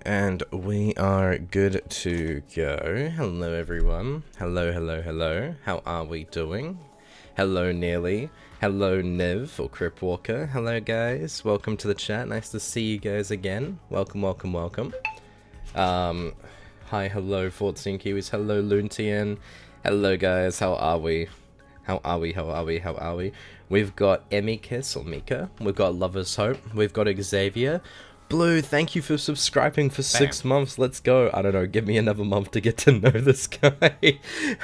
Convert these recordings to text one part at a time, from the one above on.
And we are good to go. Hello everyone. Hello. How are we doing? Hello Nearly. Hello Nev or Crip Walker. Hello guys. Welcome to the chat. Nice to see you guys again. Welcome. Hi, hello Fortsy and Kiwis. Hello Luntian. Hello guys. How are we? How are we? We've Got Emmy Kiss or Mika. We've got Lover's Hope. We've got Xavier. Blue, thank you for subscribing for 6 months. Let's go. I don't know, give me another month to get to know this guy.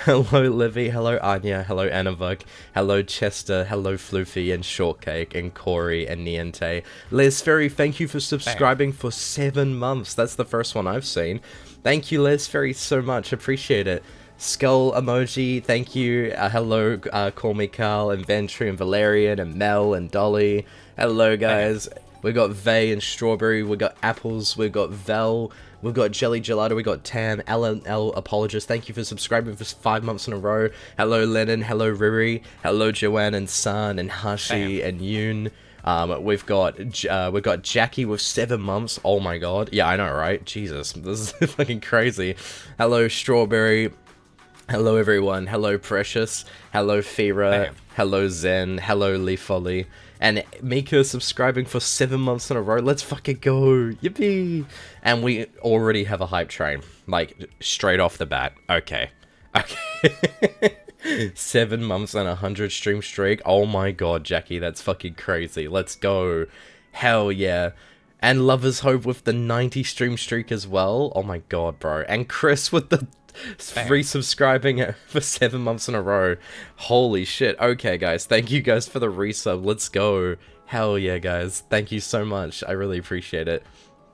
Hello, Livy. Hello, Anya. Hello, Annavuk. Hello, Chester. Hello, Floofy and Shortcake and Corey and Niente. Les Ferry, thank you for subscribing for 7 months. That's the first one I've seen. Thank you, Les Ferry, so much. Appreciate it. Skull emoji, thank you. Hello, Call Me Carl and Ventry and Valerian and Mel and Dolly. Hello, guys. We got Vay and Strawberry, we got Apples, we got Vel, we've got Jelly Gelato, we got Tam, LNL Apologist, thank you for subscribing for 5 months in a row. Hello Lennon, hello Riri, hello Joanne and San and Hashi and Yoon. We've got Jackie with 7 months, oh my god. Yeah, I know, right? Jesus, this is fucking crazy. Hello Strawberry. Hello everyone, hello Precious, hello Fira, hello Zen, hello Lee Folly, and Mika subscribing for 7 months in a row. Let's fucking go, yippee! And we already have a hype train, like, straight off the bat. Okay. 7 months and 100 stream streak. Oh my god, Jackie, that's fucking crazy. Let's go. Hell yeah. And Lover's Hope with the 90 stream streak as well. Oh my god, bro. And Chris with the resubscribing for 7 months in a row. Holy shit. Okay, guys. Thank you guys for the resub. Let's go. Hell yeah, guys. Thank you so much. I really appreciate it.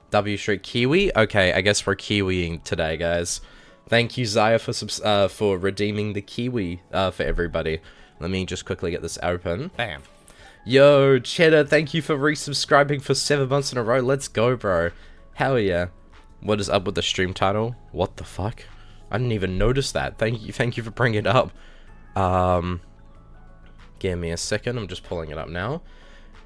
W Street Kiwi? Okay, I guess we're Kiwiing today, guys. Thank you, Zaya, for redeeming the Kiwi for everybody. Let me just quickly get this open. Bam. Yo, Cheddar, thank you for resubscribing for 7 months in a row. Let's go, bro. Hell yeah. What is up with the stream title? What the fuck? I didn't even notice that. Thank you for bringing it up. Give me a second. I'm just pulling it up now.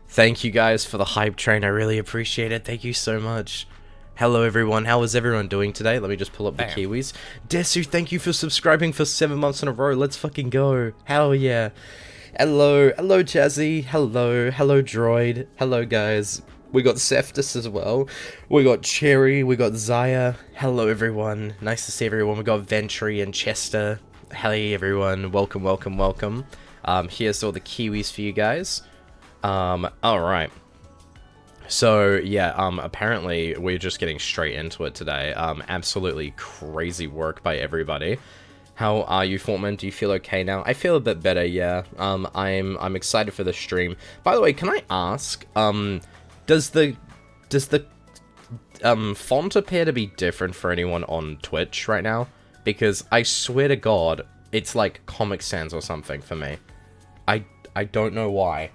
Thank you guys for the hype train. I really appreciate it. Thank you so much. Hello everyone. How is everyone doing today? Let me just pull up the Kiwis. Desu, thank you for subscribing for 7 months in a row. Let's fucking go. Hell yeah. Hello Jazzy. Hello Droid. Hello guys. We got Seftus as well. We got Cherry. We got Zaya. Hello, everyone. Nice to see everyone. We got Ventry and Chester. Hey, everyone. Welcome. Here's all the Kiwis for you guys. Alright. So, yeah, apparently we're just getting straight into it today. Absolutely crazy work by everybody. How are you, Fortman? Do you feel okay now? I feel a bit better, yeah. I'm excited for the stream. By the way, can I ask, Does the font appear to be different for anyone on Twitch right now? Because I swear to God, it's like Comic Sans or something for me. I don't know why.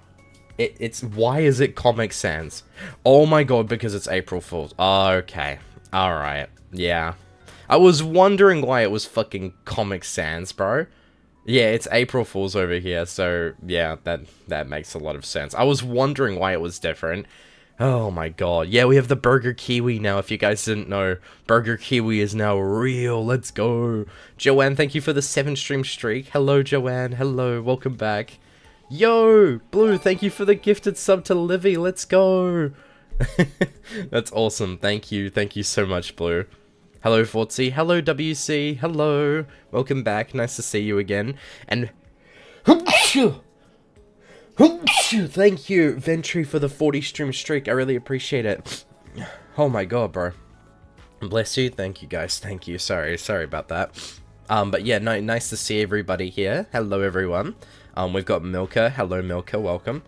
Why is it Comic Sans? Oh my god, because it's April Fool's. Oh, okay. Alright. Yeah. I was wondering why it was fucking Comic Sans, bro. Yeah, it's April Fool's over here, so yeah, that makes a lot of sense. I was wondering why it was different. Oh my god. Yeah, we have the Burger Kiwi now, if you guys didn't know. Burger Kiwi is now real. Let's go. Joanne, thank you for the 7 stream streak. Hello, Joanne. Hello. Welcome back. Yo, Blue, thank you for the gifted sub to Livy. Let's go. That's awesome. Thank you. Thank you so much, Blue. Hello, Fortsy. Hello, WC. Hello. Welcome back. Nice to see you again. And... Thank you, Ventry, for the 40 stream streak. I really appreciate it. Oh my god, bro. Bless you. Thank you, guys. Thank you. Sorry about that. But yeah, nice to see everybody here. Hello, everyone. We've got Milka. Hello, Milka. Welcome.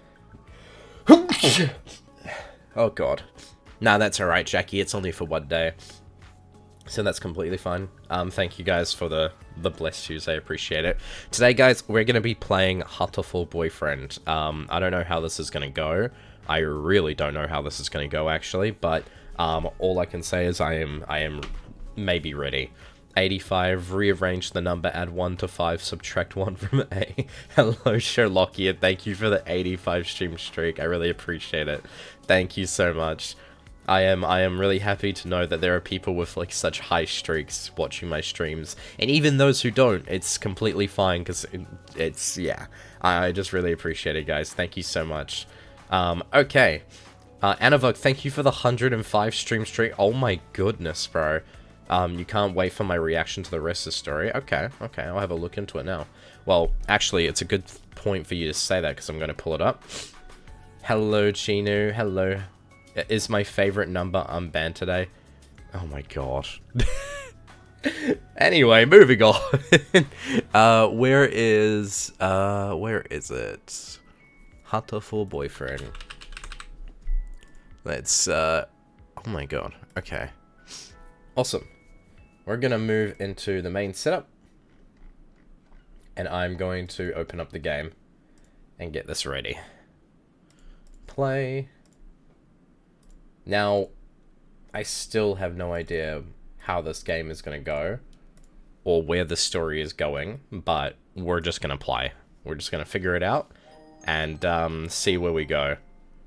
Oh god. Nah, that's alright, Jackie. It's only for 1 day. So that's completely fine. Thank you guys for the blessed yous. I appreciate it. Today, guys, we're going to be playing Hatoful Boyfriend. I don't know how this is going to go. I really don't know how this is going to go, actually. But all I can say is I am maybe ready. 85, rearrange the number, add 1 to 5, subtract 1 from A. Hello, Sherlockian. Thank you for the 85 stream streak. I really appreciate it. Thank you so much. I am really happy to know that there are people with like such high streaks watching my streams, and even those who don't, it's completely fine because it's yeah. I just really appreciate it, guys. Thank you so much. Okay, Anavok, thank you for the 105 stream streak. Oh my goodness, bro. You can't wait for my reaction to the rest of the story. Okay, I'll have a look into it now. Well, actually, it's a good point for you to say that because I'm going to pull it up. Hello, Chinu. Hello. Is my favorite number unbanned today? Oh my god. Anyway, moving on. Where is it? Hatoful Boyfriend. Let's, oh my god. Okay. Awesome. We're gonna move into the main setup. And I'm going to open up the game and get this ready. Play. Now, I still have no idea how this game is going to go, or where the story is going, but we're just going to play. We're just going to figure it out, and see where we go.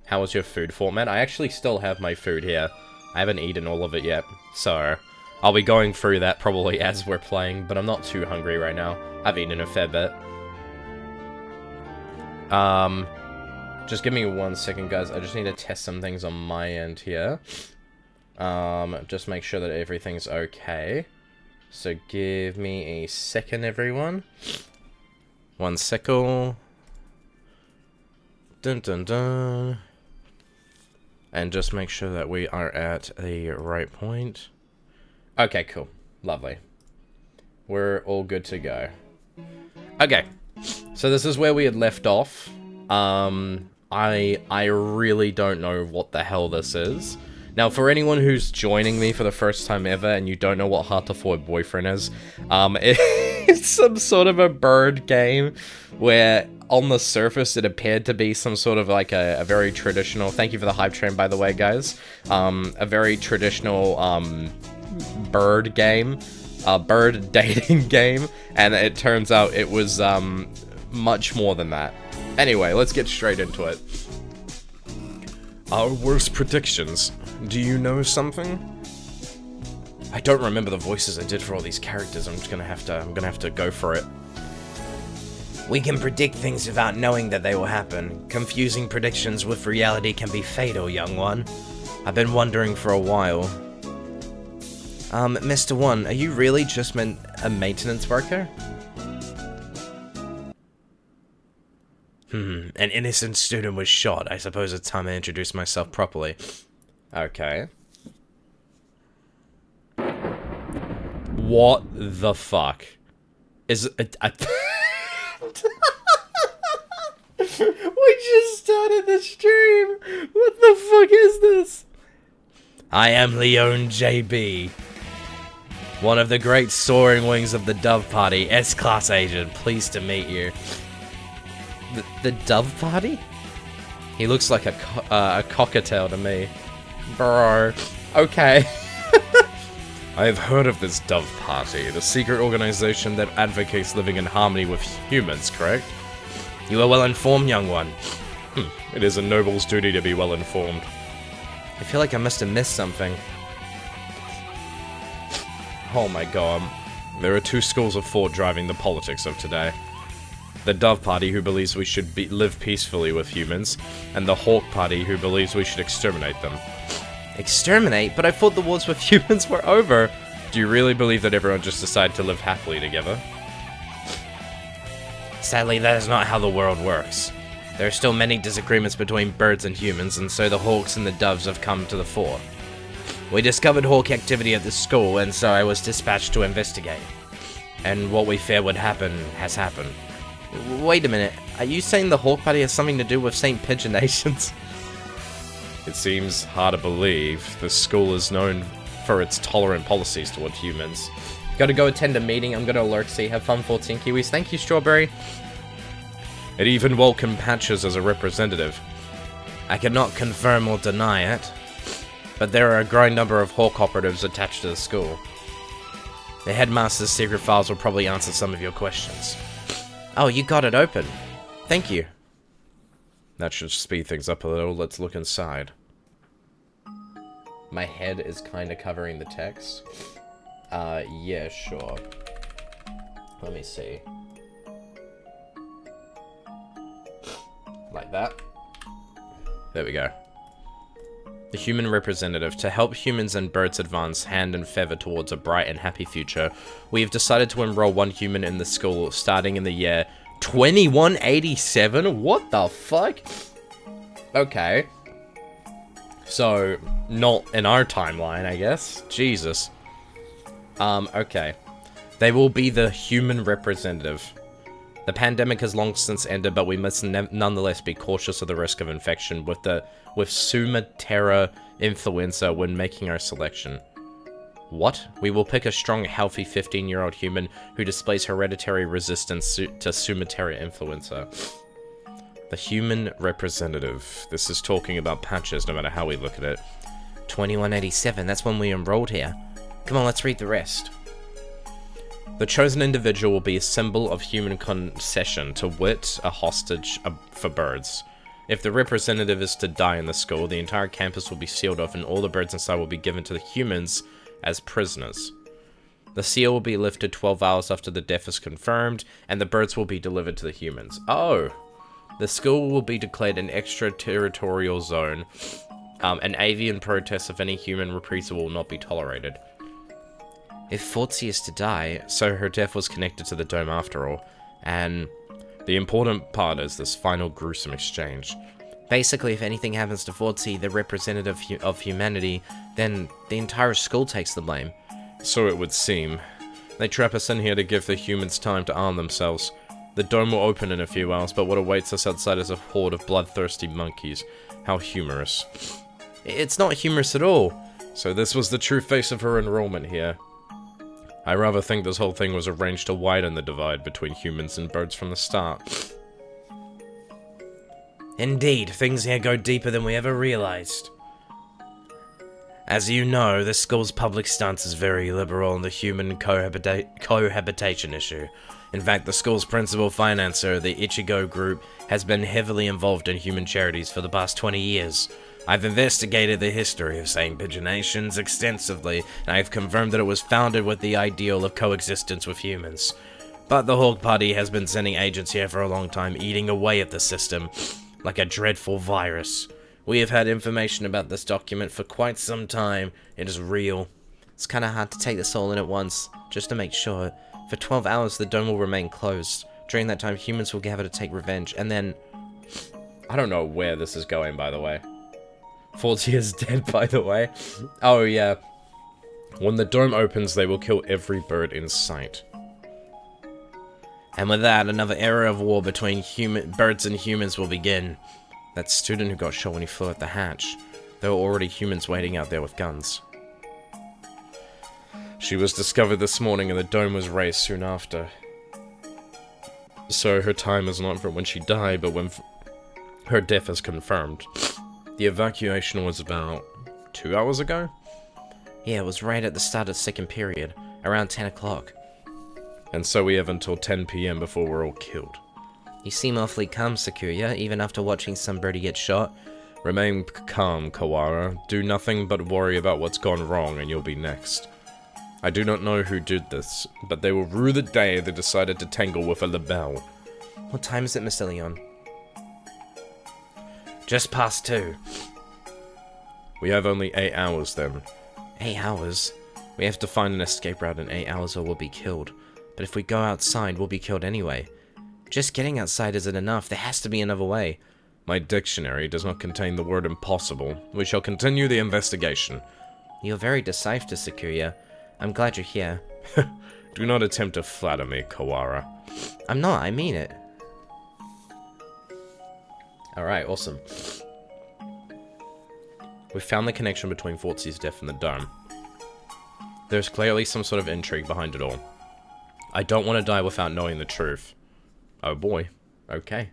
How was your food format? I actually still have my food here. I haven't eaten all of it yet, so I'll be going through that probably as we're playing, but I'm not too hungry right now. I've eaten a fair bit. Just give me 1 second, guys. I just need to test some things on my end here. Just make sure that everything's okay. So give me a second, everyone. 1 second. Dun dun dun. And just make sure that we are at the right point. Okay, cool. Lovely. We're all good to go. Okay. So this is where we had left off. I really don't know what the hell this is. Now, for anyone who's joining me for the first time ever and you don't know what Hatoful Boyfriend is, it's some sort of a bird game where on the surface it appeared to be some sort of like a very traditional, thank you for the hype train by the way, guys, a very traditional bird game, bird dating game, and it turns out it was much more than that. Anyway, let's get straight into it. Our worst predictions. Do you know something? I don't remember the voices I did for all these characters. I'm gonna have to go for it. We can predict things without knowing that they will happen. Confusing predictions with reality can be fatal, young one. I've been wondering for a while. Mr. One, are you really just a maintenance worker? An innocent student was shot. I suppose it's time I introduce myself properly. Okay. What the fuck? Is it... We just started the stream! What the fuck is this? I am Leon JB. One of the great soaring wings of the Dove Party, S-Class agent. Pleased to meet you. The Dove Party? He looks like a cockatiel to me. Bro. Okay. I have heard of this Dove Party, the secret organization that advocates living in harmony with humans, correct? You are well informed, young one. It is a noble's duty to be well informed. I feel like I must have missed something. Oh my god. There are two schools of thought driving the politics of today. The Dove Party, who believes we should live peacefully with humans, and the Hawk Party, who believes we should exterminate them. Exterminate? But I thought the wars with humans were over. Do you really believe that everyone just decided to live happily together? Sadly, that is not how the world works. There are still many disagreements between birds and humans, and so the hawks and the doves have come to the fore. We discovered hawk activity at the school, and so I was dispatched to investigate. And what we feared would happen has happened. Wait a minute, are you saying the Hawk Party has something to do with St. Pigeon Nations? It seems hard to believe. The school is known for its tolerant policies toward humans. Gotta go attend a meeting. I'm gonna ortsy. Have fun, 14 Kiwis. Thank you, Strawberry. It even welcomed Patches as a representative. I cannot confirm or deny it, but there are a growing number of Hawk operatives attached to the school. The headmaster's secret files will probably answer some of your questions. Oh, you got it open. Thank you. That should speed things up a little. Let's look inside. My head is kind of covering the text. Yeah, sure. Let me see. Like that. There we go. The human representative. To help humans and birds advance hand and feather towards a bright and happy future, we have decided to enroll one human in the school starting in the year 2187? What the fuck? Okay. So, not in our timeline, I guess. Jesus. Okay. They will be the human representative. The pandemic has long since ended, but we must nonetheless be cautious of the risk of infection with Sumatera influenza when making our selection. What? We will pick a strong, healthy 15-year-old human who displays hereditary resistance to Sumatera influenza. The human representative. This is talking about patches, no matter how we look at it. 2187, that's when we enrolled here. Come on, let's read the rest. The chosen individual will be a symbol of human concession, to wit, a hostage for birds. If the representative is to die in the school, the entire campus will be sealed off and all the birds inside will be given to the humans as prisoners. The seal will be lifted 12 hours after the death is confirmed, and the birds will be delivered to the humans. Oh! The school will be declared an extraterritorial zone. An avian protest of any human reprisal will not be tolerated. If Ortsy is to die, so her death was connected to the dome after all, and the important part is this final gruesome exchange. Basically, if anything happens to Ortsy, the representative of humanity, then the entire school takes the blame. So it would seem. They trap us in here to give the humans time to arm themselves. The dome will open in a few hours, but what awaits us outside is a horde of bloodthirsty monkeys. How humorous. It's not humorous at all. So this was the true face of her enrollment here. I rather think this whole thing was arranged to widen the divide between humans and birds from the start. Indeed, things here go deeper than we ever realized. As you know, the school's public stance is very liberal on the human cohabitation issue. In fact, the school's principal financer, the Ichigo Group, has been heavily involved in human charities for the past 20 years. I've investigated the history of sane pigeonations extensively, and I've confirmed that it was founded with the ideal of coexistence with humans. But the Hawk Party has been sending agents here for a long time, eating away at the system, like a dreadful virus. We have had information about this document for quite some time. It is real. It's kinda hard to take this all in at once, just to make sure. For 12 hours, the dome will remain closed. During that time, humans will gather to take revenge, and then... I don't know where this is going, by the way. Ortsy is dead, by the way. Oh, yeah. When the dome opens, they will kill every bird in sight. And with that, another era of war between birds and humans will begin. That student who got shot when he flew at the hatch. There were already humans waiting out there with guns. She was discovered this morning and the dome was raised soon after. So her time is not from when she died, but when her death is confirmed. The evacuation was about 2 hours ago? Yeah, it was right at the start of the second period, around 10 o'clock. And so we have until 10 PM before we're all killed. You seem awfully calm, Sakuya, even after watching somebody get shot. Remain calm, Kawara. Do nothing but worry about what's gone wrong and you'll be next. I do not know who did this, but they will rue the day they decided to tangle with a Lebel. What time is it, Mr. Leon? Just past 2. We have only 8 hours then. 8 hours? We have to find an escape route in 8 hours or we'll be killed. But if we go outside, we'll be killed anyway. Just getting outside isn't enough. There has to be another way. My dictionary does not contain the word impossible. We shall continue the investigation. You're very decisive, Sakuya. I'm glad you're here. Do not attempt to flatter me, Kawara. I'm not, I mean it. Alright, awesome. We found the connection between Ortsy's death and the dome. There's clearly some sort of intrigue behind it all. I don't want to die without knowing the truth. Oh boy. Okay.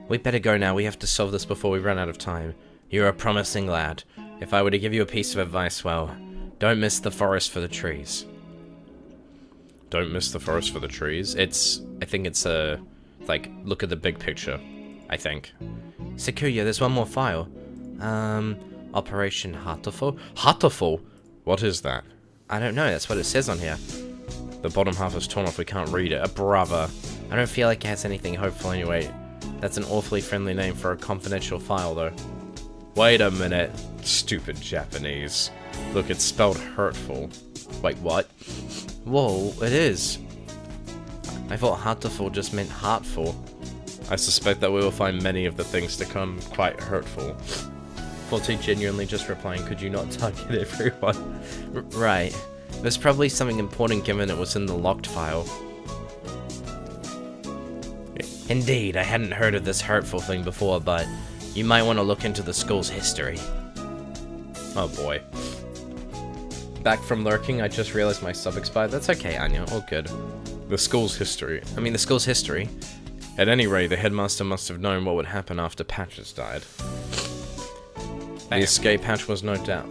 We better go now. We have to solve this before we run out of time. You're a promising lad. If I were to give you a piece of advice, well, don't miss the forest for the trees. Don't miss the forest for the trees? I think it's like, look at the big picture, I think. Sakuya, there's one more file. Operation Hatoful? Hatoful? What is that? I don't know, that's what it says on here. The bottom half is torn off, we can't read it. Brother. I don't feel like it has anything hopeful anyway. That's an awfully friendly name for a confidential file, though. Wait a minute. Stupid Japanese. Look, it's spelled hurtful. Wait, what? Whoa, it is. I thought heartful just meant heartful. I suspect that we will find many of the things to come quite hurtful. 14 genuinely just replying, could you not target everyone? Right. There's probably something important given it was in the locked file. Indeed, I hadn't heard of this hurtful thing before, but you might want to look into the school's history. Oh boy. Back from lurking, I just realized my sub expired. That's okay, Anya, all good. The school's history. The school's history. At any rate, the headmaster must have known what would happen after Patches died. The escape hatch was no doubt.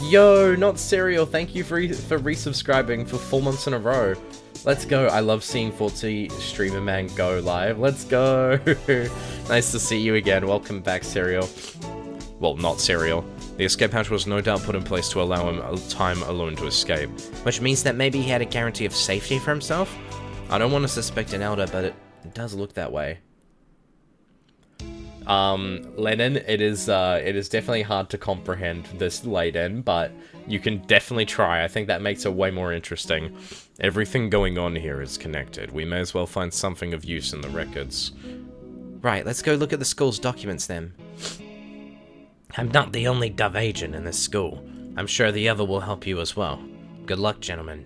Yo, not Serial, thank you for resubscribing for 4 months in a row. Let's go. I love seeing 40 Streamer Man go live. Let's go. Nice to see you again. Welcome back, Serial. Well, not Serial. The escape hatch was no doubt put in place to allow him time alone to escape. Which means that maybe he had a guarantee of safety for himself? I don't want to suspect an elder, but it does look that way. Lennon, it is definitely hard to comprehend this late in, but you can definitely try. I think that makes it way more interesting. Everything going on here is connected. We may as well find something of use in the records. Right, let's go look at the school's documents then. I'm not the only Dove agent in this school. I'm sure the other will help you as well. Good luck, gentlemen.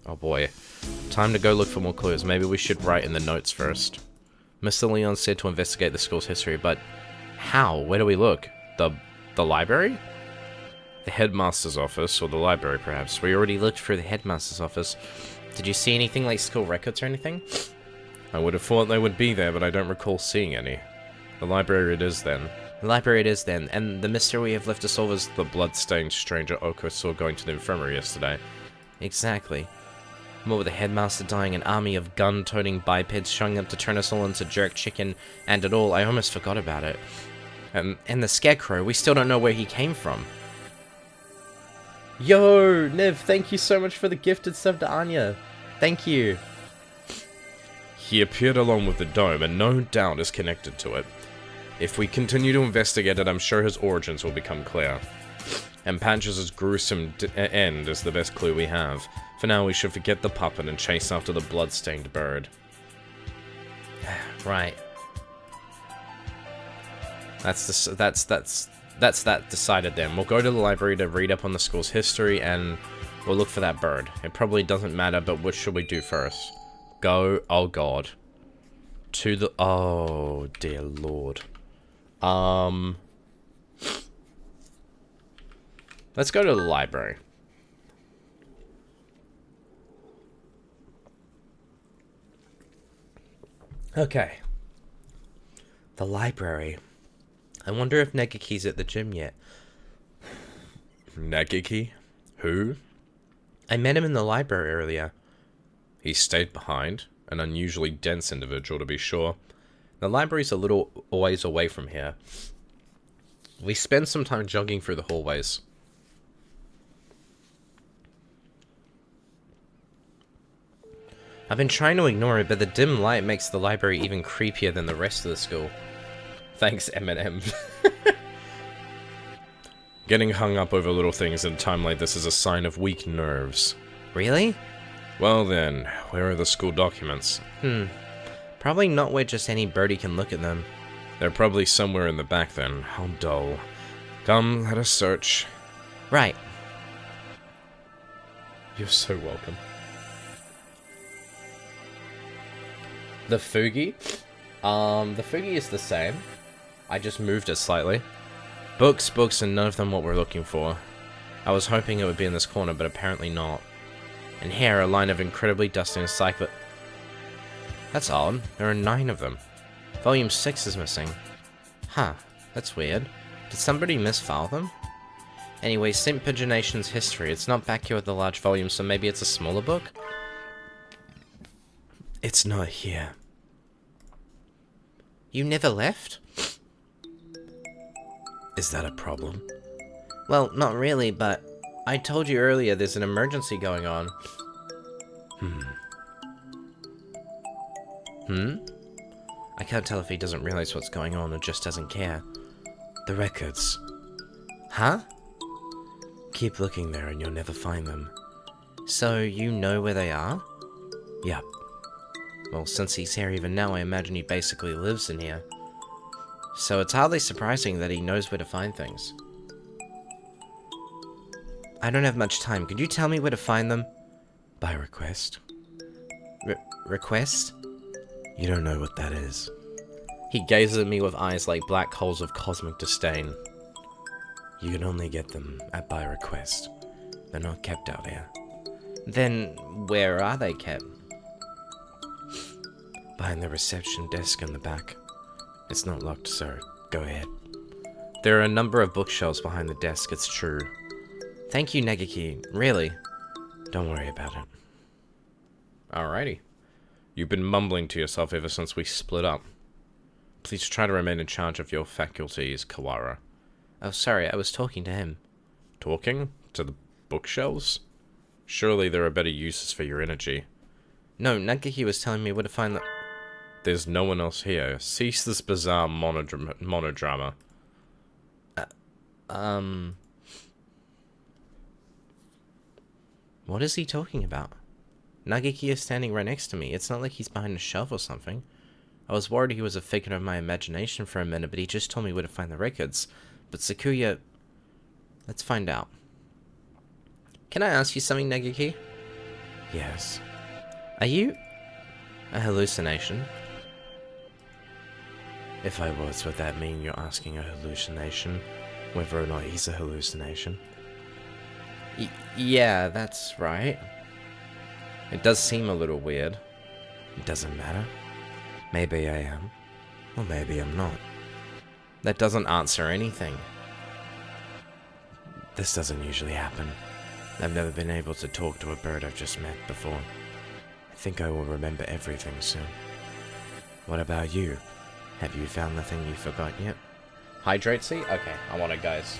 Oh boy. Time to go look for more clues. Maybe we should write in the notes first. Mr. Leon said to investigate the school's history, but how? Where do we look? The library? The headmaster's office, or the library perhaps. We already looked through the headmaster's office. Did you see anything like school records or anything? I would have thought they would be there, but I don't recall seeing any. The library it is then. The library it is then, and the mystery we have left to solve is the blood-stained stranger Oko saw going to the infirmary yesterday. Exactly. What with the headmaster dying, an army of gun-toting bipeds showing up to turn us all into jerk chicken, and it all, I almost forgot about it. And the scarecrow, we still don't know where he came from. Yo, Niv, thank you so much for the gifted sub to Anya. Thank you. He appeared along with the dome, and no doubt is connected to it. If we continue to investigate it, I'm sure his origins will become clear. And Patches' gruesome end is the best clue we have. For now, we should forget the puppet and chase after the blood-stained bird. Right. That's that decided then. We'll go to the library to read up on the school's history, and we'll look for that bird. It probably doesn't matter, but what should we do first? Go, oh god. To the, oh dear lord. Let's go to the library. Okay. The library. I wonder if Negaki's at the gym yet. Negaki? Who? I met him in the library earlier. He stayed behind. An unusually dense individual, to be sure. The library's a little ways away from here. We spend some time jogging through the hallways. I've been trying to ignore it, but the dim light makes the library even creepier than the rest of the school. Thanks, Eminem. Getting hung up over little things at a time like this is a sign of weak nerves. Really? Well then, where are the school documents? Probably not where just any birdie can look at them. They're probably somewhere in the back then. How dull. Come, let us search. Right. You're so welcome. The Fugi? The Fugi is the same. I just moved it slightly. Books, and none of them what we're looking for. I was hoping it would be in this corner, but apparently not. And here, a line of incredibly dusty encyclopedia. That's odd. There are 9 of them. Volume 6 is missing. Huh, that's weird. Did somebody misfile them? Anyway, St. Pagination's history. It's not back here with the large volume, so maybe it's a smaller book? It's not here. You never left? Is that a problem? Well, not really, but I told you earlier there's an emergency going on. I can't tell if he doesn't realize what's going on or just doesn't care. The records. Huh? Keep looking there and you'll never find them. So, you know where they are? Yep. Well, since he's here even now, I imagine he basically lives in here. So it's hardly surprising that he knows where to find things. I don't have much time. Could you tell me where to find them? By request. Request? You don't know what that is. He gazes at me with eyes like black holes of cosmic disdain. You can only get them at by request. They're not kept out here. Then, where are they kept? Behind the reception desk in the back. It's not locked, so go ahead. There are a number of bookshelves behind the desk, it's true. Thank you, Nagiki. Really? Don't worry about it. Alrighty. You've been mumbling to yourself ever since we split up. Please try to remain in charge of your faculties, Kawara. Oh, sorry, I was talking to him. Talking? To the bookshelves? Surely there are better uses for your energy. No, Nagiki was telling me where to find the... There's no one else here. Cease this bizarre monodrama. What is he talking about? Nagiki is standing right next to me. It's not like he's behind a shelf or something. I was worried he was a figment of my imagination for a minute, but he just told me where to find the records. But Sakuya... Let's find out. Can I ask you something, Nagiki? Yes. Are you... a hallucination? If I was, would that mean you're asking a hallucination? Whether or not he's a hallucination? Yeah, that's right. It does seem a little weird. It doesn't matter. Maybe I am. Or maybe I'm not. That doesn't answer anything. This doesn't usually happen. I've never been able to talk to a bird I've just met before. I think I will remember everything soon. What about you? Have you found the thing you forgot yet? Hydratesy? Okay, I want it, guys.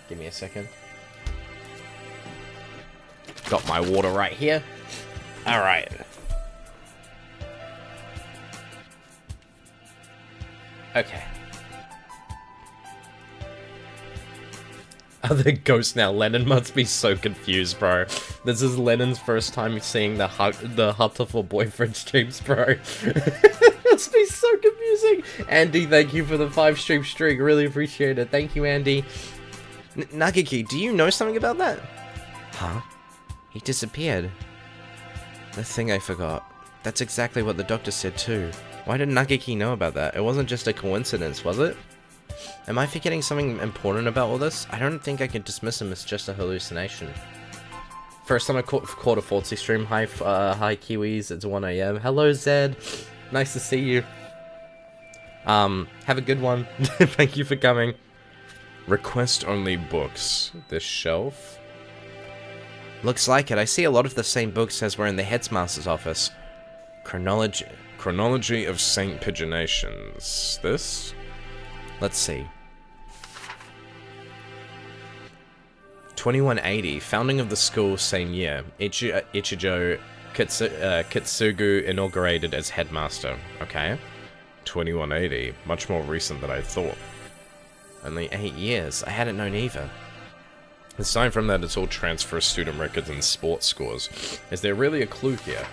Give me a second. Got my water right here. Alright. Okay. Are there ghosts now? Lennon must be so confused, bro. This is Lennon's first time seeing the Hatoful Boyfriend streams, bro. Must be so confusing. Andy, thank you for the 5-stream streak. Really appreciate it. Thank you, Andy. Nagiki, do you know something about that? Huh? He disappeared. The thing I forgot. That's exactly what the doctor said too. Why did Nagiki know about that? It wasn't just a coincidence, was it? Am I forgetting something important about all this? I don't think I can dismiss him as just a hallucination. First time I caught a ortsy stream. Hi Kiwis, it's 1 AM. Hello Zed, nice to see you. Have a good one. Thank you for coming. Request only books. This shelf? Looks like it. I see a lot of the same books as were in the headmaster's office. Chronology of Saint Pigeonations. This? Let's see. 2180, founding of the school same year. Ichijo Kitsugu inaugurated as headmaster. Okay. 2180, much more recent than I thought. Only 8 years. I hadn't known either. Aside from that, it's all transfer student records and sports scores. Is there really a clue here?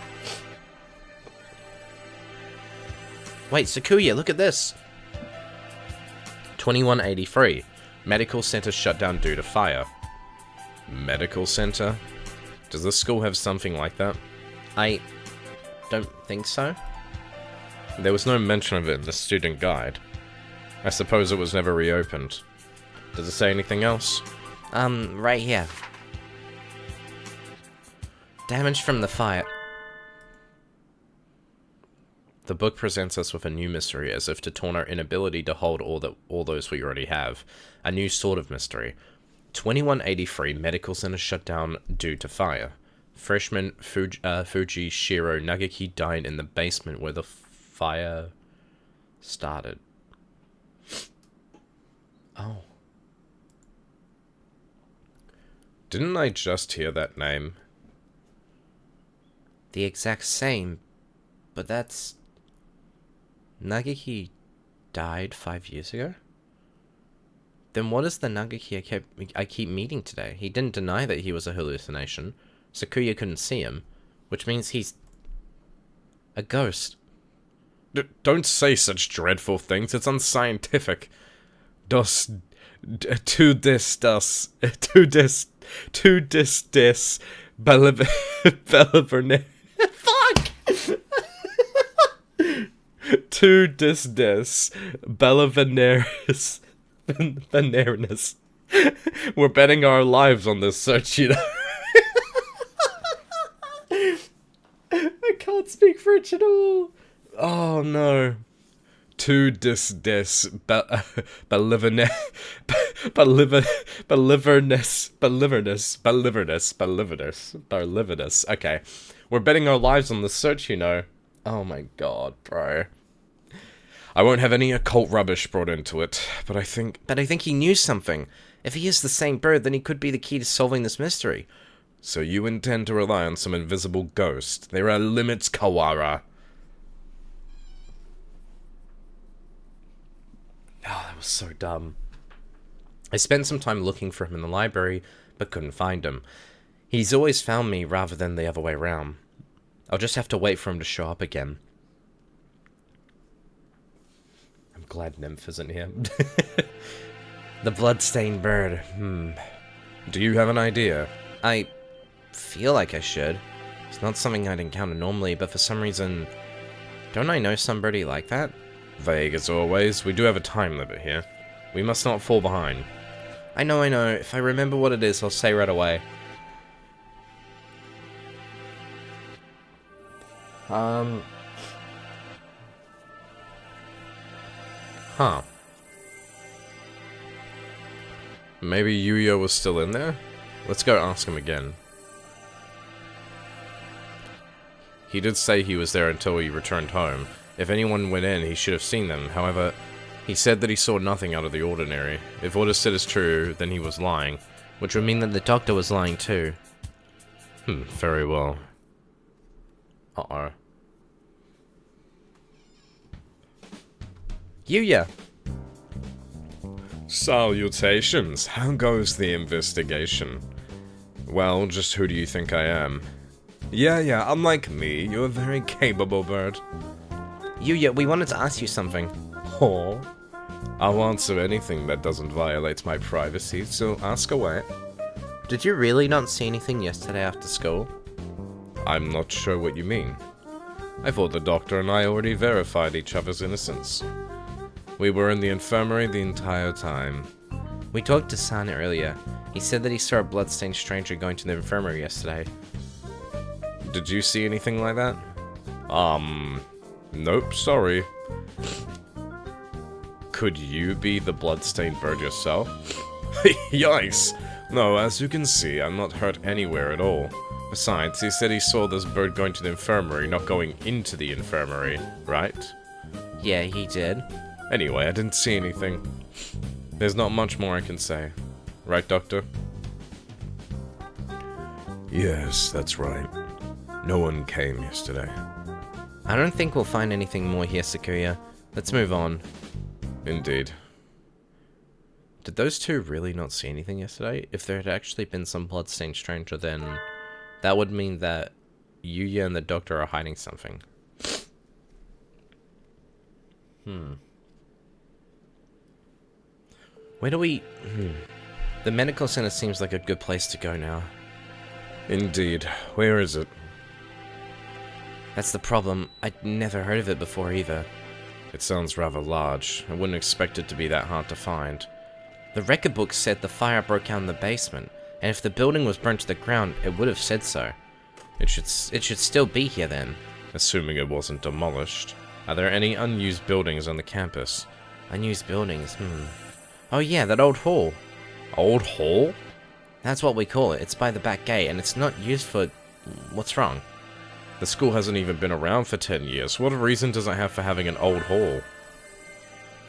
Wait, Sakuya, look at this! 2183. Medical center shut down due to fire. Medical center? Does this school have something like that? I don't think so. There was no mention of it in the student guide. I suppose it was never reopened. Does it say anything else? Right here. Damage from the fire. The book presents us with a new mystery, as if to taunt our inability to hold all those we already have. A new sort of mystery. 2183, medical center shut down due to fire. Freshman Fuji Shiro Nagaki died in the basement where the fire started. Oh. Didn't I just hear that name? The exact same, but that's... Nagaki died 5 years ago? Then what is the Nagaki I keep meeting today? He didn't deny that he was a hallucination. Sakuya couldn't see him, which means he's... a ghost. Don't say such dreadful things, it's unscientific. Das... To dis... Beliverne... Fuck! To dis... Belivaneris... Veneris. We're betting our lives on this search, you know. I can't speak French at all. Oh no. To beliverness, okay. We're betting our lives on the search, you know. Oh my god, bro. I won't have any occult rubbish brought into it, but I think he knew something. If he is the same bird, then he could be the key to solving this mystery. So you intend to rely on some invisible ghost. There are limits, Kawara. Oh, that was so dumb. I spent some time looking for him in the library, but couldn't find him. He's always found me rather than the other way around. I'll just have to wait for him to show up again. I'm glad Nymph isn't here. The bloodstained bird. Do you have an idea? I feel like I should. It's not something I'd encounter normally, but for some reason... Don't I know somebody like that? Vague as always. We do have a time limit here. We must not fall behind. I know. If I remember what it is, I'll say right away. Huh. Maybe Yuya was still in there? Let's go ask him again. He did say he was there until he returned home. If anyone went in, he should have seen them. However, he said that he saw nothing out of the ordinary. If what is said is true, then he was lying. Which would mean that the doctor was lying too. Very well. Uh-oh. Yuya! Salutations. How goes the investigation? Well, just who do you think I am? Yeah, unlike me, you're a very capable bird. Yuya, we wanted to ask you something. Oh? I'll answer anything that doesn't violate my privacy, so ask away. Did you really not see anything yesterday after school? I'm not sure what you mean. I thought the doctor and I already verified each other's innocence. We were in the infirmary the entire time. We talked to San earlier. He said that he saw a bloodstained stranger going to the infirmary yesterday. Did you see anything like that? Nope, sorry. Could you be the bloodstained bird yourself? Yikes! No, as you can see, I'm not hurt anywhere at all. Besides, he said he saw this bird going to the infirmary, not going into the infirmary, right? Yeah, he did. Anyway, I didn't see anything. There's not much more I can say. Right, Doctor? Yes, that's right. No one came yesterday. I don't think we'll find anything more here, Sakuya. Let's move on. Indeed. Did those two really not see anything yesterday? If there had actually been some bloodstained stranger, then that would mean that Yuya and the doctor are hiding something. Where do we... The medical center seems like a good place to go now. Indeed. Where is it? That's the problem. I'd never heard of it before either. It sounds rather large. I wouldn't expect it to be that hard to find. The record book said the fire broke out in the basement, and if the building was burnt to the ground, it would have said so. It should still be here then. Assuming it wasn't demolished. Are there any unused buildings on the campus? Unused buildings, Oh yeah, that old hall. Old hall? That's what we call it. It's by the back gate, and it's not used for... What's wrong? The school hasn't even been around for 10 years. What reason does it have for having an old hall?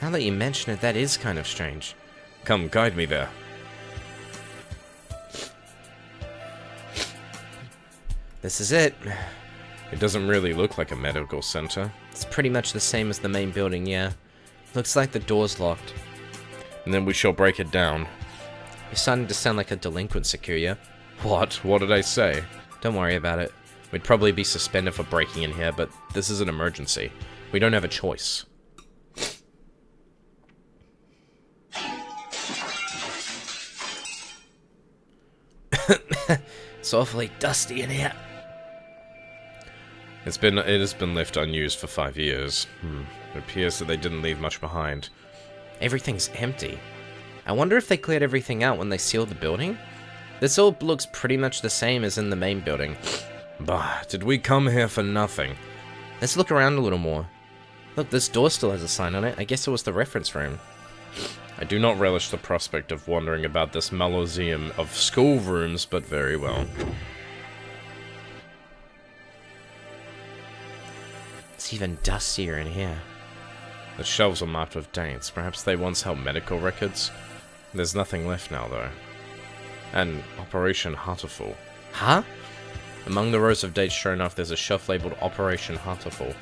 Now that you mention it, that is kind of strange. Come, guide me there. This is it. It doesn't really look like a medical center. It's pretty much the same as the main building, yeah. Looks like the door's locked. And then we shall break it down. You're starting to sound like a delinquent, Sakuya. What? What did I say? Don't worry about it. We'd probably be suspended for breaking in here, but this is an emergency. We don't have a choice. It's awfully dusty in here. It has been left unused for 5 years. It appears that they didn't leave much behind. Everything's empty. I wonder if they cleared everything out when they sealed the building? This all looks pretty much the same as in the main building. Bah, did we come here for nothing? Let's look around a little more. Look, this door still has a sign on it. I guess it was the reference room. I do not relish the prospect of wandering about this mausoleum of schoolrooms, but very well. It's even dustier in here. The shelves are marked with dates. Perhaps they once held medical records. There's nothing left now, though. And Operation Hatoful. Huh? Among the rows of dates, sure enough, there's a shelf labeled Operation Hatoful.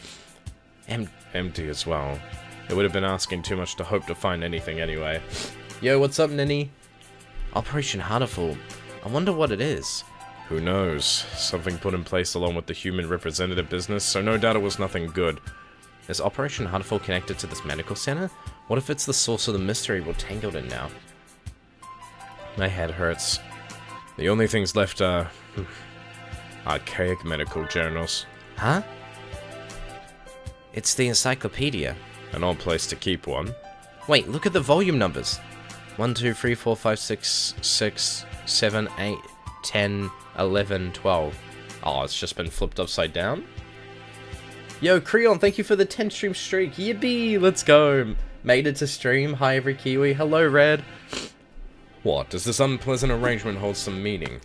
Empty as well. It would have been asking too much to hope to find anything anyway. Yo, what's up, Ninny? Operation Hatoful. I wonder what it is. Who knows? Something put in place along with the human representative business, so no doubt it was nothing good. Is Operation Hatoful connected to this medical center? What if it's the source of the mystery we're tangled in now? My head hurts. The only things left are archaic medical journals. Huh? It's the encyclopedia. An odd place to keep one. Wait, look at the volume numbers. 1, 2, 3, 4, 5, 6, 6, 7, 8, 10, 11, 12. Oh, it's just been flipped upside down? Yo, Creon, thank you for the 10 stream streak. Yippee, let's go. Made it to stream. Hi, every Kiwi. Hello, Red. What? Does this unpleasant arrangement hold some meaning?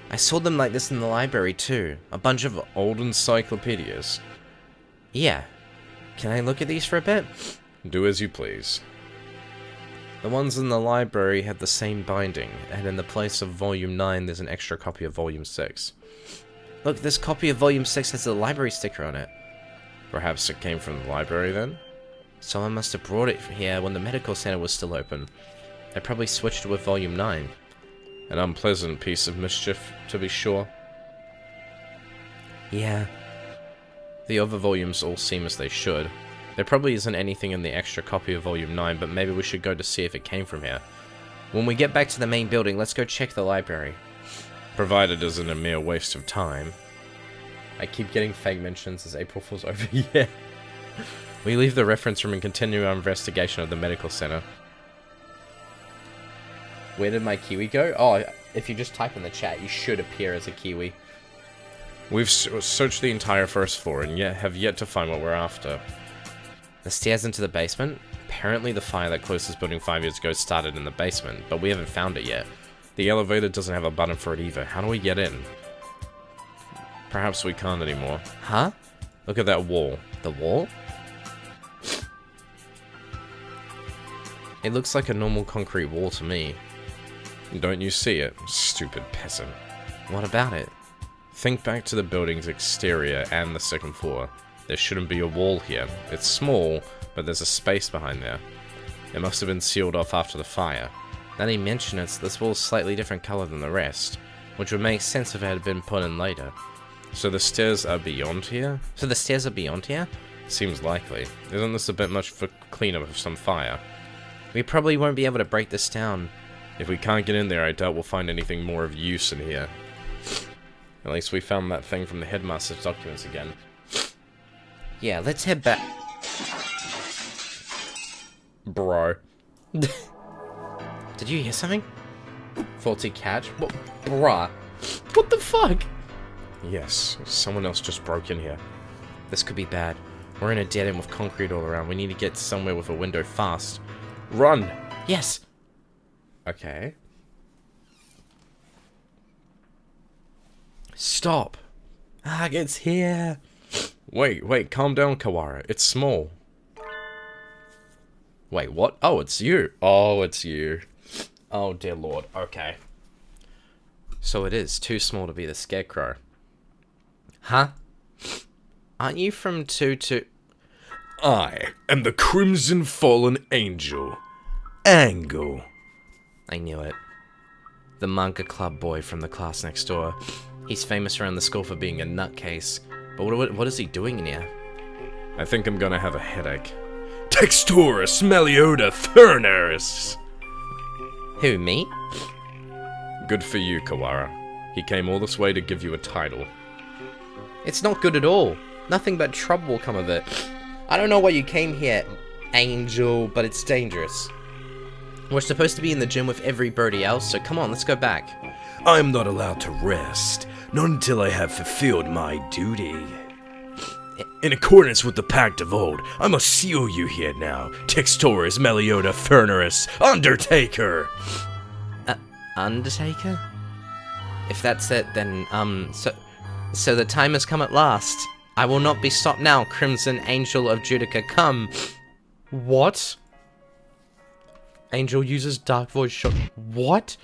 I saw them like this in the library, too. A bunch of old encyclopedias. Yeah. Can I look at these for a bit? Do as you please. The ones in the library had the same binding, and in the place of Volume 9, there's an extra copy of Volume 6. Look, this copy of Volume 6 has a library sticker on it. Perhaps it came from the library then? Someone must have brought it here when the medical center was still open. They probably switched it with Volume 9. An unpleasant piece of mischief, to be sure. Yeah. The other volumes all seem as they should. There probably isn't anything in the extra copy of Volume 9, but maybe we should go to see if it came from here. When we get back to the main building, let's go check the library. Provided it isn't a mere waste of time. I keep getting fake mentions as April Fool's over. Yeah. We leave the reference room and continue our investigation of the medical center. Where did my Kiwi go? Oh, if you just type in the chat, you should appear as a Kiwi. We've searched the entire first floor and have yet to find what we're after. The stairs into the basement? Apparently the fire that closed this building 5 years ago started in the basement, but we haven't found it yet. The elevator doesn't have a button for it either. How do we get in? Perhaps we can't anymore. Huh? Look at that wall. The wall? It looks like a normal concrete wall to me. Don't you see it? Stupid peasant. What about it? Think back to the building's exterior and the second floor. There shouldn't be a wall here. It's small, but there's a space behind there. It must have been sealed off after the fire. Now that you mention it, this wall's slightly different color than the rest, which would make sense if it had been put in later. So the stairs are beyond here? Seems likely. Isn't this a bit much for cleanup of some fire? We probably won't be able to break this down. If we can't get in there, I doubt we'll find anything more of use in here. At least we found that thing from the headmaster's documents again. Yeah, let's head back. Bro. Did you hear something? Faulty catch? What? Bruh. What the fuck? Yes, someone else just broke in here. This could be bad. We're in a dead end with concrete all around. We need to get somewhere with a window fast. Run! Yes! Okay. Stop! Ah, it's here! Wait, calm down, Kawara. It's small. Wait, what? Oh, it's you. Oh, it's you. Oh, dear lord. Okay. So it is too small to be the scarecrow. Huh? Aren't you from 2-2? I am the Crimson Fallen Angel, Angle. I knew it. The manga club boy from the class next door. He's famous around the school for being a nutcase. But what is he doing in here? I think I'm gonna have a headache. Texturus Meliota Thurnaris. Who, me? Good for you, Kawara. He came all this way to give you a title. It's not good at all. Nothing but trouble will come of it. I don't know why you came here, Angel, but it's dangerous. We're supposed to be in the gym with everybody else, so come on, let's go back. I am not allowed to rest, not until I have fulfilled my duty. In accordance with the pact of old, I must seal you here now, Texturus Meliota Thurnaris, Undertaker! Undertaker? If that's it, then, so the time has come at last. I will not be stopped now, Crimson Angel of Judica, come! What? Angel uses Dark Voice Shot. What?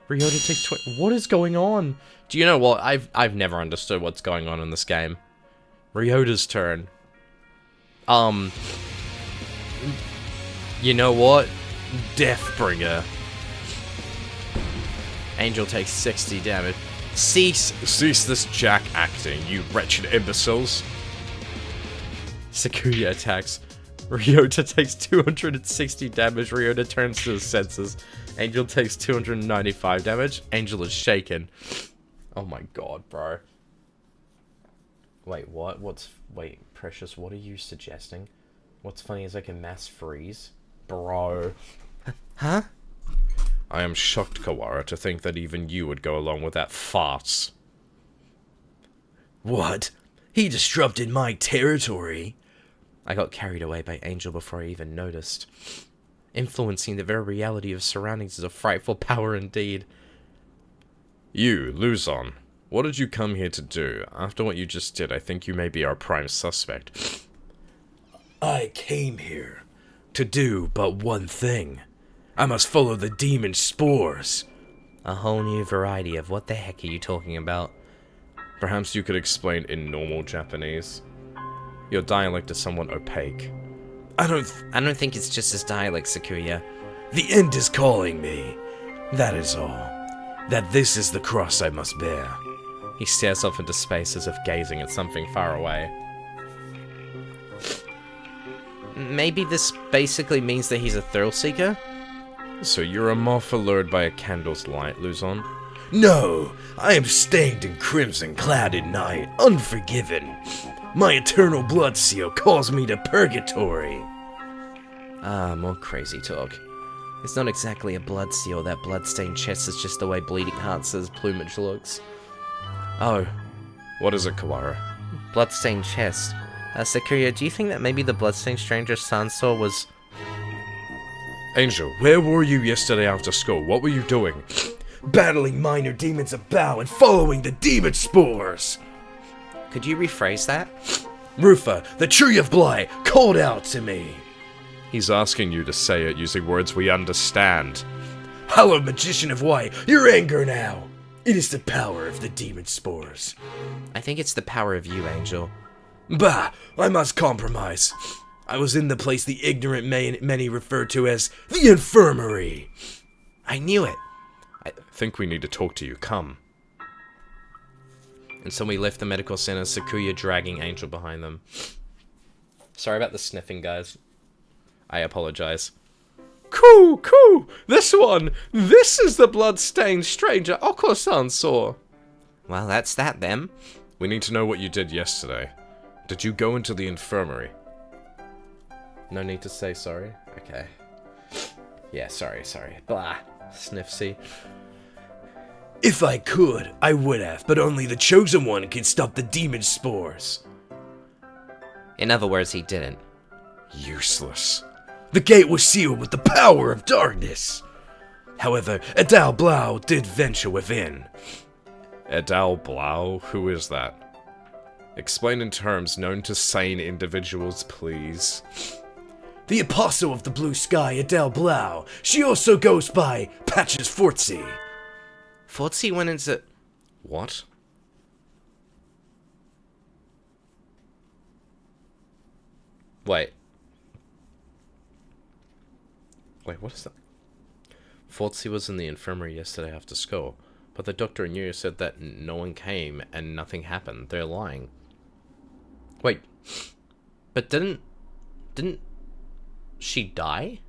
Ryota takes 20. What is going on? Do you know what? I've never understood what's going on in this game. Ryota's turn. You know what? Deathbringer. Angel takes 60 damage. Cease Cease this jack acting, you wretched imbeciles. Sakuya attacks. Ryota takes 260 damage. Ryota turns to his senses. Angel takes 295 damage. Angel is shaken. Oh my god, bro. Wait, what? Wait, Precious, what are you suggesting? What's funny is I can mass freeze. Bro. Huh? I am shocked, Kawara, to think that even you would go along with that farce. What? He disrupted my territory. I got carried away by Angel before I even noticed. Influencing the very reality of surroundings is a frightful power indeed. You, Luzon, what did you come here to do? After what you just did, I think you may be our prime suspect. I came here to do but one thing. I must follow the demon spores. A whole new variety of what the heck are you talking about? Perhaps you could explain in normal Japanese. Your dialect is somewhat opaque. I don't think it's just his dialect, Sakuya. The end is calling me. That is all. That this is the cross I must bear. He stares off into space as if gazing at something far away. Maybe this basically means that he's a thrill seeker? So you're a moth allured by a candle's light, Luzon? No, I am stained in crimson clouded night, unforgiven. My eternal blood seal calls me to purgatory. Ah, more crazy talk. It's not exactly a blood seal, that blood-stained chest is just the way Bleeding Heart's plumage looks. Oh. What is it, Kawara? Bloodstained chest. Sakuya, do you think that maybe the bloodstained stranger Sansor was... Angel, where were you yesterday after school? What were you doing? Battling minor demons about and following the demon spores. Could you rephrase that? Rufa, the tree of blight, called out to me. He's asking you to say it using words we understand. Hallowed magician of white, your anger now. It is the power of the demon spores. I think it's the power of you, Angel. Bah, I must compromise. I was in the place the ignorant many refer to as the infirmary. I knew it. I think we need to talk to you. Come. And so we left the medical center, Sakuya dragging Angel behind them. Sorry about the sniffing, guys. I apologize. Cool. This one. This is the blood-stained stranger Oko-san saw. Well, that's that, then. We need to know what you did yesterday. Did you go into the infirmary? No need to say sorry? Okay. Yeah, sorry. Blah. Sniffsy. If I could, I would have, but only the Chosen One can stop the demon spores. In other words, he didn't. Useless. The gate was sealed with the power of darkness. However, Adal Blau did venture within. Adal Blau? Who is that? Explain in terms known to sane individuals, please. The Apostle of the Blue Sky, Adal Blau. She also goes by Patches Fortsy. Fortsy went into... What? Wait. Wait, what is that? Ortsy was in the infirmary yesterday after school, but the doctor and you said that no one came and nothing happened. They're lying. Wait. But didn't she die?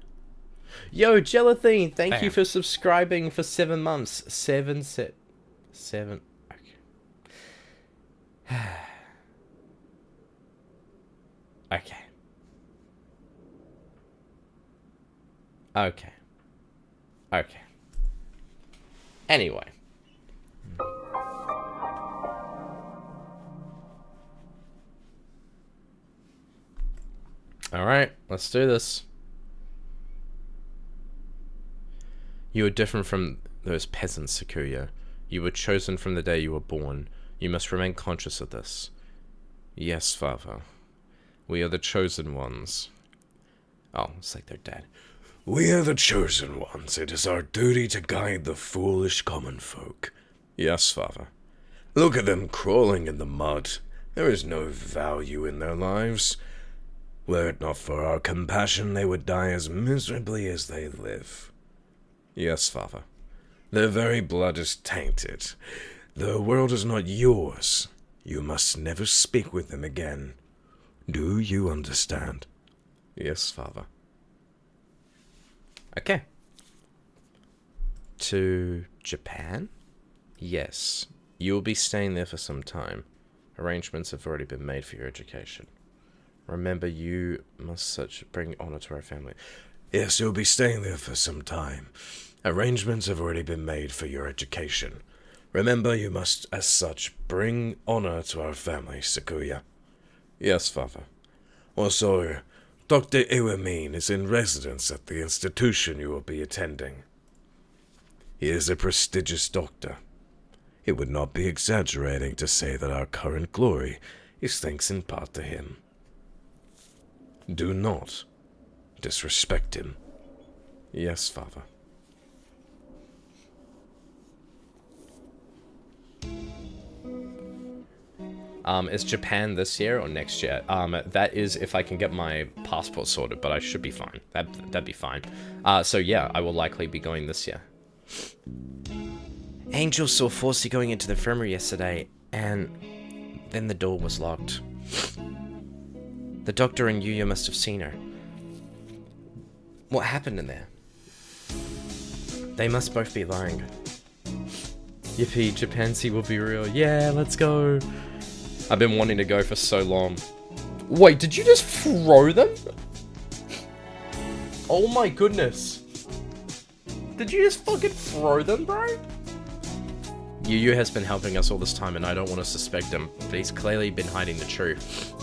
Yo, Gelathine, thank you for subscribing for 7 months. Seven. Okay. Okay. Okay. Okay. Anyway. Alright, let's do this. You are different from those peasants, Sakuya. You were chosen from the day you were born. You must remain conscious of this. Yes, Father. We are the chosen ones. Oh, it's like they're dead. We are the chosen ones. It is our duty to guide the foolish common folk. Yes, Father. Look at them crawling in the mud. There is no value in their lives. Were it not for our compassion, they would die as miserably as they live. Yes, Father. Their very blood is tainted. The world is not yours. You must never speak with them again. Do you understand? Yes, Father. Okay. To Japan? Yes. You will be staying there for some time. Arrangements have already been made for your education. Remember, you must bring honor to our family. Yes, you'll be staying there for some time. Arrangements have already been made for your education. Remember, you must, as such, bring honor to our family, Sakuya. Yes, Father. Also, Dr. Iwamin is in residence at the institution you will be attending. He is a prestigious doctor. It would not be exaggerating to say that our current glory is thanks in part to him. Do not disrespect him. Yes, Father. Is Japan this year or next year? That is if I can get my passport sorted, but I should be fine. That'd be fine. So yeah, I will likely be going this year. Angel saw Forsey going into the infirmary yesterday, and then the door was locked. The doctor and Yuya must have seen her. What happened in there? They must both be lying. Yippee, Japansy will be real. Yeah, let's go. I've been wanting to go for so long. Wait, did you just throw them? Oh my goodness. Did you just fucking throw them, bro? Yu has been helping us all this time and I don't want to suspect him, but he's clearly been hiding the truth.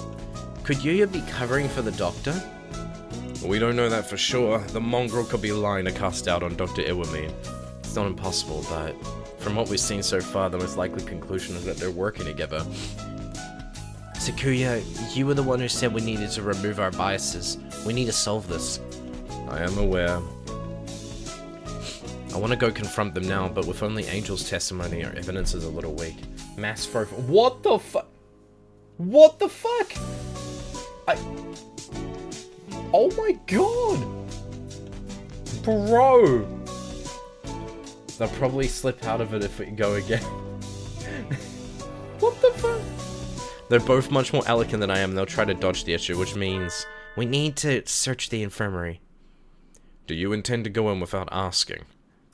Could Yuya be covering for the doctor? We don't know that for sure. The mongrel could be lying to cast out on Dr. Iwamin. It's not impossible, but from what we've seen so far, the most likely conclusion is that they're working together. Sakuya, you were the one who said we needed to remove our biases. We need to solve this. I am aware. I want to go confront them now, but with only Angel's testimony, our evidence is a little weak. Mass profile. What the fuck? What the fuck? Oh my god! Bro! They'll probably slip out of it if we go again. What the fuck? They're both much more elegant than I am, and they'll try to dodge the issue, which means we need to search the infirmary. Do you intend to go in without asking?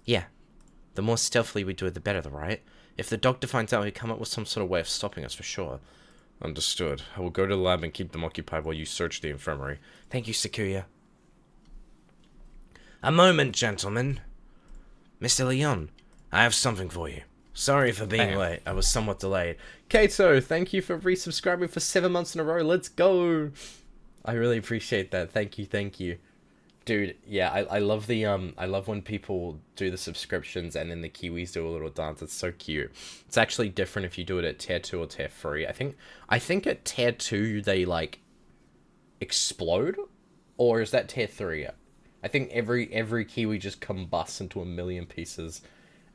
Yeah. The more stealthily we do it, the better, right? If the doctor finds out, he'll come up with some sort of way of stopping us for sure. Understood. I will go to the lab and keep them occupied while you search the infirmary. Thank you, Sakuya. A moment, gentlemen. Mr. Leon, I have something for you. Sorry for being late. I was somewhat delayed. Kato, thank you for resubscribing for 7 months in a row. Let's go. I really appreciate that. Thank you, thank you. Dude, yeah, I love the I love when people do the subscriptions and then the Kiwis do a little dance. It's so cute. It's actually different if you do it at tier 2 or tier 3. I think at tier 2 they like explode, or is that tier 3? I think every Kiwi just combusts into a million pieces.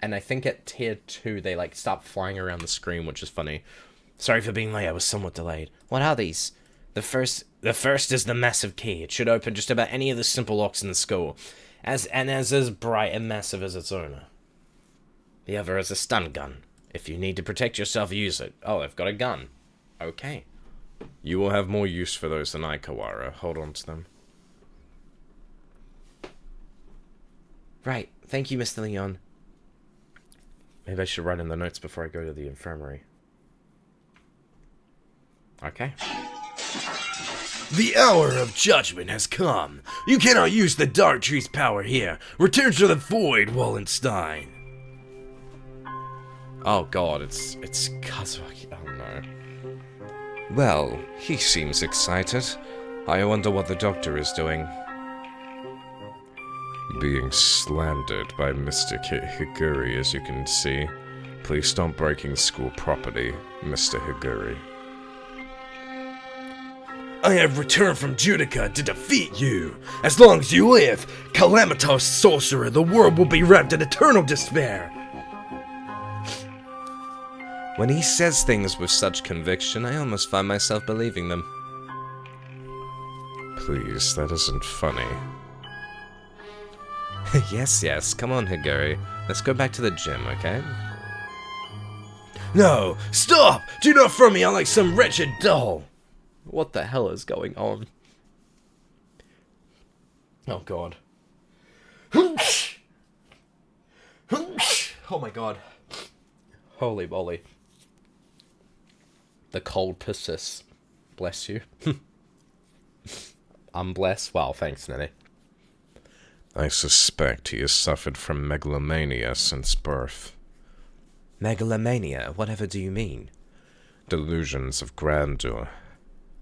And I think at tier 2 they like start flying around the screen, which is funny. Sorry for being late, I was somewhat delayed. What are these? The first The first is the massive key. It should open just about any of the simple locks in the school, as bright and massive as its owner. The other is a stun gun. If you need to protect yourself, use it. Oh, I've got a gun. Okay. You will have more use for those than I, Kawara. Hold on to them. Right. Thank you, Mr. Leon. Maybe I should write in the notes before I go to the infirmary. Okay. The hour of judgment has come. You cannot use the Dark Tree's power here. Return to the void, Wallenstein. Oh god, it's Kazuaki. Oh no. Well, he seems excited. I wonder what the doctor is doing. Being slandered by Mr. Higuri, as you can see. Please stop breaking school property, Mr. Higuri. I have returned from Judica to defeat you. As long as you live, Calamitous sorcerer, the world will be wrapped in eternal despair. When he says things with such conviction, I almost find myself believing them. Please, that isn't funny. Yes, come on, Higuri. Let's go back to the gym, okay? No, stop! Do not throw me out like some wretched doll. What the hell is going on? Oh god. Oh my god. Holy moly. The cold persists. Bless you. I'm blessed. Wow, thanks, Nenny. I suspect he has suffered from megalomania since birth. Megalomania? Whatever do you mean? Delusions of grandeur.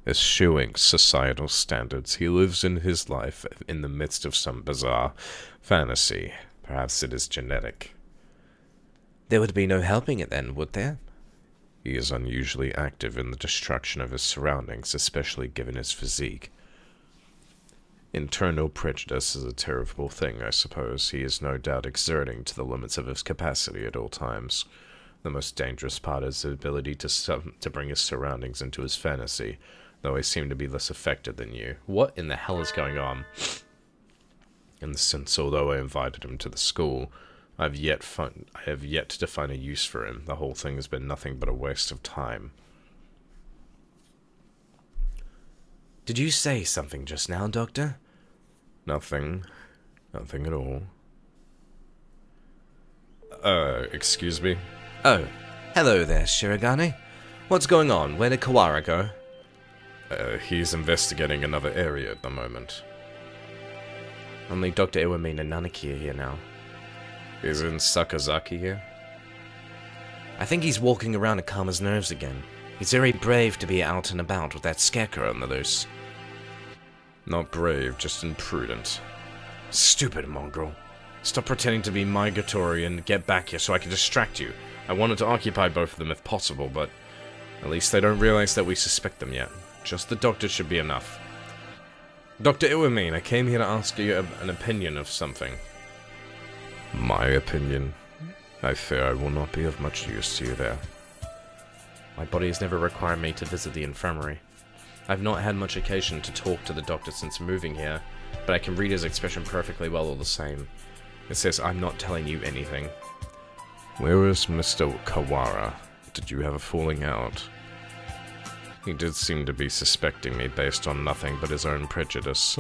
Eschewing societal standards, he lives in his life in the midst of some bizarre fantasy. Perhaps it is genetic. There would be no helping it then, would there? He is unusually active in the destruction of his surroundings, especially given his physique. Internal prejudice is a terrible thing, I suppose. He is no doubt exerting to the limits of his capacity at all times. The most dangerous part is his ability to bring his surroundings into his fantasy, though I seem to be less affected than you. What in the hell is going on? In the sense, although I invited him to the school, I have yet to find a use for him. The whole thing has been nothing but a waste of time. Did you say something just now, Doctor? Nothing. Nothing at all. Excuse me? Oh, hello there, Shirogane. What's going on? Where did Kawara go? He's investigating another area at the moment. Only Dr. Iwamine and Nanaki are here now. Isn't Sakazaki here? I think he's walking around to calm his nerves again. He's very brave to be out and about with that scarecrow on the loose. Not brave, just imprudent. Stupid mongrel. Stop pretending to be migratory and get back here so I can distract you. I wanted to occupy both of them if possible, but at least they don't realize that we suspect them yet. Just the doctor should be enough. Dr. Iwamine, I came here to ask you an opinion of something. My opinion? I fear I will not be of much use to you there. My body has never required me to visit the infirmary. I've not had much occasion to talk to the doctor since moving here, but I can read his expression perfectly well all the same. It says I'm not telling you anything. Where is Mr. Kawara? Did you have a falling out? He did seem to be suspecting me based on nothing but his own prejudice.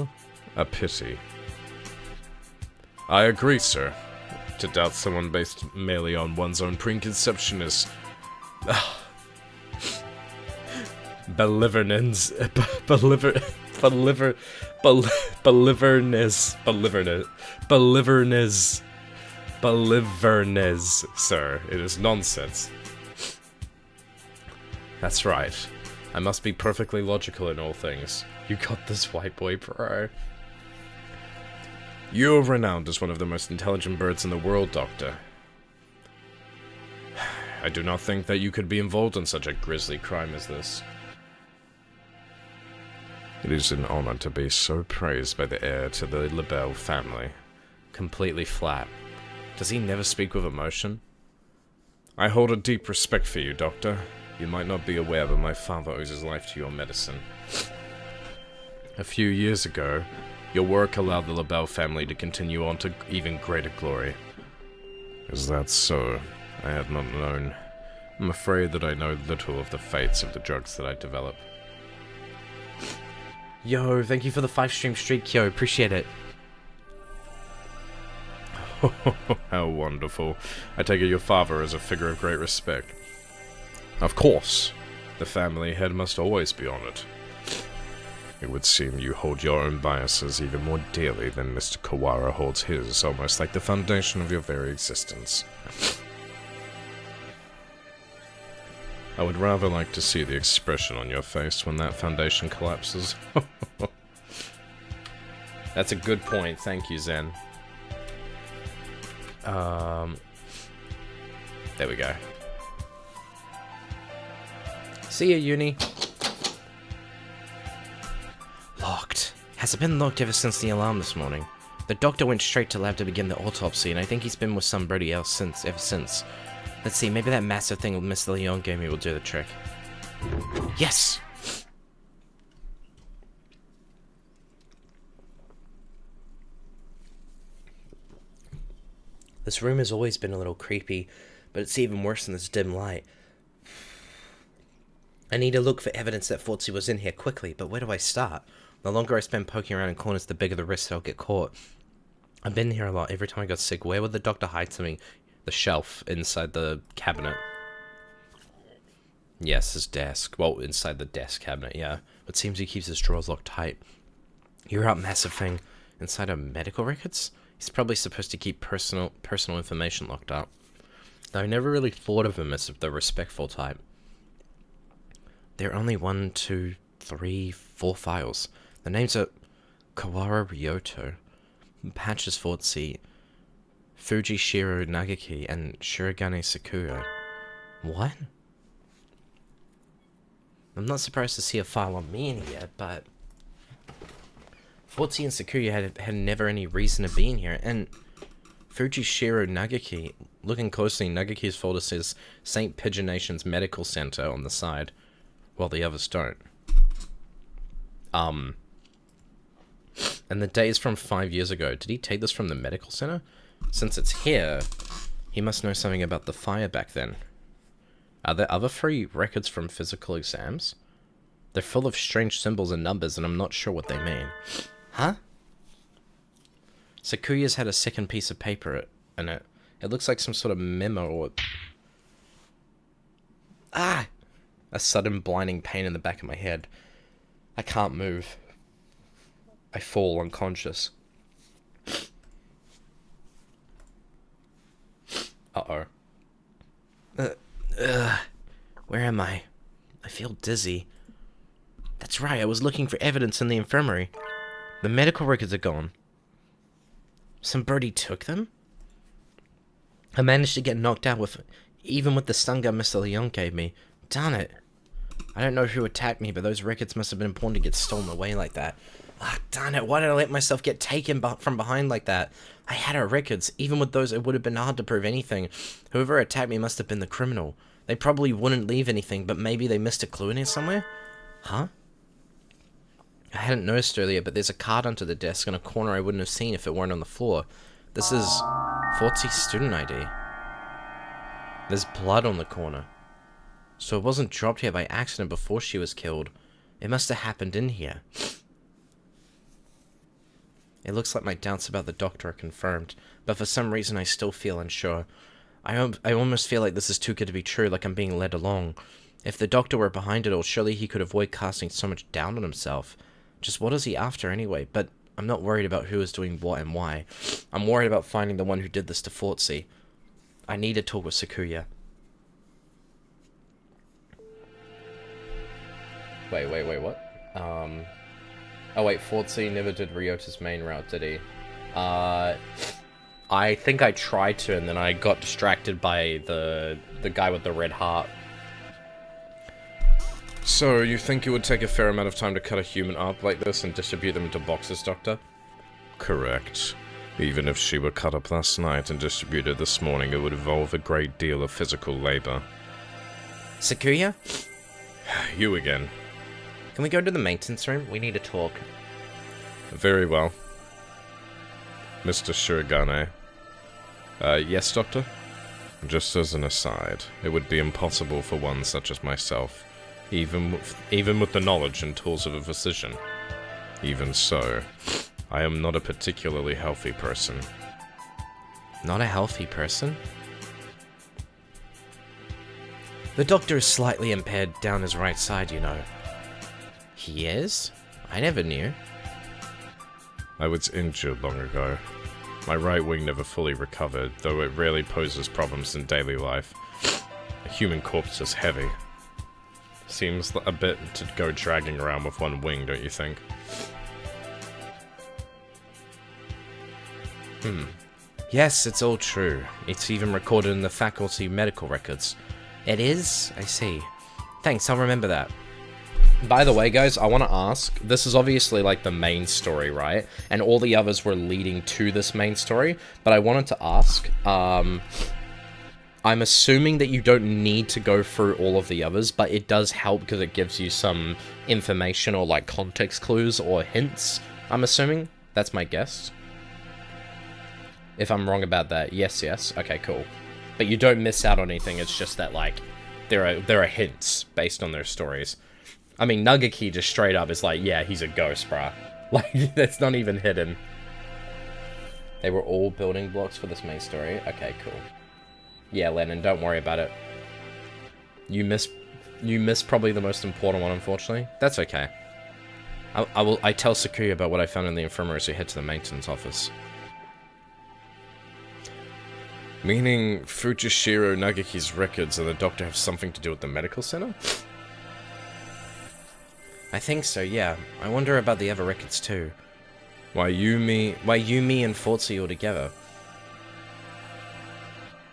A pity. I agree, sir. To doubt someone based merely on one's own preconception is... Beliverness. Beliverness, sir. It is nonsense. That's right. I must be perfectly logical in all things. You got this, white boy, bro. You're renowned as one of the most intelligent birds in the world, Doctor. I do not think that you could be involved in such a grisly crime as this. It is an honor to be so praised by the heir to the Lebel family. Completely flat. Does he never speak with emotion? I hold a deep respect for you, Doctor. You might not be aware, but my father owes his life to your medicine. A few years ago, your work allowed the LaBelle family to continue on to even greater glory. Is that so? I had not known. I'm afraid that I know little of the fates of the drugs that I develop. Yo, thank you for the 5-stream streak, yo. Appreciate it. How wonderful. I take it your father is a figure of great respect. Of course. The family head must always be honored. It would seem you hold your own biases even more dearly than Mr. Kawara holds his, almost like the foundation of your very existence. I would rather like to see the expression on your face when that foundation collapses. That's a good point. Thank you, Zen. There we go. See ya, Uni. Locked. Has it been locked ever since the alarm this morning? The doctor went straight to lab to begin the autopsy, and I think he's been with somebody else ever since. Let's see, maybe that massive thing Mr. Leon gave me will do the trick. Yes! This room has always been a little creepy, but it's even worse in this dim light. I need to look for evidence that Fortsy was in here quickly, but where do I start? The longer I spend poking around in corners, the bigger the risk that I'll get caught. I've been here a lot. Every time I got sick, where would the doctor hide something? The shelf inside the cabinet. Yes, his desk. Well, inside the desk cabinet, yeah. But seems he keeps his drawers locked tight. You're up, massive thing. Inside of medical records? He's probably supposed to keep personal information locked up. Though I never really thought of him as the respectful type. There are only 1, 2, 3, 4 files. The names are Kawara Ryoto, Patches Fortsy, Fujishiro Nagaki, and Shirogane Sakuya. What? I'm not surprised to see a file on me in here, but Fortsy and Sakuya had never any reason to be in here, and Fujishiro Nagaki, looking closely, Nagaki's folder says St. Pigeon Nation's Medical Center on the side, while the others don't. And the date is from 5 years ago. Did he take this from the medical center? Since it's here, he must know something about the fire back then. Are there other free records from physical exams? They're full of strange symbols and numbers, and I'm not sure what they mean. Huh? Sakuya's had a second piece of paper in it. It looks like some sort of memo or... Ah! A sudden blinding pain in the back of my head. I can't move. I fall unconscious. Uh-oh. Where am I? I feel dizzy. That's right, I was looking for evidence in the infirmary. The medical records are gone. Somebody took them? I managed to get knocked out even with the stun gun Mr. Leon gave me. Darn it. I don't know who attacked me, but those records must have been important to get stolen away like that. Ah, darn it, why did I let myself get taken from behind like that? I had our records. Even with those, it would have been hard to prove anything. Whoever attacked me must have been the criminal. They probably wouldn't leave anything, but maybe they missed a clue in here somewhere? Huh? I hadn't noticed earlier, but there's a card under the desk in a corner I wouldn't have seen if it weren't on the floor. This is Fortsy's student ID. There's blood on the corner. So it wasn't dropped here by accident before she was killed. It must have happened in here. It looks like my doubts about the doctor are confirmed, but for some reason I still feel unsure. I almost feel like this is too good to be true, like I'm being led along. If the doctor were behind it all, surely he could avoid casting so much doubt on himself. Just what is he after anyway? But I'm not worried about who is doing what and why. I'm worried about finding the one who did this to Fortsy. I need to talk with Sakuya. Wait, what? Oh wait, Fortsy never did Ryota's main route, did he? I think I tried to, and then I got distracted by the guy with the red heart. So, you think it would take a fair amount of time to cut a human up like this and distribute them into boxes, Doctor? Correct. Even if she were cut up last night and distributed this morning, it would involve a great deal of physical labor. Sakuya? You again. Can we go to the maintenance room? We need to talk. Very well. Mr. Shirogane. Yes, Doctor? Just as an aside, it would be impossible for one such as myself, even with the knowledge and tools of a physician. Even so, I am not a particularly healthy person. Not a healthy person? The doctor is slightly impaired down his right side, you know. He is? I never knew. I was injured long ago. My right wing never fully recovered, though it rarely poses problems in daily life. A human corpse is heavy. Seems a bit to go dragging around with one wing, don't you think? Yes, it's all true. It's even recorded in the faculty medical records. It is? I see. Thanks, I'll remember that. By the way, guys, I want to ask, this is obviously like the main story, right? And all the others were leading to this main story, but I wanted to ask, I'm assuming that you don't need to go through all of the others, but it does help because it gives you some information or like context clues or hints, I'm assuming. That's my guess. If I'm wrong about that, yes. Okay, cool. But you don't miss out on anything, it's just that, like, there are hints based on their stories. I mean, Nagaki just straight up is like, yeah, he's a ghost, bruh. Like, that's not even hidden. They were all building blocks for this main story? Okay, cool. Yeah, Lennon, don't worry about it. You missed probably the most important one, unfortunately. That's okay. I tell Sakuya about what I found in the infirmary, so head to the maintenance office. Meaning Fujishiro Nagaki's records and the doctor have something to do with the medical center? I think so, yeah. I wonder about the other records too. Why Yumi and Ortsy all together?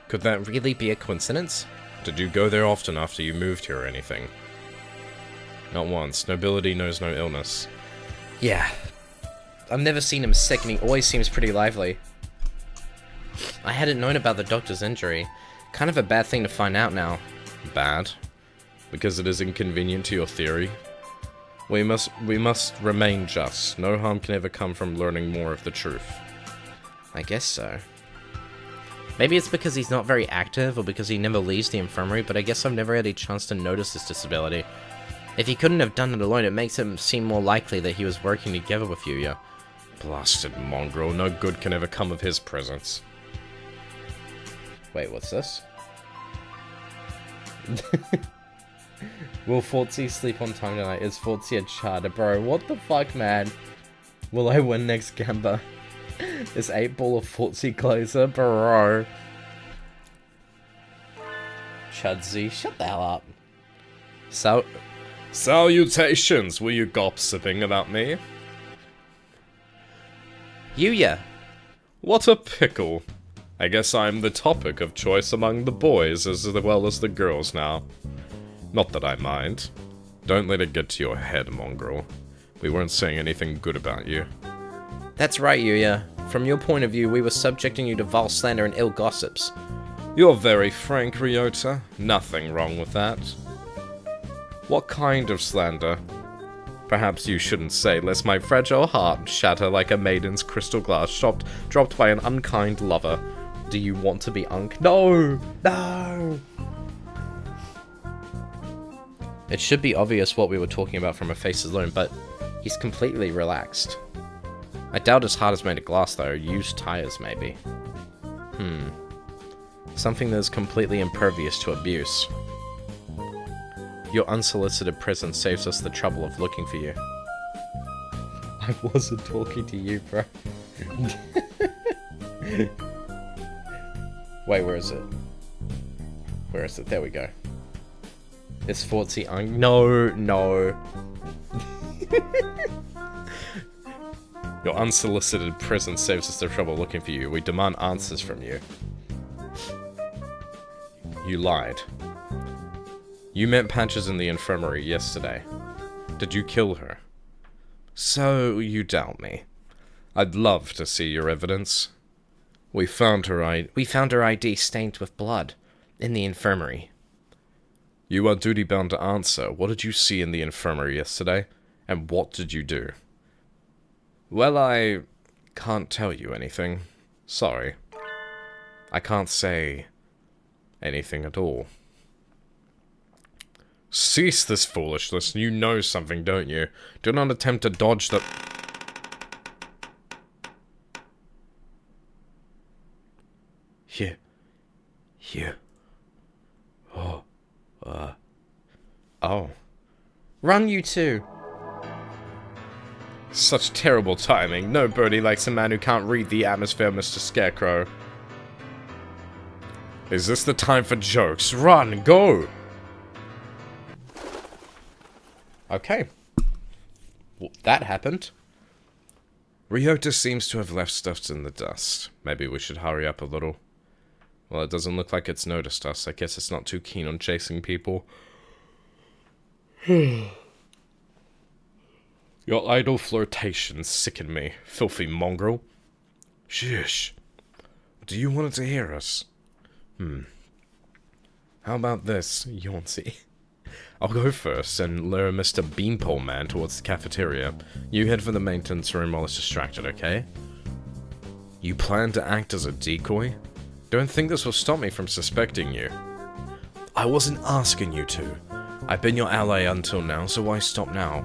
Could that Really be a coincidence? Did you go there often after you moved here or anything? Not once. Nobility knows no illness. Yeah. I've never seen him sick and he always seems pretty lively. I hadn't known about the doctor's injury. Kind of a bad thing to find out now. Bad? Because it is inconvenient to your theory? We must remain just. No harm can ever come from learning more of the truth. I guess so. Maybe it's because he's not very active or because he never leaves the infirmary, but I guess I've never had a chance to notice his disability. If he couldn't have done it alone, it makes it seem more likely that he was working together with Yuya. Blasted mongrel, no good can ever come of his presence. Wait, what's this? Will Ortsy sleep on time tonight? Is Ortsy a charter? Bro, what the fuck, man? Will I win next Gamba? Is 8-ball of Ortsy closer? Bro. Chudzy, shut the hell up. Salutations! Were you gossiping about me? Yuya! What a pickle. I guess I'm the topic of choice among the boys as well as the girls now. Not that I mind. Don't let it get to your head, mongrel. We weren't saying anything good about you. That's right, Yuya. From your point of view, we were subjecting you to vile slander and ill gossips. You're very frank, Ryota. Nothing wrong with that. What kind of slander? Perhaps you shouldn't say, lest my fragile heart shatter like a maiden's crystal glass dropped by an unkind lover. Do you want to be No! No! It should be obvious what we were talking about from her face alone, but he's completely relaxed. I doubt his heart is made of glass though, used tires maybe. Something that is completely impervious to abuse. Your unsolicited presence saves us the trouble of looking for you. I wasn't talking to you, bro. Wait, where is it? Where is it? There we go. Is Ortsy No. Your unsolicited presence saves us the trouble looking for you. We demand answers from you. You lied. You met Patches in the infirmary yesterday. Did you kill her? So you doubt me. I'd love to see your evidence. We found her ID stained with blood in the infirmary. You are duty-bound to answer. What did you see in the infirmary yesterday? And what did you do? Well, I can't tell you anything. Sorry. I can't say anything at all. Cease this foolishness. You know something, don't you? Do not attempt to dodge the... Here. Here. Oh. Oh. Run, you two! Such terrible timing. No birdie likes a man who can't read the atmosphere, Mr. Scarecrow. Is this the time for jokes? Run, go! Okay. Well, that happened. Ryota seems to have left stuff in the dust. Maybe we should hurry up a little. Well, it doesn't look like it's noticed us. I guess it's not too keen on chasing people. Your idle flirtations sicken me, filthy mongrel. Shush. Do you want it to hear us? How about this, Yauncy? I'll go first and lure Mr. Beanpole Man towards the cafeteria. You head for the maintenance room while it's distracted, okay? You plan to act as a decoy? Don't think this will stop me from suspecting you. I wasn't asking you to. I've been your ally until now, so why stop now?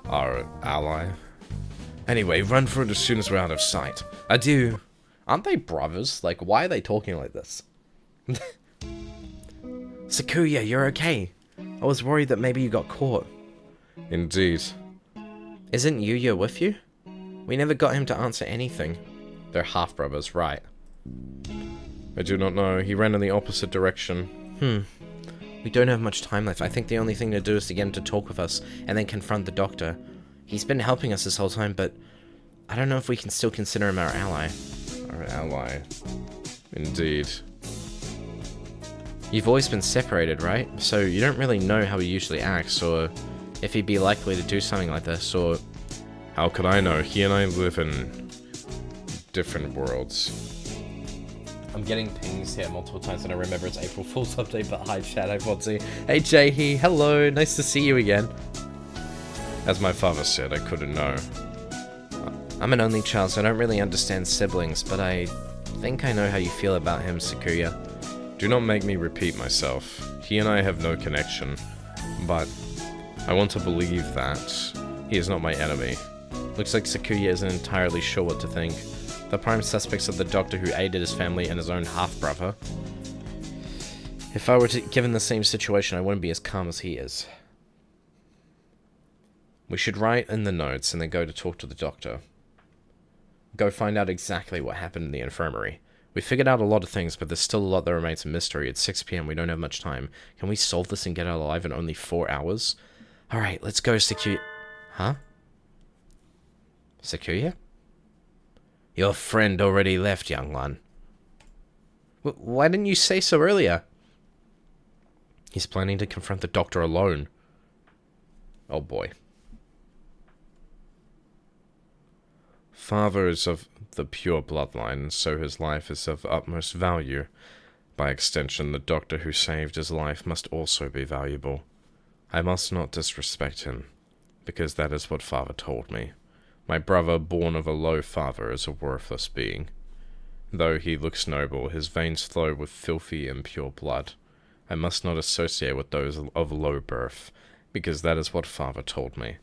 Our ally? Anyway, run for it as soon as we're out of sight. Adieu. Aren't they brothers? Like, why are they talking like this? Sakuya, you're okay. I was worried that maybe you got caught. Indeed. Isn't Yuya with you? We never got him to answer anything. They're half-brothers, right? I do not know. He ran in the opposite direction. We don't have much time left. I think the only thing to do is to get him to talk with us and then confront the doctor. He's been helping us this whole time, but I don't know if we can still consider him our ally. Our ally. Indeed. You've always been separated, right? So you don't really know how he usually acts, or if he'd be likely to do something like this, or... How could I know? He and I live in different worlds. I'm getting pings here multiple times and I remember it's April Fool's update, but hi chat, hi Vodsy. Hey Jahi, hello, nice to see you again. As my father said, I couldn't know. I'm an only child, so I don't really understand siblings, but I think I know how you feel about him, Sakuya. Do not make me repeat myself. He and I have no connection, but I want to believe that he is not my enemy. Looks like Sakuya isn't entirely sure what to think. The prime suspects are the doctor who aided his family and his own half-brother. If I were given the same situation, I wouldn't be as calm as he is. We should write in the notes and then go to talk to the doctor. Go find out exactly what happened in the infirmary. We figured out a lot of things, but there's still a lot that remains a mystery. It's 6 PM, we don't have much time. Can we solve this and get out alive in only 4 hours? Alright, let's go, Sakuya. Huh? Sakuya? Your friend already left, young one. Why didn't you say so earlier? He's planning to confront the doctor alone. Oh boy. Father is of the pure bloodline, and so his life is of utmost value. By extension, the doctor who saved his life must also be valuable. I must not disrespect him, because that is what Father told me. My brother, born of a low father, is a worthless being. Though he looks noble, his veins flow with filthy, impure blood. I must not associate with those of low birth, because that is what Father told me.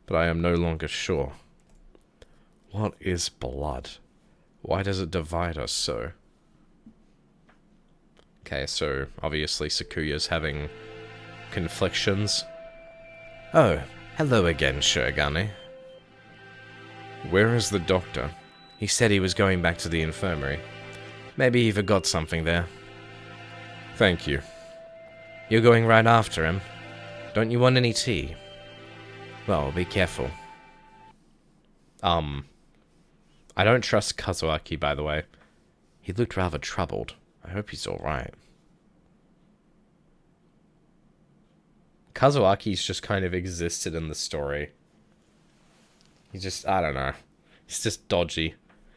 But I am no longer sure. What is blood? Why does it divide us so? Okay, so obviously Sakuya's having conflictions. Oh, hello again, Shirogane. Where is the doctor? He said he was going back to the infirmary. Maybe he forgot something there. Thank you. You're going right after him. Don't you want any tea? Well, be careful. I don't trust Kazuaki, by the way. He looked rather troubled. I hope he's alright. Kazuaki's just kind of existed in the story. He just, I don't know. He's just dodgy.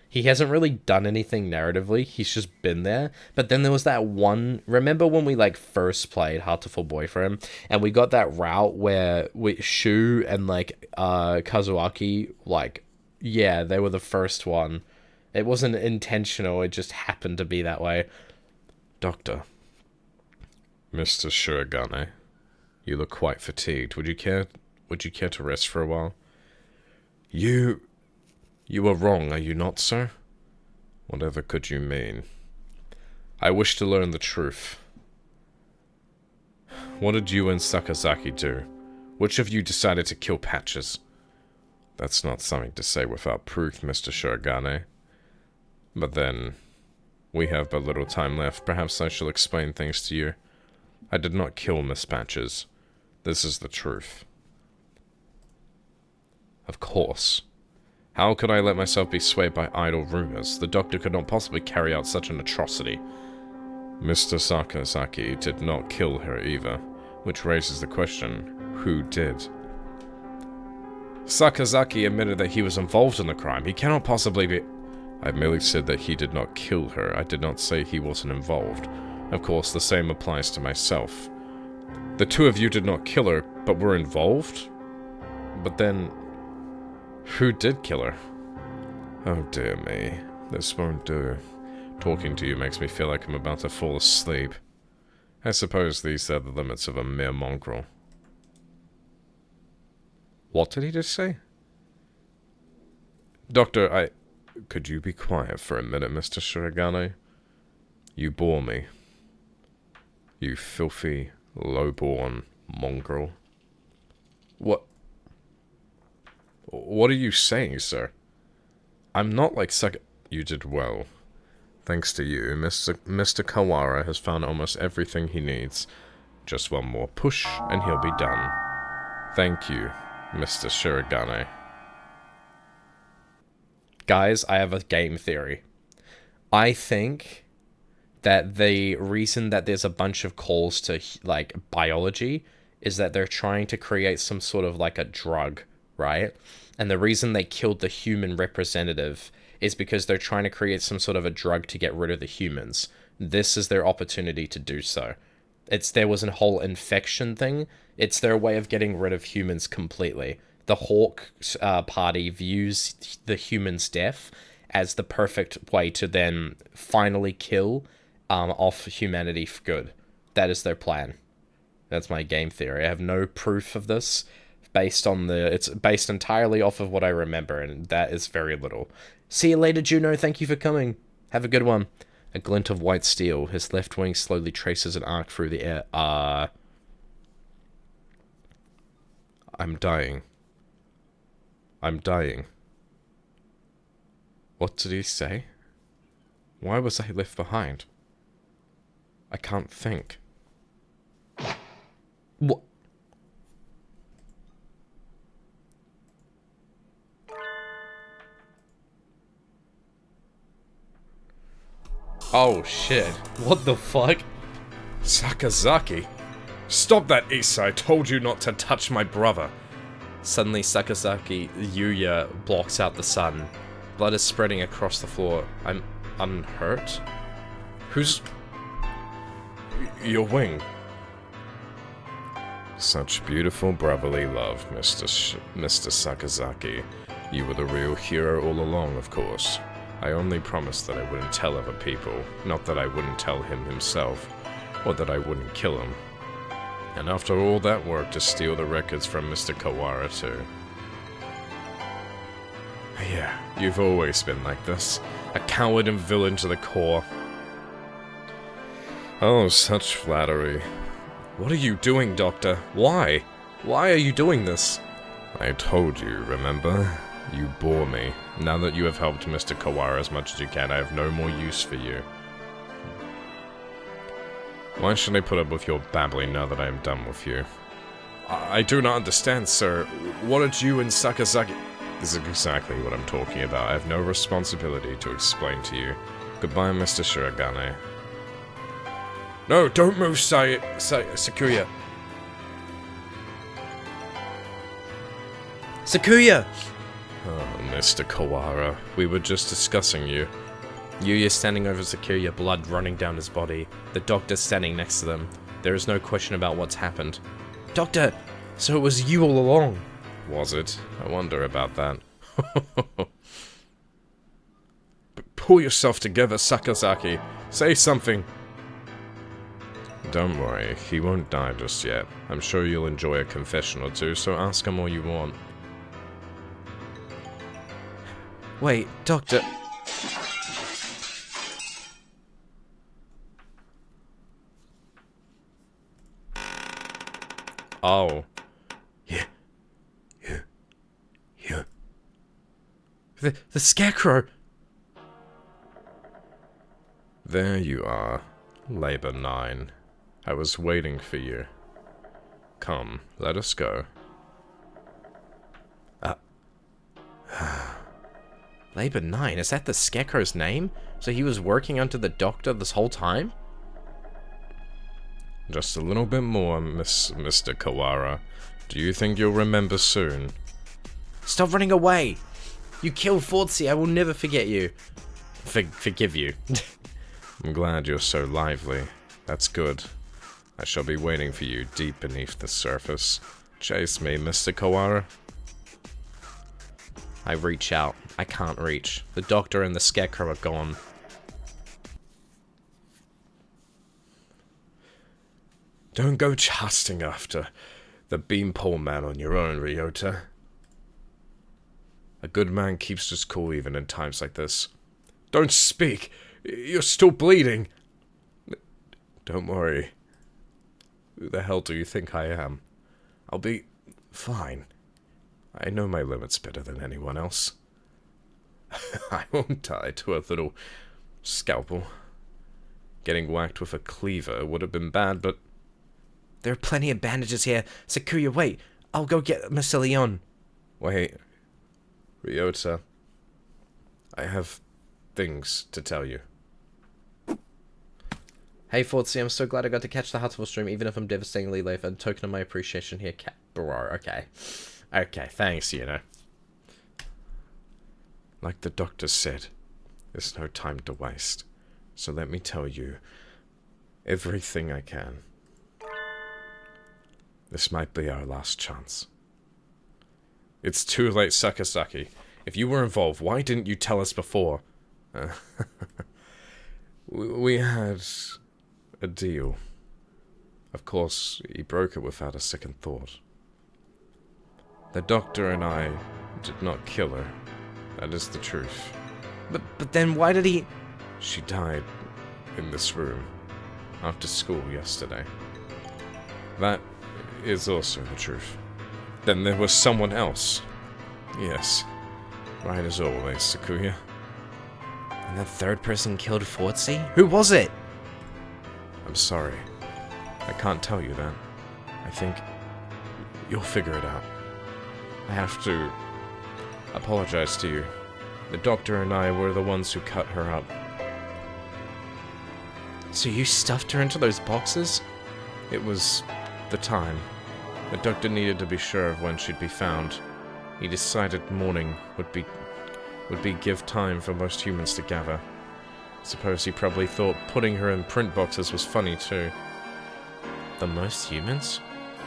He hasn't really done anything narratively. He's just been there. But then there was that one... Remember when we, like, first played Hatoful Boyfriend? And we got that route where Shu and, like, Kazuaki, like, Yeah, they were the first one. It wasn't intentional, it just happened to be that way. Doctor. Mr. Shirogane, you look quite fatigued. Would you care to rest for a while? You are wrong, are you not, sir? Whatever could you mean? I wish to learn the truth. What did you and Sakazaki do? Which of you decided to kill Patches? That's not something to say without proof, Mr. Shirogane. But then, we have but little time left. Perhaps I shall explain things to you. I did not kill Miss Patches. This is the truth. Of course. How could I let myself be swayed by idle rumors? The doctor could not possibly carry out such an atrocity. Mr. Sakazaki did not kill her either, which raises the question, who did? Sakazaki admitted that he was involved in the crime. He cannot possibly be... I merely said that he did not kill her. I did not say he wasn't involved. Of course, the same applies to myself. The two of you did not kill her, but were involved? But then... who did kill her? Oh dear me. This won't do. Talking to you makes me feel like I'm about to fall asleep. I suppose these are the limits of a mere mongrel. What did he just say? Doctor, Could you be quiet for a minute, Mr. Shirogane? You bore me. You filthy, low-born mongrel. What are you saying, sir? I'm not like You did well. Thanks to you, Mr. Kawara has found almost everything he needs. Just one more push, and he'll be done. Thank you, Mr. Shirogane. Guys, I have a game theory. I think that the reason that there's a bunch of calls to, like, biology is that they're trying to create some sort of, like, a drug, right? And the reason they killed the human representative is because they're trying to create some sort of a drug to get rid of the humans. This is their opportunity to do so. There was a whole infection thing. It's their way of getting rid of humans completely. The Hawk party views the human's death as the perfect way to then finally kill off humanity for good. That is their plan. That's my game theory. I have no proof of this. It's based entirely off of what I remember, and that is very little. See you later, Juno. Thank you for coming. Have a good one. A glint of white steel. His left wing slowly traces an arc through the air. I'm dying. I'm dying. What did he say? Why was I left behind? I can't think. What? Oh shit. What the fuck? Sakazaki? Stop that, Issa. I told you not to touch my brother. Suddenly, Sakazaki Yuya blocks out the sun. Blood is spreading across the floor. I'm hurt. Who's... your wing? Such beautiful brotherly love, Mr. Sakazaki. You were the real hero all along, of course. I only promised that I wouldn't tell other people, not that I wouldn't tell him himself, or that I wouldn't kill him. And after all that work to steal the records from Mr. Kawara too. Yeah, you've always been like this. A coward and villain to the core. Oh, such flattery. What are you doing, Doctor? Why? Why are you doing this? I told you, remember? You bore me. Now that you have helped Mr. Kawara as much as you can, I have no more use for you. Why should I put up with your babbling now that I am done with you? I do not understand, sir. What did you and Sakazaki... This is exactly what I'm talking about. I have no responsibility to explain to you. Goodbye, Mr. Shirogane. No, don't move, Sakuya. Sakuya! Oh, Mr. Kawara, we were just discussing you. Yuya standing over Sakuya, blood running down his body. The doctor standing next to them. There is no question about what's happened. Doctor! So it was you all along? Was it? I wonder about that. Pull yourself together, Sakazaki. Say something. Don't worry, he won't die just yet. I'm sure you'll enjoy a confession or two, so ask him all you want. Wait, Doctor... Oh. Yeah. The Scarecrow! There you are, Labor 9. I was waiting for you. Come, let us go. Labor 9, is that the Scarecrow's name? So he was working under the Doctor this whole time? Just a little bit more, Mr. Kawara. Do you think you'll remember soon? Stop running away! You killed Ortsy, I will never forget you. Forgive you. I'm glad you're so lively. That's good. I shall be waiting for you deep beneath the surface. Chase me, Mr. Kawara. I reach out. I can't reach. The Doctor and the Scarecrow are gone. Don't go chasing after the beanpole man on your own, Ryota. A good man keeps his cool even in times like this. Don't speak! You're still bleeding! Don't worry. Who the hell do you think I am? I'll be fine. I know my limits better than anyone else. I won't die to a little scalpel. Getting whacked with a cleaver would have been bad, but... There are plenty of bandages here. Sakuya, wait. I'll go get Mr. Leon. Wait. Ryota. I have things to tell you. Hey, Ortsy, I'm so glad I got to catch the Hatoful stream, even if I'm devastatingly late. A token of my appreciation here, bro. Okay. Okay, thanks, you know. Like the doctor said, there's no time to waste. So let me tell you everything I can. This might be our last chance. It's too late, Sakazaki. If you were involved, why didn't you tell us before? We had a deal. Of course, he broke it without a second thought. The doctor and I did not kill her. That is the truth. But then why did he... She died in this room after school yesterday. That is also the truth. Then there was someone else. Yes. Right as always, Sakuya. And the third person killed Ortsy? Who was it? I'm sorry. I can't tell you that. I think you'll figure it out. I have to apologize to you. The doctor and I were the ones who cut her up. So you stuffed her into those boxes? It was the time. The doctor needed to be sure of when she'd be found. He decided morning would be give time for most humans to gather. Suppose he probably thought putting her in print boxes was funny too. The most humans?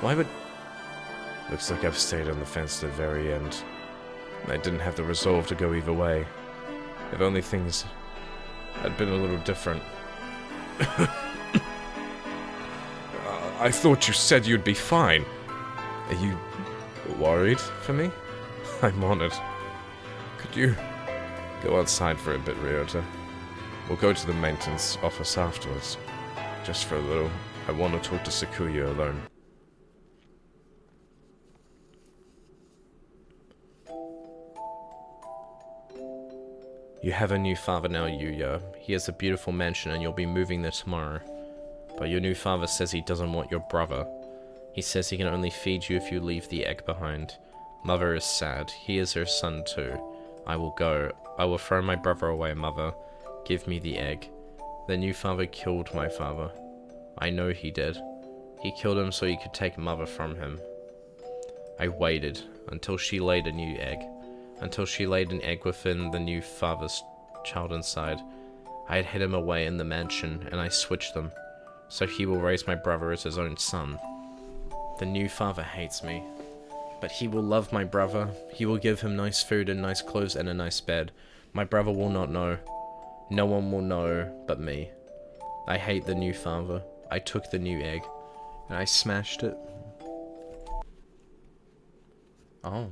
Why would... Looks like I've stayed on the fence to the very end. I didn't have the resolve to go either way. If only things had been a little different. I thought you said you'd be fine. Are you worried for me? I'm honored. Could you go outside for a bit, Ryota? We'll go to the maintenance office afterwards. Just for a little. I want to talk to Sakuya alone. You have a new father now, Yuya. He has a beautiful mansion and you'll be moving there tomorrow. But your new father says he doesn't want your brother. He says he can only feed you if you leave the egg behind. Mother is sad. He is her son too. I will go. I will throw my brother away, Mother. Give me the egg. The new father killed my father. I know he did. He killed him so he could take Mother from him. I waited until she laid a new egg. Until she laid an egg within the new father's child inside. I had hid him away in the mansion, and I switched them. So he will raise my brother as his own son. The new father hates me. But he will love my brother. He will give him nice food and nice clothes and a nice bed. My brother will not know. No one will know but me. I hate the new father. I took the new egg, and I smashed it. Oh.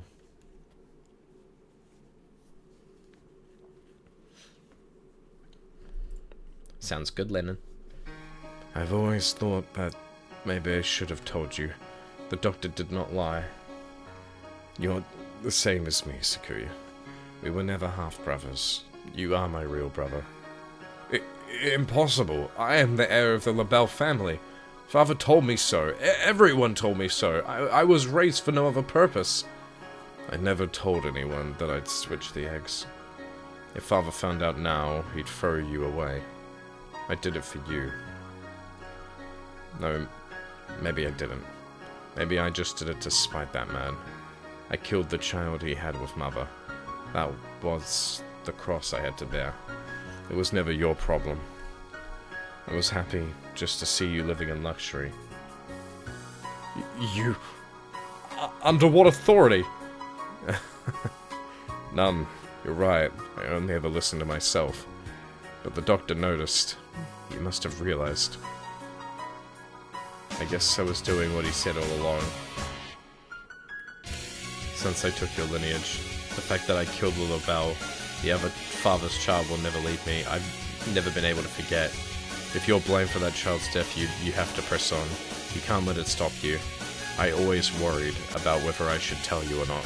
Sounds good, Lennon. I've always thought that maybe I should have told you. The doctor did not lie. You're the same as me, Sakuya. We were never half-brothers. You are my real brother. Impossible. I am the heir of the LaBelle family. Father told me so. Everyone told me so. I was raised for no other purpose. I never told anyone that I'd switch the eggs. If Father found out now, he'd throw you away. I did it for you. No, maybe I didn't. Maybe I just did it to spite that man. I killed the child he had with Mother. That was the cross I had to bear. It was never your problem. I was happy just to see you living in luxury. You... under what authority? None. You're right. I only ever listened to myself. But the doctor noticed. He must have realized. I guess I was doing what he said all along. Since I took your lineage, the fact that I killed the LaBelle, the other father's child will never leave me. I've never been able to forget. If you're blamed for that child's death, you have to press on. You can't let it stop you. I always worried about whether I should tell you or not.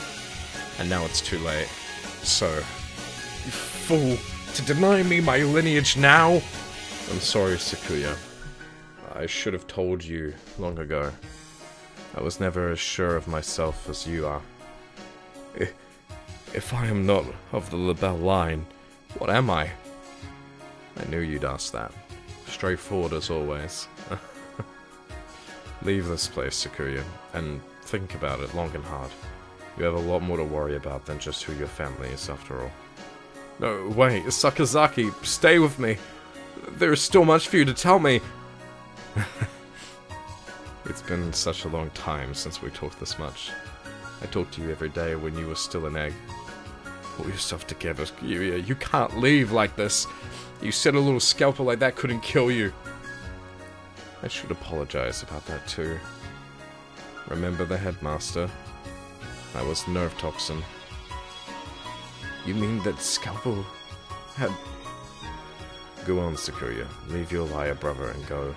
And now it's too late. So... You fool! To deny me my lineage now? I'm sorry, Sakuya. I should have told you long ago. I was never as sure of myself as you are. If I am not of the LaBelle line, what am I? I knew you'd ask that. Straightforward as always. Leave this place, Sakuya, and think about it long and hard. You have a lot more to worry about than just who your family is, after all. No, wait, Sakazaki, stay with me. There is still much for you to tell me. It's been such a long time since we talked this much. I talked to you every day when you were still an egg. Pull yourself together, Yuya. You can't leave like this. You said a little scalpel like that couldn't kill you. I should apologize about that too. Remember the headmaster? I was nerve toxin. You mean that scalpel had... Go on, Sakuya. Leave your liar brother and go.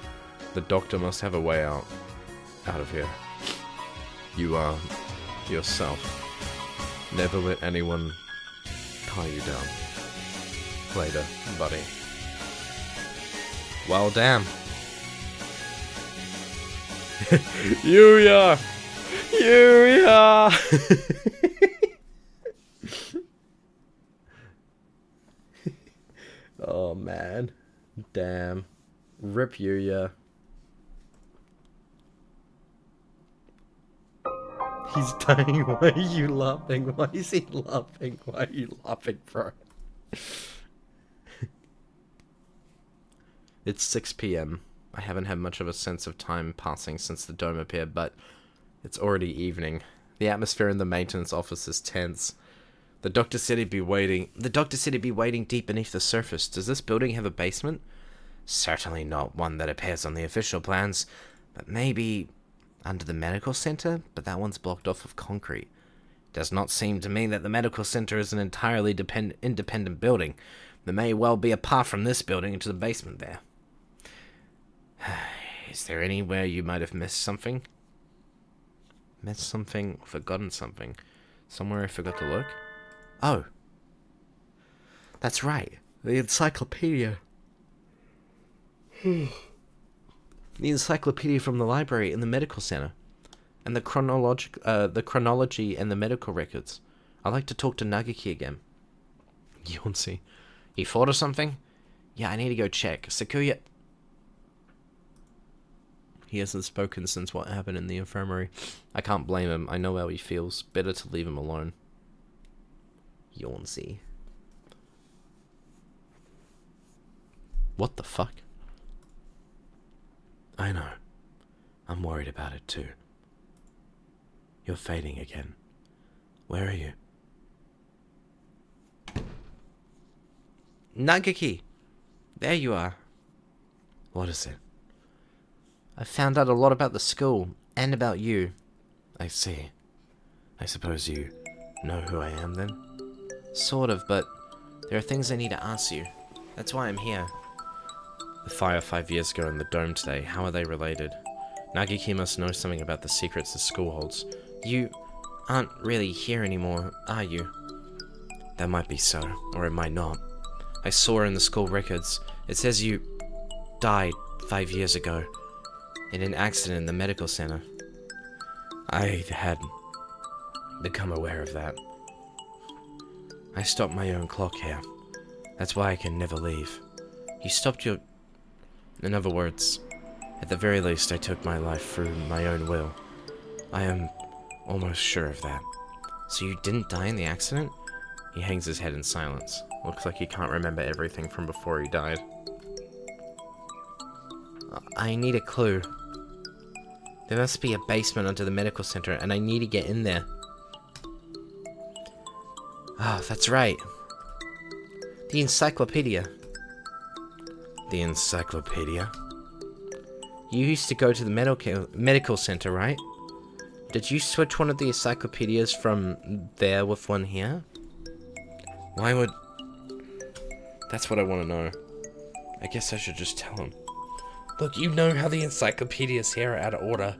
The doctor must have a way out. Out of here. You are... yourself. Never let anyone tie you down. Later, buddy. Well, damn. Yuya! Yuya! Oh, man. Damn. Rip Yuya. He's dying. Why are you laughing? Why is he laughing? Why are you laughing, bro? It's 6 p.m. I haven't had much of a sense of time passing since the dome appeared, but it's already evening. The atmosphere in the maintenance office is tense. The doctor said he'd be waiting deep beneath the surface. Does this building have a basement? Certainly not one that appears on the official plans, but maybe under the medical center, but that one's blocked off with concrete. Does not seem to me that the medical center is an entirely independent building. There may well be a path from this building into the basement there. Is there anywhere you might have missed something? Missed something? Forgotten something? Somewhere I forgot to look? Oh. That's right. The encyclopedia. The encyclopedia from the library in the medical center. And the chronology and the medical records. I'd like to talk to Nagaki again. Yonsei. He thought of something? Yeah, I need to go check. Sakuya... He hasn't spoken since what happened in the infirmary. I can't blame him. I know how he feels. Better to leave him alone. Yonsei. What the fuck? I know. I'm worried about it too. You're fading again. Where are you? Nagaki! There you are. What is it? I found out a lot about the school, and about you. I see. I suppose you know who I am then? Sort of, but there are things I need to ask you. That's why I'm here. The fire 5 years ago and the dome today, how are they related? Nagiki must know something about the secrets the school holds. You aren't really here anymore, are you? That might be so, or it might not. I saw in the school records. It says you died 5 years ago in an accident in the medical center. I had become aware of that. I stopped my own clock here. That's why I can never leave. You stopped your... In other words, at the very least, I took my life through my own will. I am almost sure of that. So you didn't die in the accident? He hangs his head in silence. Looks like he can't remember everything from before he died. I need a clue. There must be a basement under the medical center, and I need to get in there. Oh, that's right. The encyclopedia. The encyclopedia? You used to go to the medical center, right? Did you switch one of the encyclopedias from there with one here? Why would... That's what I want to know. I guess I should just tell him. Look, you know how the encyclopedias here are out of order.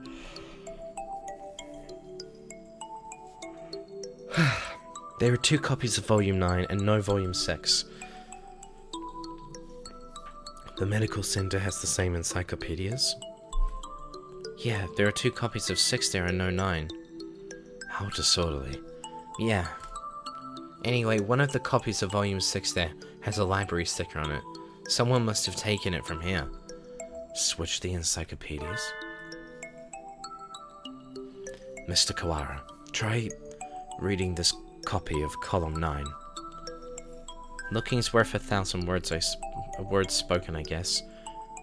There are 2 copies of Volume 9 and no Volume 6. The medical center has the same encyclopedias? Yeah, there are 2 copies of 6 there and no 9. How disorderly. Yeah. Anyway, one of the copies of Volume 6 there has a library sticker on it. Someone must have taken it from here. Switch the encyclopedias? Mr. Kawara, try reading this copy of column 9. Looking's worth 1,000 words, words spoken, I guess.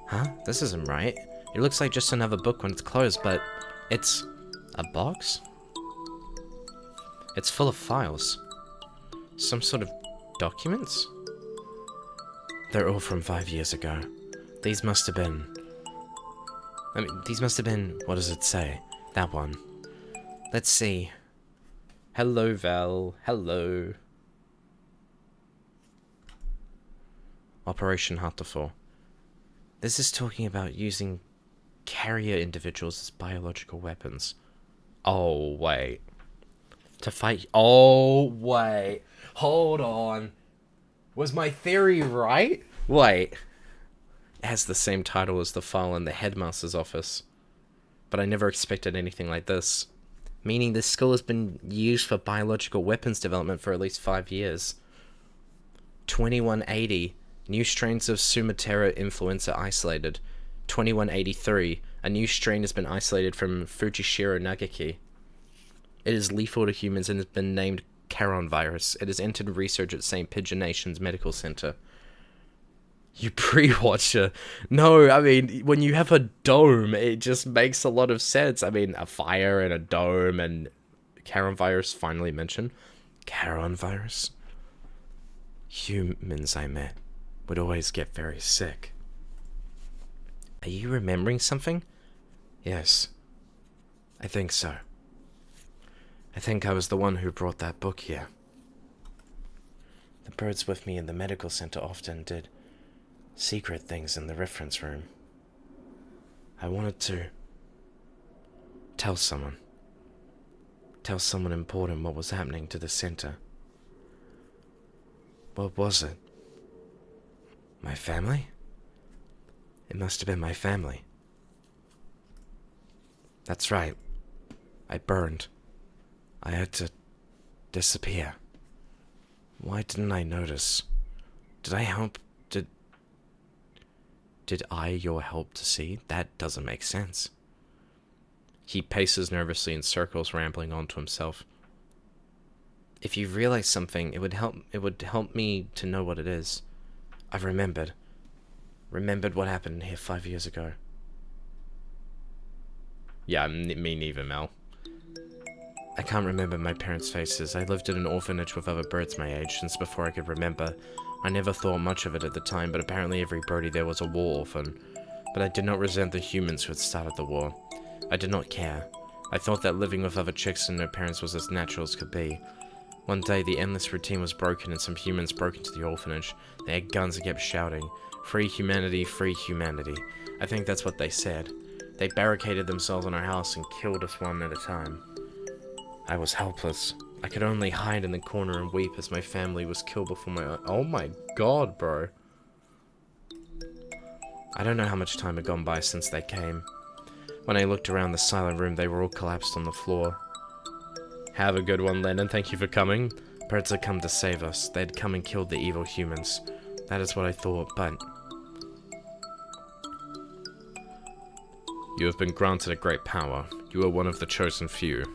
Huh? This isn't right. It looks like just another book when it's closed, but it's a box? It's full of files. Some sort of documents? They're all from 5 years ago. These must have been... what does it say? That one. Let's see. Hello, Val. Hello. Operation Hatoful. This is talking about using carrier individuals as biological weapons. Oh, wait. To fight... Oh, wait. Hold on. Was my theory right? Wait. It has the same title as the file in the headmaster's office. But I never expected anything like this. Meaning this school has been used for biological weapons development for at least 5 years. 2180. New strains of Sumatera influenza isolated. 2183. A new strain has been isolated from Fujishiro Nagaki. It is lethal to humans and has been named Charon virus. It has entered research at St. Pigeon Nation's Medical Center. You pre-watcher. No, I mean, when you have a dome, it just makes a lot of sense. I mean, a fire and a dome and Charon virus finally mentioned. Charon virus? Humans I met would always get very sick. Are you remembering something? Yes. I think so. I think I was the one who brought that book here. The birds with me in the medical center often did secret things in the reference room. I wanted to tell someone important what was happening to the center. What was it? My family? It must have been my family. That's right. I burned. I had to disappear. Why didn't I notice? Did I help? Did I your help to see? That doesn't make sense. He paces nervously in circles, rambling on to himself. If you realize something, it would help me to know what it is. I've remembered what happened here 5 years ago. Yeah, me neither, Mel. I can't remember my parents' faces. I lived in an orphanage with other birds my age since before I could remember. I never thought much of it at the time, but apparently every birdie there was a war orphan. But I did not resent the humans who had started the war. I did not care. I thought that living with other chicks and no parents was as natural as could be. One day, the endless routine was broken and some humans broke into the orphanage. They had guns and kept shouting, "Free humanity, free humanity." I think that's what they said. They barricaded themselves in our house and killed us one at a time. I was helpless. I could only hide in the corner and weep as my family was killed before my eyes. Oh my god, bro. I don't know how much time had gone by since they came. When I looked around the silent room, they were all collapsed on the floor. Have a good one, Lennon. Thank you for coming. Birds had come to save us. They'd come and killed the evil humans. That is what I thought, but... You have been granted a great power. You are one of the chosen few.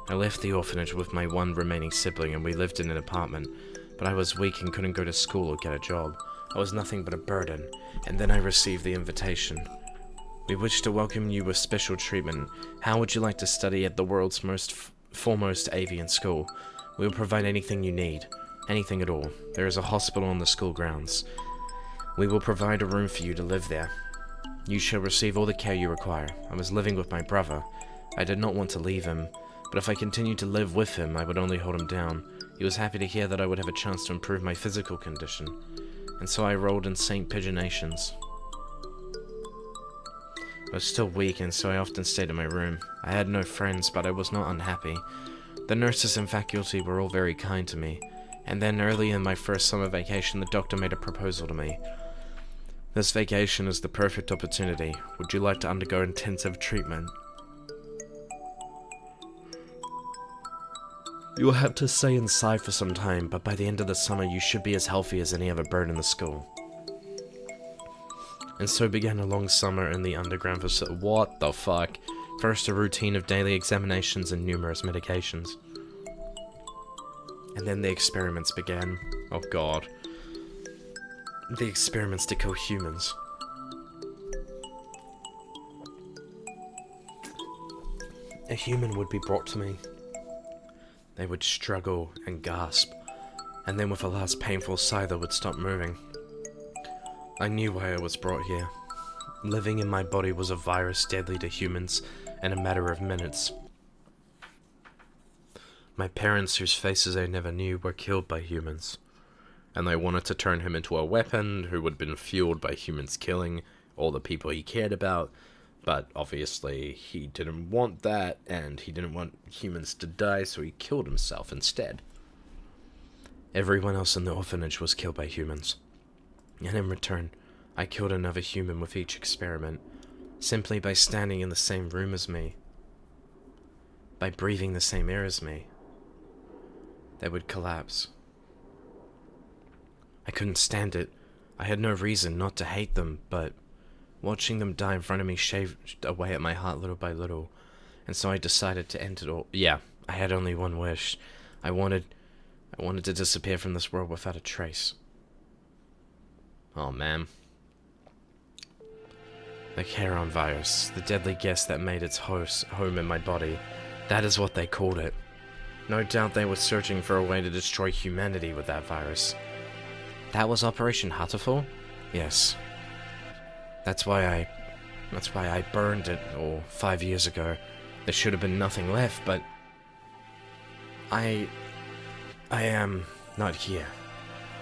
I left the orphanage with my one remaining sibling and we lived in an apartment, but I was weak and couldn't go to school or get a job. I was nothing but a burden, and then I received the invitation. We wish to welcome you with special treatment. How would you like to study at the world's most foremost avian school? We will provide anything you need. Anything at all. There is a hospital on the school grounds. We will provide a room for you to live there. You shall receive all the care you require. I was living with my brother. I did not want to leave him, but if I continued to live with him, I would only hold him down. He was happy to hear that I would have a chance to improve my physical condition, and so I enrolled in St. Pigeonations. I was still weak, and so I often stayed in my room. I had no friends, but I was not unhappy. The nurses and faculty were all very kind to me, and then early in my first summer vacation, the doctor made a proposal to me. This vacation is the perfect opportunity. Would you like to undergo intensive treatment? You will have to stay inside for some time, but by the end of the summer you should be as healthy as any other bird in the school. And so began a long summer in the underground facility. What the fuck? First a routine of daily examinations and numerous medications. And then the experiments began. Oh god. The experiments to kill humans. A human would be brought to me. They would struggle and gasp, and then with a last painful sigh they would stop moving. I knew why I was brought here. Living in my body was a virus deadly to humans in a matter of minutes. My parents, whose faces I never knew, were killed by humans, and they wanted to turn him into a weapon who would have been fueled by humans killing all the people he cared about. But obviously he didn't want that, and he didn't want humans to die, so he killed himself instead. Everyone else in the orphanage was killed by humans. And in return, I killed another human with each experiment, simply by standing in the same room as me. By breathing the same air as me. They would collapse. I couldn't stand it. I had no reason not to hate them, but... watching them die in front of me shaved away at my heart little by little, and so I decided to end it all. Yeah, I had only one wish. I wanted to disappear from this world without a trace. Oh man. The Charon virus, the deadly guest that made its home in my body. That is what they called it. No doubt they were searching for a way to destroy humanity with that virus. That was Operation Hatoful? Yes. That's why I burned it all 5 years ago. There should have been nothing left, but I am not here.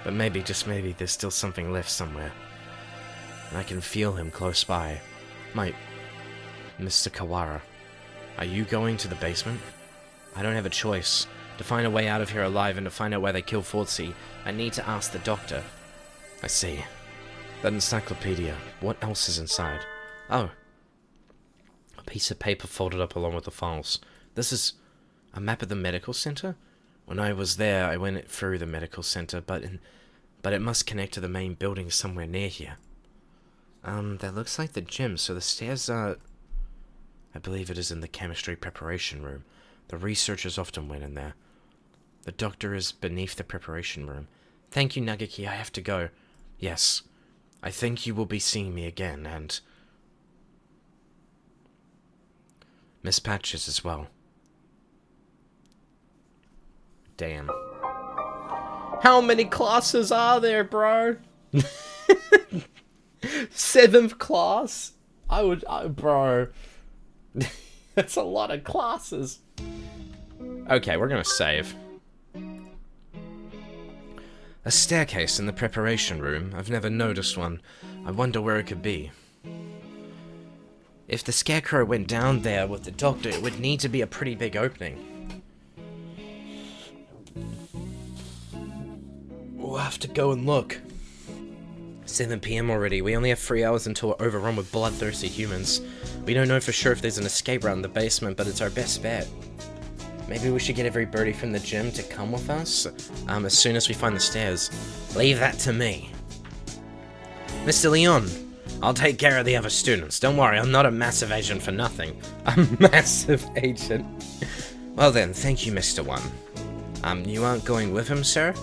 But maybe, just maybe, there's still something left somewhere. And I can feel him close by. Mr. Kawara, are you going to the basement? I don't have a choice. To find a way out of here alive and to find out where they killed Ortsy, I need to ask the doctor. I see. That encyclopedia, what else is inside? Oh. A piece of paper folded up along with the files. This is a map of the medical center? When I was there, I went through the medical center, but it must connect to the main building somewhere near here. That looks like the gym, so the stairs are... I believe it is in the chemistry preparation room. The researchers often went in there. The doctor is beneath the preparation room. Thank you, Nagaki, I have to go. Yes. I think you will be seeing me again, and... Miss Patches as well. Damn. How many classes are there, bro? 7th class? Bro. That's a lot of classes. Okay, we're gonna save. A staircase in the preparation room. I've never noticed one. I wonder where it could be. If the scarecrow went down there with the doctor, it would need to be a pretty big opening. We'll have to go and look. 7 PM already. We only have 3 hours until we're overrun with bloodthirsty humans. We don't know for sure if there's an escape route in the basement, but it's our best bet. Maybe we should get every birdie from the gym to come with us, as soon as we find the stairs. Leave that to me. Mr. Leon, I'll take care of the other students. Don't worry, I'm not a massive agent for nothing. A massive agent. Well then, thank you, Mr. One. You aren't going with him, sir?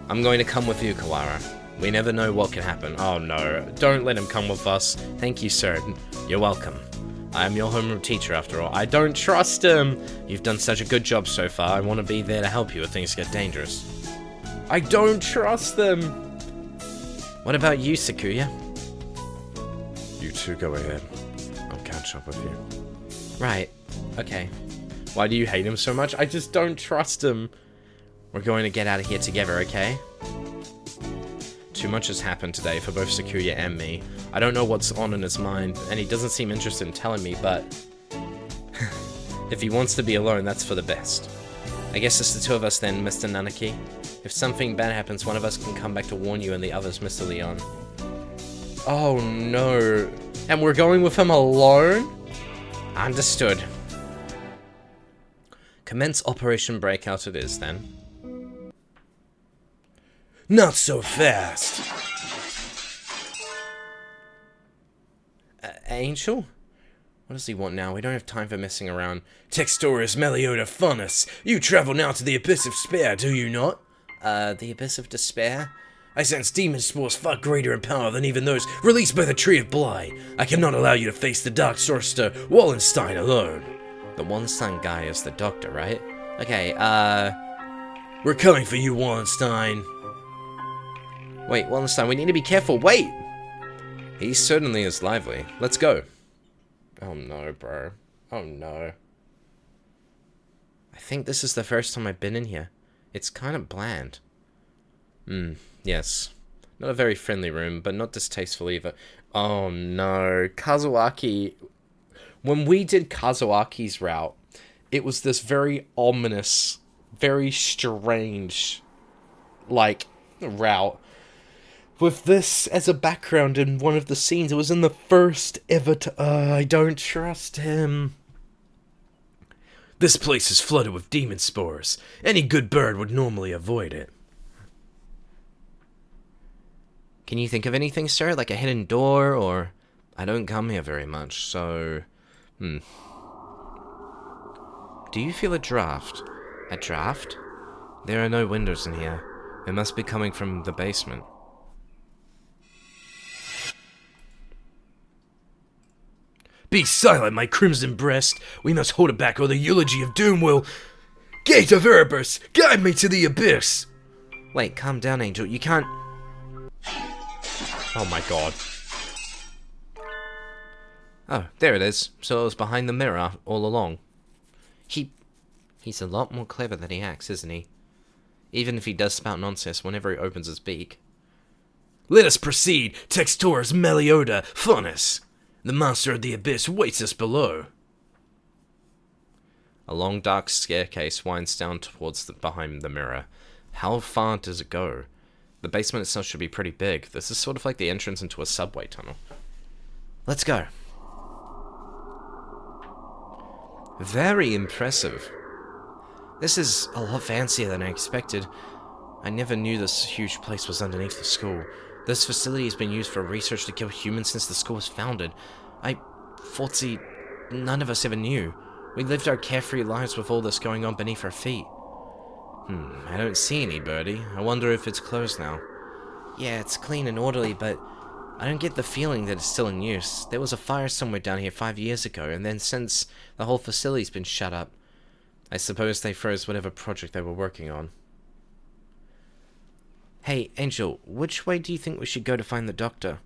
I'm going to come with you, Kawara. We never know what can happen. Oh no, don't let him come with us. Thank you, sir. You're welcome. I am your homeroom teacher, after all. I don't trust him! You've done such a good job so far. I want to be there to help you if things get dangerous. I don't trust them! What about you, Sakuya? You two go ahead. I'll catch up with you. Right. Okay. Why do you hate him so much? I just don't trust him. We're going to get out of here together, okay? Too much has happened today for both Sakuya and me. I don't know what's on in his mind, and he doesn't seem interested in telling me, but... if he wants to be alone, that's for the best. I guess it's the two of us then, Mr. Nanaki. If something bad happens, one of us can come back to warn you and the other's Mr. Leon. Oh no. And we're going with him alone? Understood. Commence Operation Breakout it is, then. Not so fast. Angel? What does he want now? We don't have time for messing around. Textoris Melioda Funus, you travel now to the Abyss of Despair, do you not? The Abyss of Despair? I sense demon spores far greater in power than even those released by the Tree of Blight. I cannot allow you to face the Dark Sorcerer Wallenstein alone. The Wallenstein guy is the doctor, right? Okay, We're coming for you, Wallenstein. Wait, Wallenstein, we need to be careful. Wait! He certainly is lively. Let's go. Oh no, bro. Oh no. I think this is the first time I've been in here. It's kind of bland. Yes. Not a very friendly room, but not distasteful either. Oh no. Kazuaki. When we did Kazuaki's route, it was this very ominous, very strange, like, route. With this as a background in one of the scenes, it was in the first ever I don't trust him. This place is flooded with demon spores. Any good bird would normally avoid it. Can you think of anything, sir? Like a hidden door, or... I don't come here very much, so... Do you feel a draft? A draft? There are no windows in here. It must be coming from the basement. Be silent, my crimson breast. We must hold it back, or the eulogy of doom will... Gate of Erebus, guide me to the abyss! Wait, calm down, Angel. You can't... Oh my god. Oh, there it is. So it was behind the mirror all along. He's a lot more clever than he acts, isn't he? Even if he does spout nonsense whenever he opens his beak. Let us proceed, Textoris Melioda Funus. The monster of the abyss waits us below. A long dark staircase winds down towards behind the mirror. How far does it go? The basement itself should be pretty big. This is sort of like the entrance into a subway tunnel. Let's go. Very impressive. This is a lot fancier than I expected. I never knew this huge place was underneath the school. This facility has been used for research to kill humans since the school was founded. Ortsy, none of us ever knew. We lived our carefree lives with all this going on beneath our feet. I don't see any, Birdie. I wonder if it's closed now. Yeah, it's clean and orderly, but I don't get the feeling that it's still in use. There was a fire somewhere down here 5 years ago, and then since, the whole facility's been shut up. I suppose they froze whatever project they were working on. Hey, Angel, which way do you think we should go to find the doctor?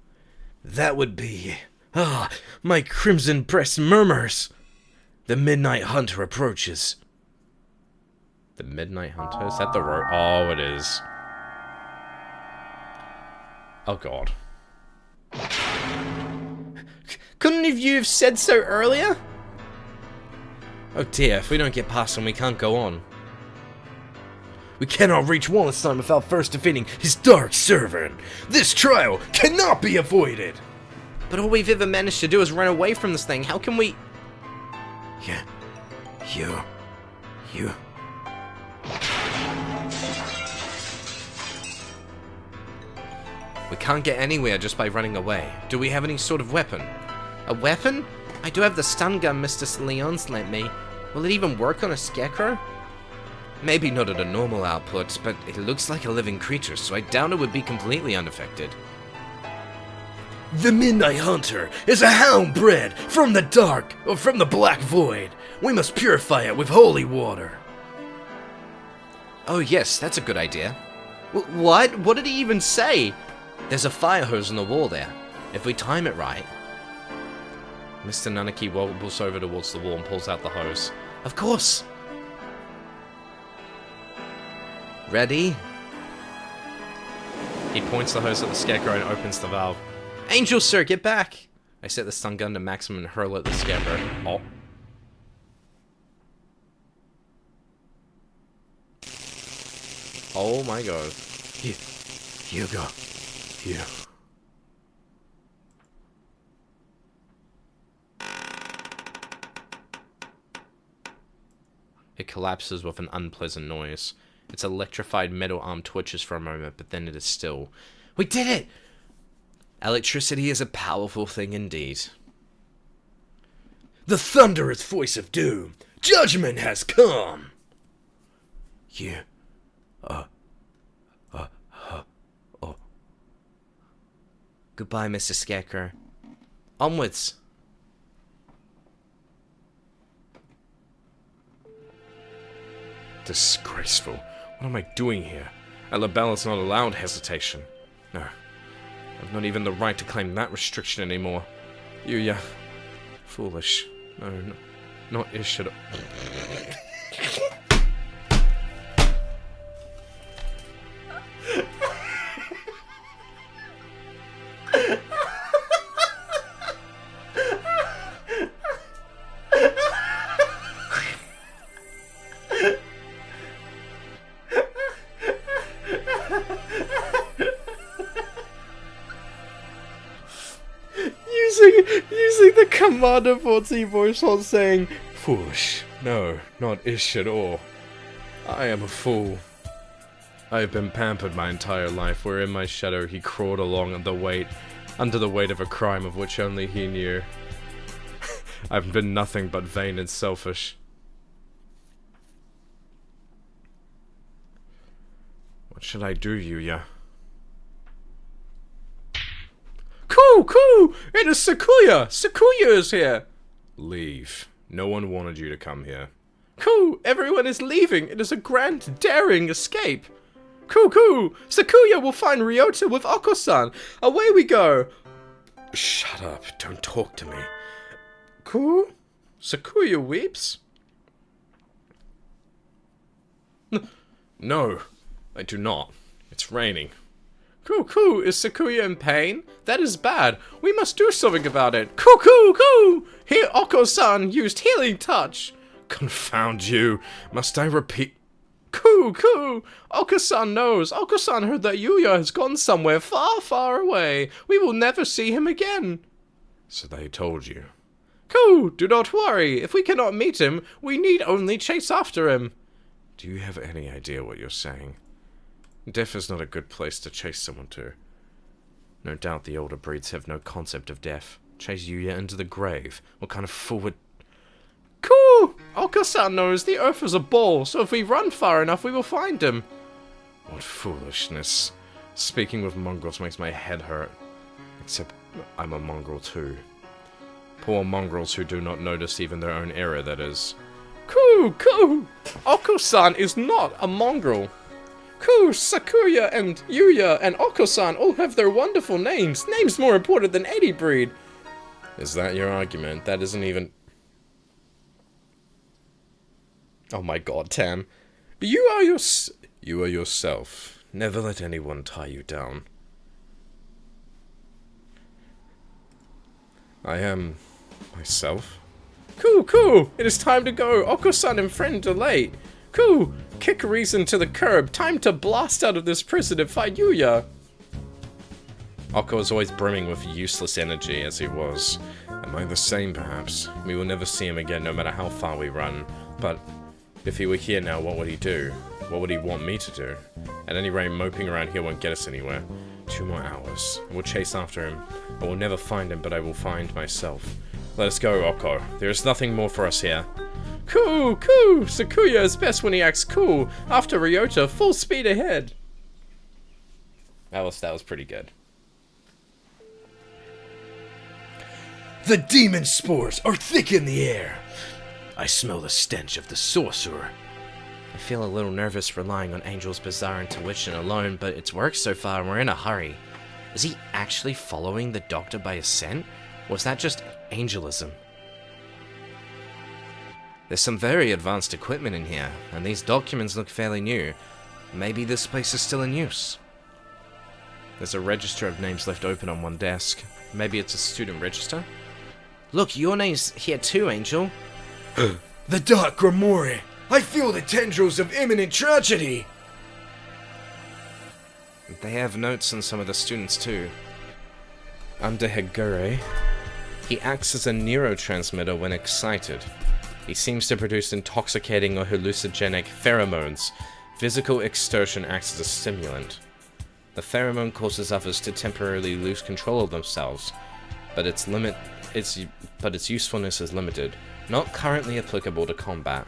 That would be... Ah, my crimson breast murmurs. The Midnight Hunter approaches. The Midnight Hunter? Is that the road? Oh, it is. Oh, God. Couldn't you have said so earlier? Oh, dear. If we don't get past him, we can't go on. We cannot reach Wallenstein without first defeating his dark servant. This trial cannot be avoided. But all we've ever managed to do is run away from this thing. How can we... Yeah. You. We can't get anywhere just by running away. Do we have any sort of weapon? A weapon? I do have the stun gun Mr. Leon's lent me. Will it even work on a scarecrow? Maybe not at a normal output, but it looks like a living creature, so I doubt it would be completely unaffected. The Midnight Hunter is a hound bred from the dark, or from the black void. We must purify it with holy water. Oh yes, that's a good idea. What? What did he even say? There's a fire hose on the wall there. If we time it right... Mr. Nanaki wobbles over towards the wall and pulls out the hose. Of course! Ready? He points the hose at the scarecrow and opens the valve. Angel, sir, get back! I set the stun gun to maximum and hurl at the scarecrow. Oh. Oh my god. Hugo. You. It collapses with an unpleasant noise. Its electrified metal arm twitches for a moment, but then it is still. We did it! Electricity is a powerful thing indeed. The thunderous voice of doom. Judgment has come. You. Goodbye, Mr. Scarecrow. Onwards. Disgraceful. What am I doing here? At LaBelle is not allowed hesitation. No. I've not even the right to claim that restriction anymore. Yuya. Foolish. No, not ish at all. Using the Commander 40 voice while saying, foolish. No, not ish at all. I am a fool. I have been pampered my entire life, where in my shadow he crawled along under the weight of a crime of which only he knew. I've been nothing but vain and selfish. What should I do, Yuya? Coo! It is Sakuya! Sakuya is here! Leave. No one wanted you to come here. Coo! Everyone is leaving! It is a grand, daring escape! Coo! Sakuya will find Ryota with Oko-san! Away we go! Shut up. Don't talk to me. Coo? Sakuya weeps? No, I do not. It's raining. Coo! Is Sakuya in pain? That is bad. We must do something about it. Coo! Here Oko-san used healing touch. Confound you. Must I repeat? Coo! Oko-san knows. Oko-san heard that Yuya has gone somewhere far away. We will never see him again. So they told you. Coo! Do not worry. If we cannot meet him, we need only chase after him. Do you have any idea what you're saying? Death is not a good place to chase someone to. No doubt the older breeds have no concept of death. Chase Yuya into the grave. What kind of fool would... Cool! Oko-san knows the earth is a ball, so if we run far enough, we will find him. What foolishness. Speaking with mongrels makes my head hurt. Except I'm a mongrel too. Poor mongrels who do not notice even their own error, that is. Coo! Oko-san is not a mongrel. Sakuya and Yuya and Oko-san all have their wonderful names. Names more important than any breed. Is that your argument? That isn't even... Oh my god, Tam. You are yourself. Never let anyone tie you down. I am... myself? Cool! It is time to go! Oko-san and friend are late! Cool! Kick reason to the curb! Time to blast out of this prison and find Yuya! Oko was always brimming with useless energy, as he was. Am I the same, perhaps? We will never see him again, no matter how far we run. But if he were here now, what would he do? What would he want me to do? At any rate, moping around here won't get us anywhere. 2 more hours. I will chase after him. I will never find him, but I will find myself. Let us go, Oko. There is nothing more for us here. Cool! Sakuya is best when he acts cool. After Ryota, full speed ahead. That was pretty good. The demon spores are thick in the air. I smell the stench of the sorcerer. I feel a little nervous relying on Angel's bizarre intuition alone, but it's worked so far and we're in a hurry. Is he actually following the doctor by a scent? Or is that just angelism? There's some very advanced equipment in here, and these documents look fairly new. Maybe this place is still in use. There's a register of names left open on one desk. Maybe it's a student register? Look, your name's here too, Angel. The Dark Grimoire! I feel the tendrils of imminent tragedy! They have notes on some of the students too. Under Higure, he acts as a neurotransmitter when excited. He seems to produce intoxicating or hallucinogenic pheromones. Physical exertion acts as a stimulant. The pheromone causes others to temporarily lose control of themselves, but its usefulness is limited. Not currently applicable to combat.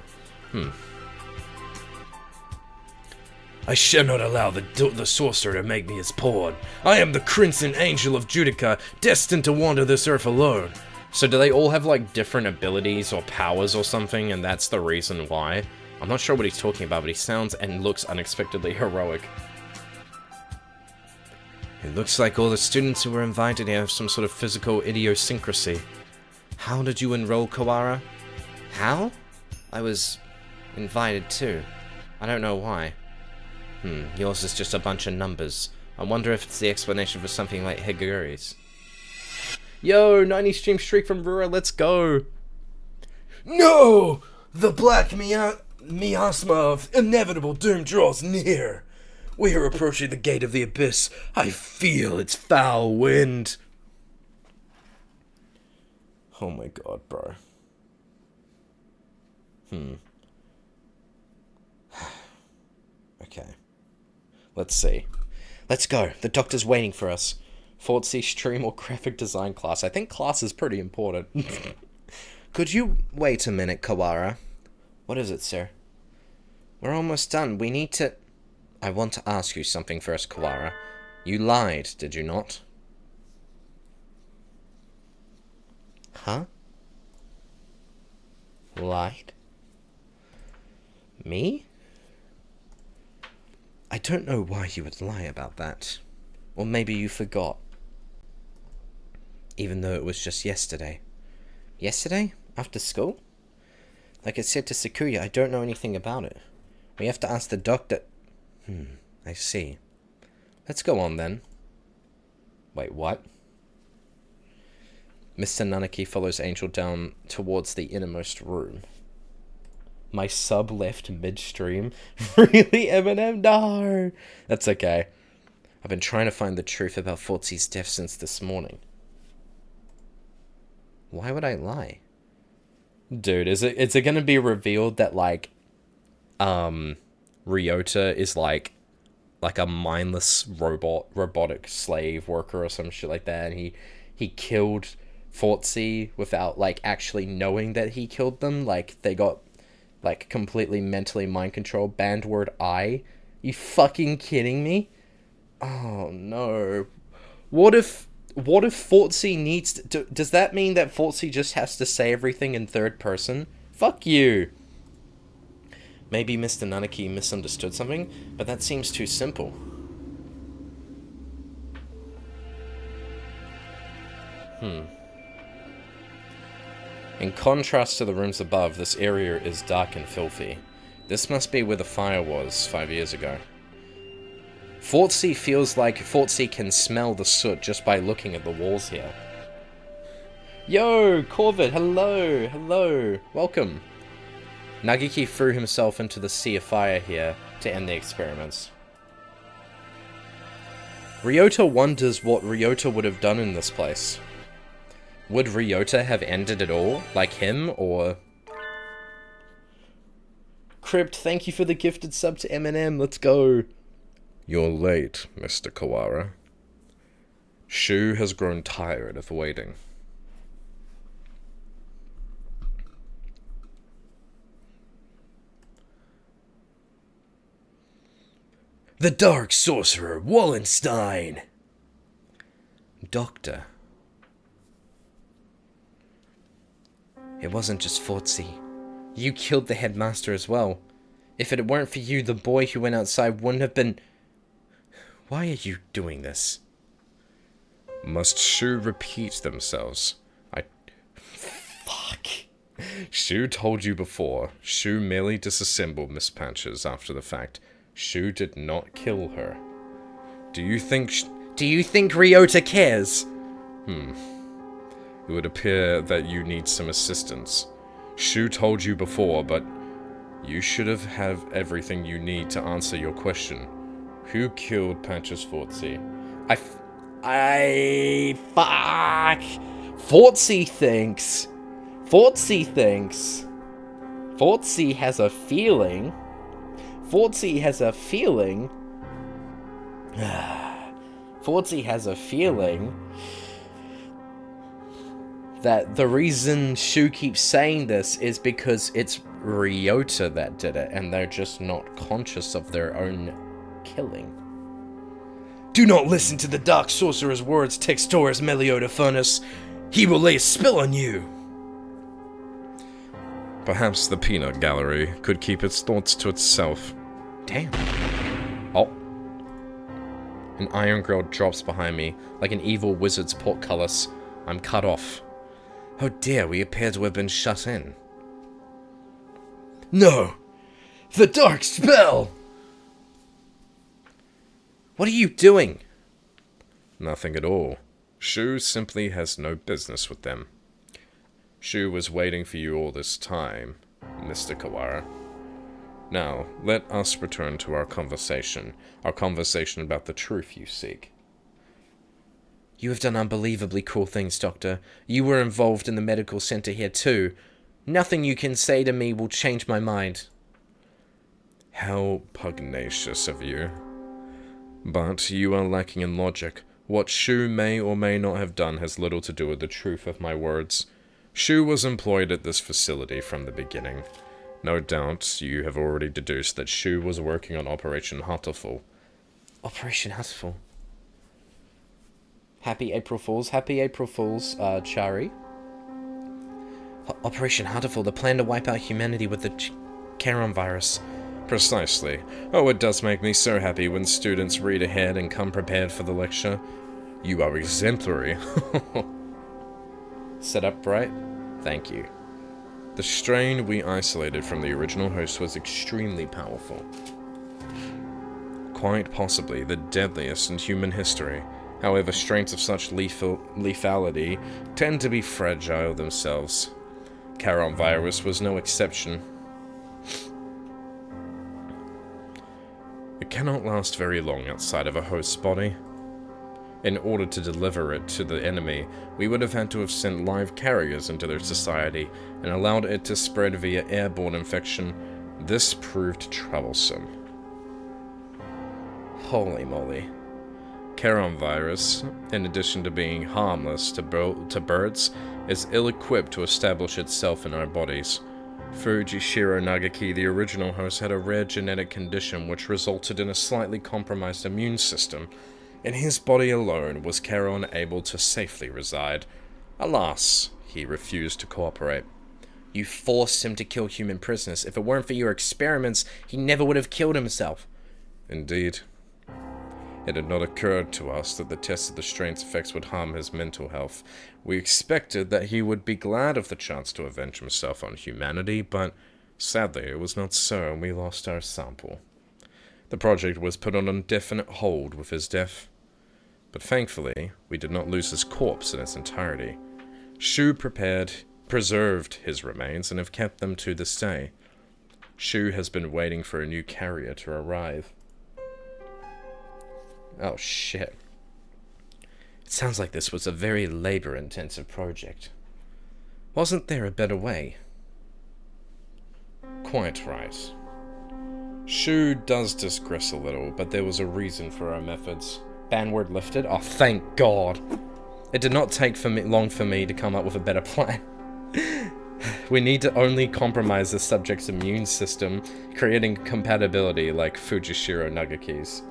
I shall not allow the sorcerer to make me his pawn. I am the Crimson Angel of Judica, destined to wander this earth alone. So do they all have, like, different abilities or powers or something, and that's the reason why? I'm not sure what he's talking about, but he sounds and looks unexpectedly heroic. It looks like all the students who were invited here have some sort of physical idiosyncrasy. How did you enroll, Kawara? How? I was invited too. I don't know why. Yours is just a bunch of numbers. I wonder if it's the explanation for something like Higure's. Yo, 90 stream streak from Rura, let's go! No! The black miasma of inevitable doom draws near. We are approaching the gate of the abyss. I feel its foul wind. Oh my god, bro. Okay. Let's see. Let's go. The doctor's waiting for us. Ortsy stream or graphic design class. I think class is pretty important. Could you wait a minute, Kawara? What is it, sir? We're almost done. We need to... I want to ask you something first, Kawara. You lied, did you not? Huh? Lied? Me? I don't know why you would lie about that. Or maybe you forgot. Even though it was just yesterday. Yesterday? After school? Like I said to Sakuya, I don't know anything about it. We have to ask the doctor... I see. Let's go on then. Wait, what? Mr. Nanaki follows Angel down towards the innermost room. My sub left midstream. Really, Eminem? No! That's okay. I've been trying to find the truth about Ortsy's death since this morning. Why would I lie? Dude, is it gonna be revealed that, like, Ryota is, like a mindless robotic slave worker or some shit like that, and he killed Ortsy without, like, actually knowing that he killed them? Like, they got, like, completely mentally mind controlled. Banned word I? You fucking kidding me? Oh, no. What if Ortsy needs to... Does that mean that Ortsy just has to say everything in third person? Fuck you. Maybe Mr. Nanaki misunderstood something, but that seems too simple. In contrast to the rooms above, this area is dark and filthy. This must be where the fire was 5 years ago. Ortsy feels like Ortsy can smell the soot just by looking at the walls here. Yo, Corvid, hello, hello, welcome. Nagiki threw himself into the sea of fire here to end the experiments. Ryota wonders what Ryota would have done in this place. Would Ryota have ended it all, like him, or... Crypt, thank you for the gifted sub to Eminem, let's go! You're late, Mr. Kawara. Shu has grown tired of waiting. The Dark Sorcerer, Wallenstein! Doctor. It wasn't just Ortsy. You killed the headmaster as well. If it weren't for you, the boy who went outside wouldn't have been... Why are you doing this? Must Shu repeat themselves? Fuck. Shu told you before. Shu merely disassembled Miss Patches after the fact. Shu did not kill her. Do you think Ryota cares? It would appear that you need some assistance. Shu told you before, but you should have everything you need to answer your question. Who killed Patches Ortsy? Fuck. Ortsy thinks. Ortsy has a feeling. Ortsy has a feeling that the reason Shu keeps saying this is because it's Ryota that did it, and they're just not conscious of their own killing. Do not listen to the Dark Sorcerer's words, Textoris Melioda Furnace. He will lay a spell on you. Perhaps the peanut gallery could keep its thoughts to itself. Damn. Oh. An iron grill drops behind me, like an evil wizard's portcullis. I'm cut off. Oh dear, we appear to have been shut in. No! The dark spell! What are you doing? Nothing at all. Shu simply has no business with them. Shu was waiting for you all this time, Mr. Kawara. Now, let us return to our conversation about the truth you seek. You have done unbelievably cool things, Doctor. You were involved in the medical center here too. Nothing you can say to me will change my mind. How pugnacious of you. But you are lacking in logic. What Shu may or may not have done has little to do with the truth of my words. Shu was employed at this facility from the beginning. No doubt you have already deduced that Shu was working on Operation Hatoful. Operation Hatoful? Happy April Fools, Chari. Operation Hatoful, the plan to wipe out humanity with the Charon virus. Precisely. Oh, it does make me so happy when students read ahead and come prepared for the lecture. You are exemplary. Set up right? Thank you. The strain we isolated from the original host was extremely powerful. Quite possibly the deadliest in human history. However, strains of such lethality tend to be fragile themselves. Charon virus was no exception. It cannot last very long outside of a host's body. In order to deliver it to the enemy, we would have had to have sent live carriers into their society and allowed it to spread via airborne infection. This proved troublesome. Holy moly. Charon virus, in addition to being harmless to birds, is ill-equipped to establish itself in our bodies. Fujishiro Nagaki, the original host, had a rare genetic condition which resulted in a slightly compromised immune system. In his body alone was Charon able to safely reside. Alas, he refused to cooperate. You forced him to kill human prisoners. If it weren't for your experiments, he never would have killed himself. Indeed. It had not occurred to us that the test of the strain's effects would harm his mental health. We expected that he would be glad of the chance to avenge himself on humanity, but sadly it was not so, and we lost our sample. The project was put on indefinite hold with his death. But thankfully, we did not lose his corpse in its entirety. Shu preserved his remains and have kept them to this day. Shu has been waiting for a new carrier to arrive. Oh shit. It sounds like this was a very labor-intensive project. Wasn't there a better way? Quite right. Shu does digress a little, but there was a reason for our methods. Ban word lifted? Oh, thank God. It did not take long for me to come up with a better plan. We need to only compromise the subject's immune system, creating compatibility like Fujishiro Nagaki's.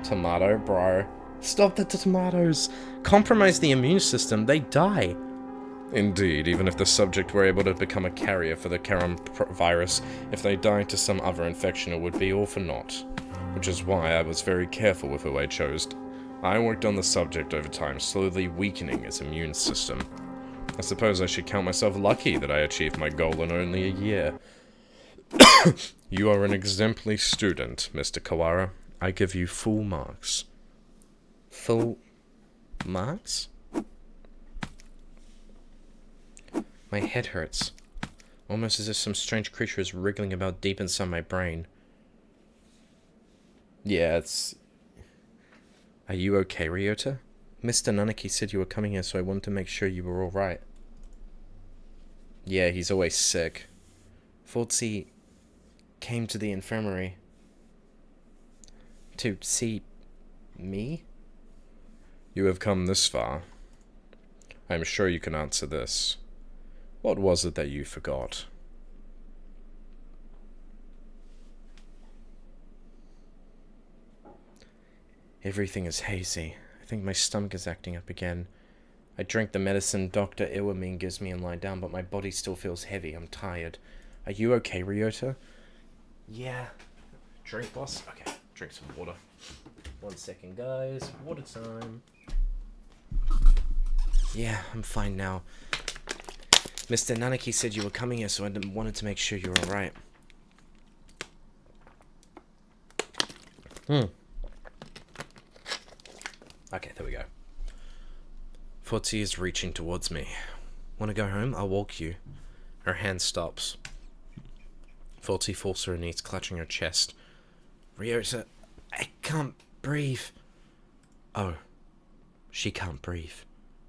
Tomato, bro. Stop the tomatoes. Compromise the immune system, they die. Indeed, even if the subject were able to become a carrier for the virus, if they died to some other infection, it would be all for naught. Which is why I was very careful with who I chose. I worked on the subject over time, slowly weakening its immune system. I suppose I should count myself lucky that I achieved my goal in only a year. You are an exemplary student, Mr. Kawara. I give you full marks. Full marks? My head hurts. Almost as if some strange creature is wriggling about deep inside my brain. Yeah, it's... Are you okay, Ryota? Mr. Nanaki said you were coming here, so I wanted to make sure you were alright. Yeah, he's always sick. Ortsy came to the infirmary. To see... me? You have come this far. I am sure you can answer this. What was it that you forgot? Everything is hazy. I think my stomach is acting up again. I drank the medicine Dr. Iwamin gives me and lie down, but my body still feels heavy. I'm tired. Are you okay, Ryota? Yeah. Drink, boss? Okay, drink some water. 1 second, guys. Water time. Yeah, I'm fine now. Mr. Nanaki said you were coming here, so I wanted to make sure you were alright. Okay, there we go. Ortsy is reaching towards me. Wanna go home? I'll walk you. Her hand stops. Ortsy falls to her knees, clutching her chest. Ryota, I can't breathe. Oh, she can't breathe.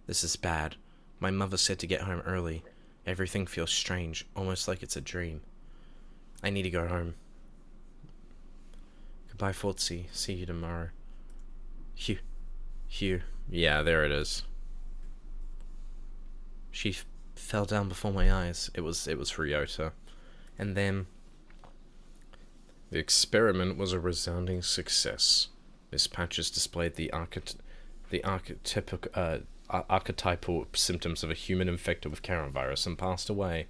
This is bad. My mother said to get home early. Everything feels strange, almost like it's a dream. I need to go home. Goodbye, Ortsy. See you tomorrow. Hugh. Yeah, there it is. She fell down before my eyes. It was Ryota. And then... The experiment was a resounding success. Miss Patches displayed the archetypal symptoms of a human infected with coronavirus and passed away.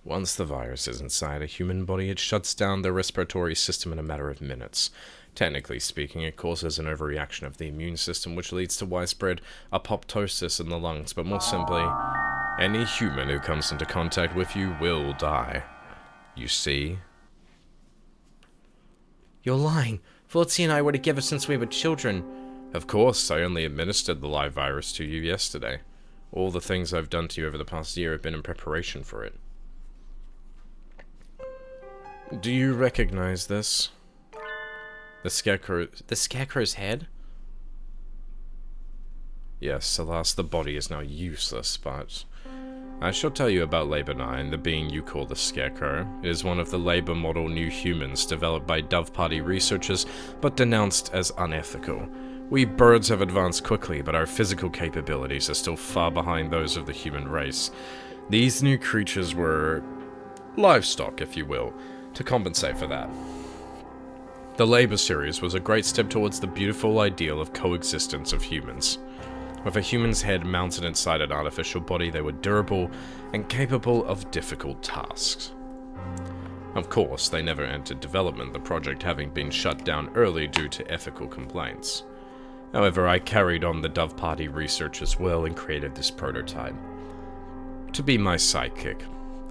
Once the virus is inside a human body, it shuts down the respiratory system in a matter of minutes. Technically speaking, it causes an overreaction of the immune system, which leads to widespread apoptosis in the lungs, but more simply, any human who comes into contact with you will die. You see? You're lying. Ortsy and I were together since we were children. Of course, I only administered the live virus to you yesterday. All the things I've done to you over the past year have been in preparation for it. Do you recognize this? The Scarecrow's head? Yes, alas, the body is now useless, but... I shall tell you about Labor 9, the being you call the Scarecrow. It is one of the Labor model new humans developed by Dove Party researchers, but denounced as unethical. We birds have advanced quickly, but our physical capabilities are still far behind those of the human race. These new creatures were... livestock, if you will, to compensate for that. The Labor series was a great step towards the beautiful ideal of coexistence of humans. With a human's head mounted inside an artificial body, they were durable and capable of difficult tasks. Of course, they never entered development, the project having been shut down early due to ethical complaints. However, I carried on the Dove Party research as well and created this prototype to be my sidekick.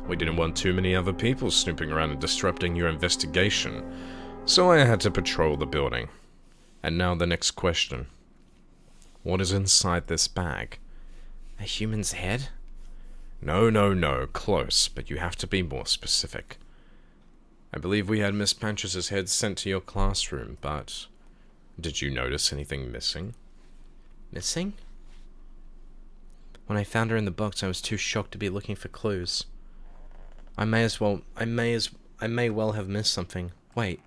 We didn't want too many other people snooping around and disrupting your investigation, so I had to patrol the building. And now the next question. What is inside this bag? A human's head? No, close, but you have to be more specific. I believe we had Miss Panch's head sent to your classroom, but did you notice anything missing? Missing? When I found her in the box, I was too shocked to be looking for clues. I may well have missed something. Wait.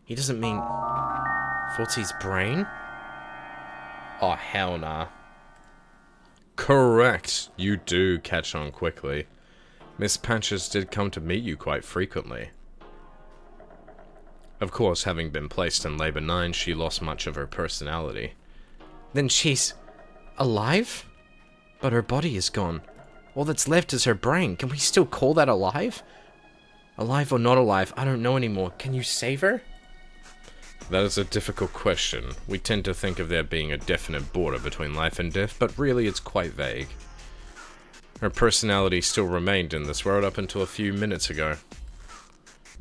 He doesn't mean Forty's brain? Oh, hell nah. Correct. You do catch on quickly. Miss Panch's did come to meet you quite frequently. Of course, having been placed in Labor 9, she lost much of her personality. Then she's alive? But her body is gone. All that's left is her brain. Can we still call that alive? Alive or not alive, I don't know anymore. Can you save her? That is a difficult question. We tend to think of there being a definite border between life and death, but really it's quite vague. Her personality still remained in this world up until a few minutes ago.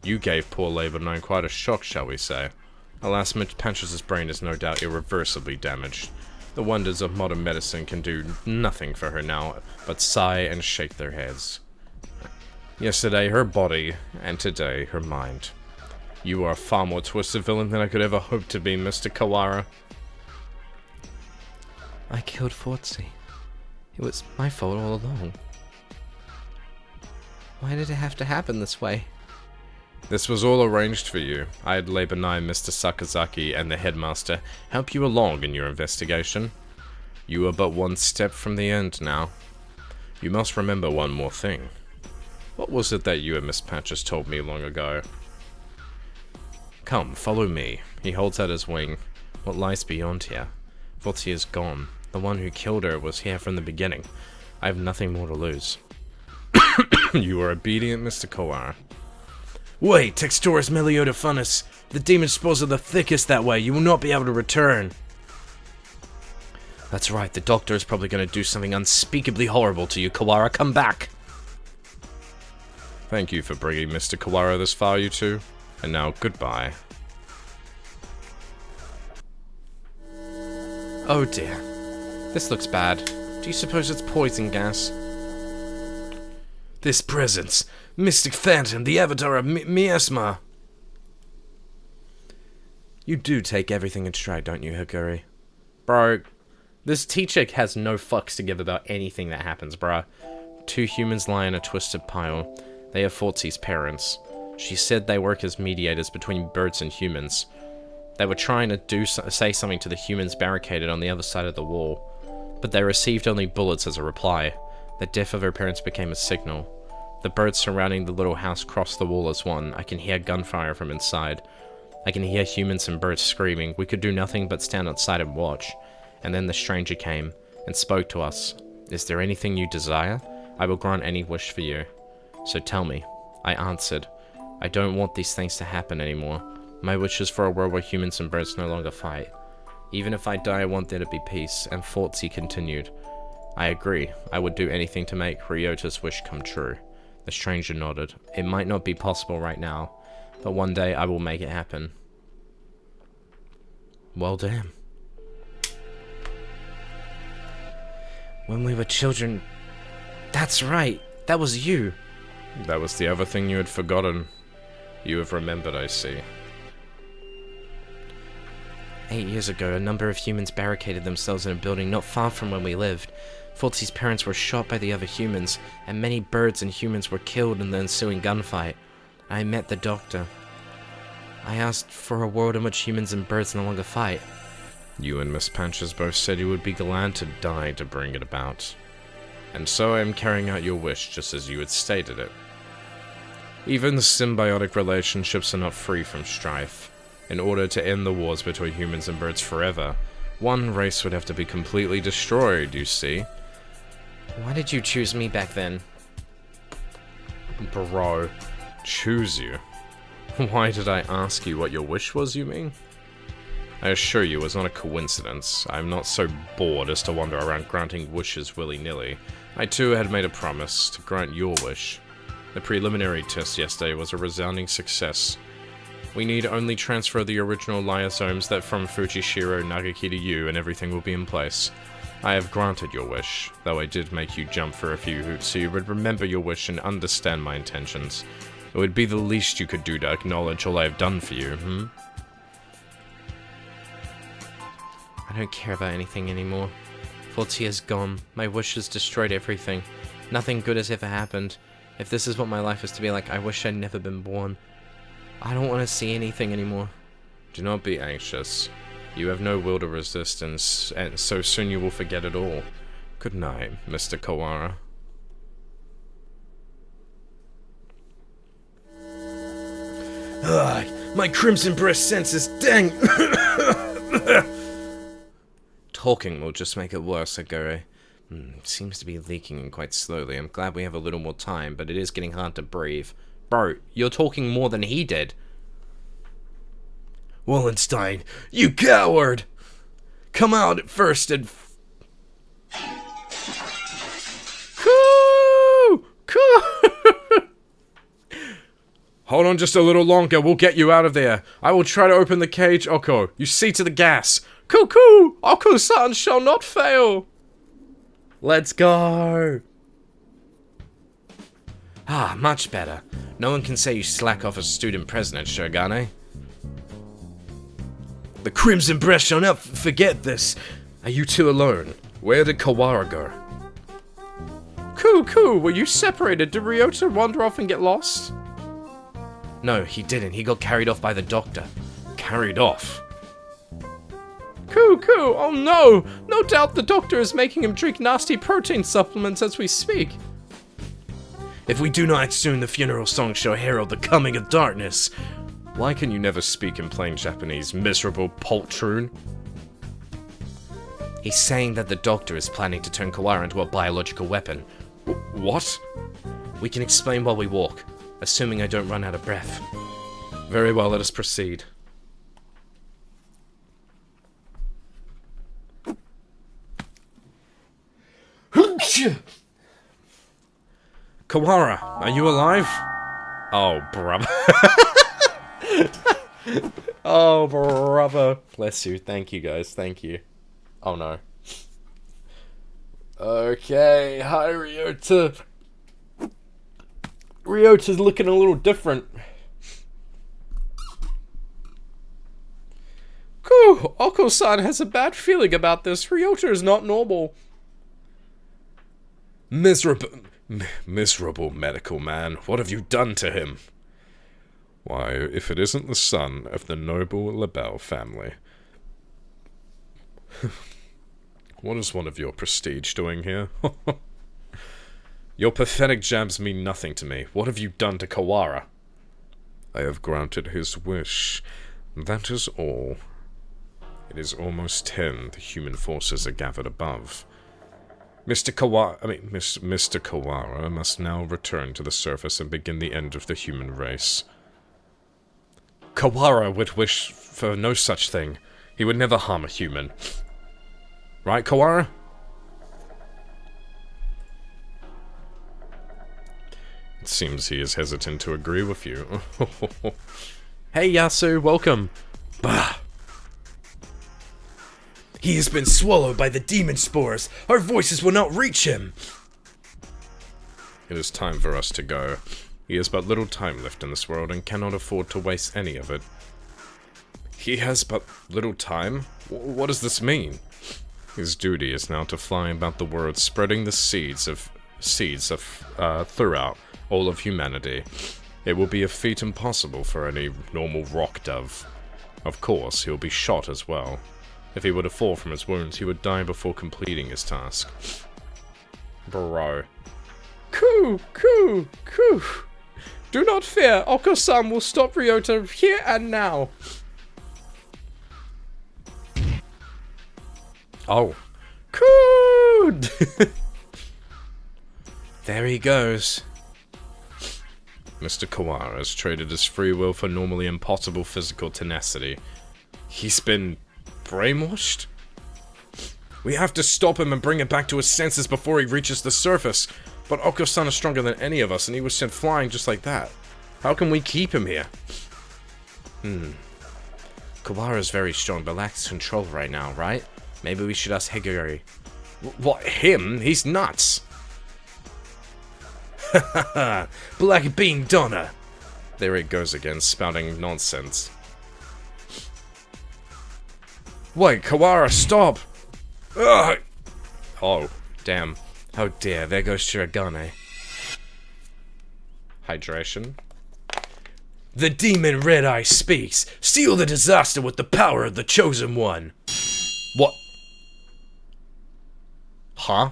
You gave poor Labor 9 quite a shock, shall we say. Alas, Miss Panch's brain is no doubt irreversibly damaged. The wonders of modern medicine can do nothing for her now but sigh and shake their heads. Yesterday, her body, and today, her mind. You are a far more twisted villain than I could ever hope to be, Mr. Kawara. I killed Fortsy. It was my fault all along. Why did it have to happen this way? This was all arranged for you. I had Labor 9, Mr. Sakazaki, and the headmaster help you along in your investigation. You are but one step from the end now. You must remember one more thing. What was it that you and Miss Patches told me long ago? Come, follow me. He holds out his wing. What lies beyond here? Fortsy is gone. The one who killed her was here from the beginning. I have nothing more to lose. You are obedient, Mr. Kawara. Wait, Textoris Melioda Funnus. The demon spores are the thickest that way. You will not be able to return. That's right, the doctor is probably going to do something unspeakably horrible to you, Kawara. Come back! Thank you for bringing Mr. Kawara this far, you two. And now, goodbye. Oh dear. This looks bad. Do you suppose it's poison gas? This presence, Mystic Phantom, the avatar of Miasma. You do take everything in stride, don't you, Haguri? Bro, this teacher has no fucks to give about anything that happens, bro. Two humans lie in a twisted pile. They are Fortsy's parents. She said they work as mediators between birds and humans. They were trying to say something to the humans barricaded on the other side of the wall, but they received only bullets as a reply. The death of her parents became a signal. The birds surrounding the little house crossed the wall as one. I can hear gunfire from inside. I can hear humans and birds screaming. We could do nothing but stand outside and watch. And then the stranger came and spoke to us. Is there anything you desire? I will grant any wish for you. So tell me. I answered. I don't want these things to happen anymore. My wish is for a world where humans and birds no longer fight. Even if I die, I want there to be peace. And Fortsy continued. I agree. I would do anything to make Ryota's wish come true. The stranger nodded. It might not be possible right now, but one day I will make it happen. Well, damn. When we were children... That's right! That was you! That was the other thing you had forgotten. You have remembered, I see. 8 years ago, a number of humans barricaded themselves in a building not far from where we lived. Fortsy's parents were shot by the other humans, and many birds and humans were killed in the ensuing gunfight. I met the doctor. I asked for a world in which humans and birds no longer fight. You and Miss Panchas both said you would be glad to die to bring it about. And so I am carrying out your wish just as you had stated it. Even symbiotic relationships are not free from strife. In order to end the wars between humans and birds forever, One race would have to be completely destroyed, you see. Why did you choose me back then? Bro, choose you? Why did I ask you what your wish was, you mean? I assure you, it was not a coincidence. I'm not so bored as to wander around granting wishes willy-nilly. I too had made a promise to grant your wish. The preliminary test yesterday was a resounding success. We need only transfer the original lyosomes that from Fujishiro Nagaki to you, and everything will be in place. I have granted your wish, though I did make you jump for a few hoops so you would remember your wish and understand my intentions. It would be the least you could do to acknowledge all I have done for you, I don't care about anything anymore. Ortsy is gone. My wish has destroyed everything. Nothing good has ever happened. If this is what my life is to be like, I wish I'd never been born. I don't want to see anything anymore. Do not be anxious. You have no will to resist, and so soon you will forget it all. Good night, Mr. Kawara. Ugh, my crimson breast senses, dang! Talking will just make it worse, Agure. Seems to be leaking in quite slowly. I'm glad we have a little more time, but it is getting hard to breathe. Bro, you're talking more than he did. Wallenstein, you coward! Come out at first and... Coo! Coo! Hold on just a little longer, we'll get you out of there. I will try to open the cage, Oko. You see to the gas. Cuckoo! Oko-san shall not fail! Let's go! Ah, much better. No one can say you slack off as student president, Shogane. The crimson breast shall not forget this. Are you two alone? Where did Kawara go? Coo, were you separated? Did Ryota wander off and get lost? No, he didn't. He got carried off by the doctor. Carried off? Coo, oh no! No doubt the doctor is making him drink nasty protein supplements as we speak. If we do not act soon, the funeral song shall herald the coming of darkness. Why can you never speak in plain Japanese, miserable poltroon? He's saying that the doctor is planning to turn Kawara into a biological weapon. What? We can explain while we walk, assuming I don't run out of breath. Very well, let us proceed. Kawara, are you alive? Oh, brother. Oh, brother. Bless you. Thank you, guys. Thank you. Oh, no. Okay. Hi, Ryota. Ryota's looking a little different. Cool. Oko-san has a bad feeling about this. Ryota is not normal. Miserable medical man. What have you done to him? Why, if it isn't the son of the noble LaBelle family. What is one of your prestige doing here? Your pathetic jabs mean nothing to me. What have you done to Kawara? I have granted his wish. That is all. It is almost 10. The human forces are gathered above. Mr. Kawara must now return to the surface and begin the end of the human race. Kawara would wish for no such thing. He would never harm a human. Right, Kawara? It seems he is hesitant to agree with you. Hey, Yasu, welcome. Bah! He has been swallowed by the demon spores. Our voices will not reach him. It is time for us to go. He has but little time left in this world and cannot afford to waste any of it. He has but little time? What does this mean? His duty is now to fly about the world, spreading the seeds throughout all of humanity. It will be a feat impossible for any normal rock dove. Of course, he'll be shot as well. If he were to fall from his wounds, he would die before completing his task. Bro. Coo! Do not fear, Oko-san will stop Ryota here and now. Oh. Cool! There he goes. Mr. Kawara has traded his free will for normally impossible physical tenacity. He's been brainwashed? We have to stop him and bring him back to his senses before he reaches the surface. But Oko-san is stronger than any of us, and he was sent flying just like that. How can we keep him here? Kawara's very strong, but lacks control right now, right? Maybe we should ask Higuri. What, him? He's nuts! Hahaha, Black Bean Donna! There he goes again, spouting nonsense. Wait, Kawara, stop! Ugh. Oh, damn. How dare, there goes Shirogane. Hydration. The demon Red Eye speaks! Seal the disaster with the power of the Chosen One! What? Huh?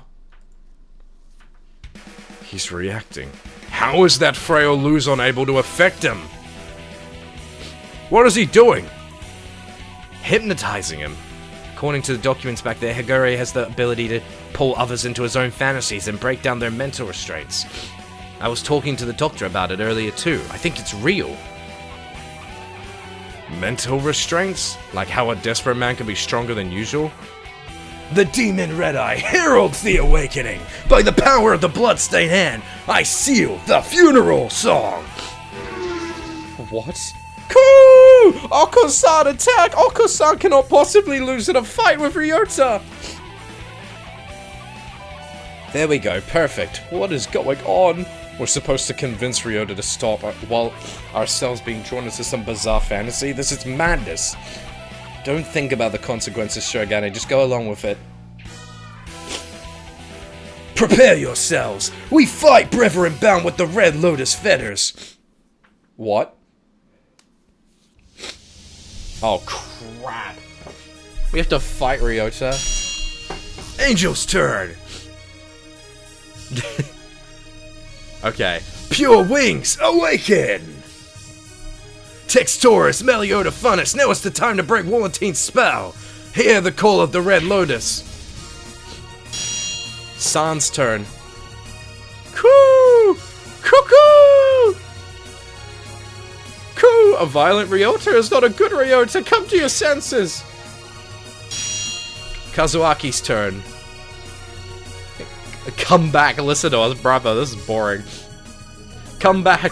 He's reacting. How is that frail Luz unable to affect him? What is he doing? Hypnotizing him. According to the documents back there, Higuri has the ability to pull others into his own fantasies and break down their mental restraints. I was talking to the doctor about it earlier too. I think it's real. Mental restraints? Like how a desperate man can be stronger than usual? The demon Red Eye heralds the awakening! By the power of the bloodstained hand, I seal the funeral song! What? Cool! Oko-san attack! Oko-san cannot possibly lose in a fight with Ryota! There we go, perfect. What is going on? We're supposed to convince Ryota to stop while ourselves being drawn into some bizarre fantasy? This is madness. Don't think about the consequences, Shirogane, just go along with it. Prepare yourselves! We fight brethren bound with the Red Lotus fetters! What? Oh, crap. We have to fight Ryota. Angel's turn! Okay. Pure wings, awaken! Textoris, Melioda Funnus, now it's the time to break Wallentin's spell! Hear the call of the Red Lotus! San's turn. Coo! Cuckoo! Coo! A violent Ryota is not a good Ryota! Come to your senses! Kazuaki's turn. Come back, listen to us, brother, this is boring. Come back!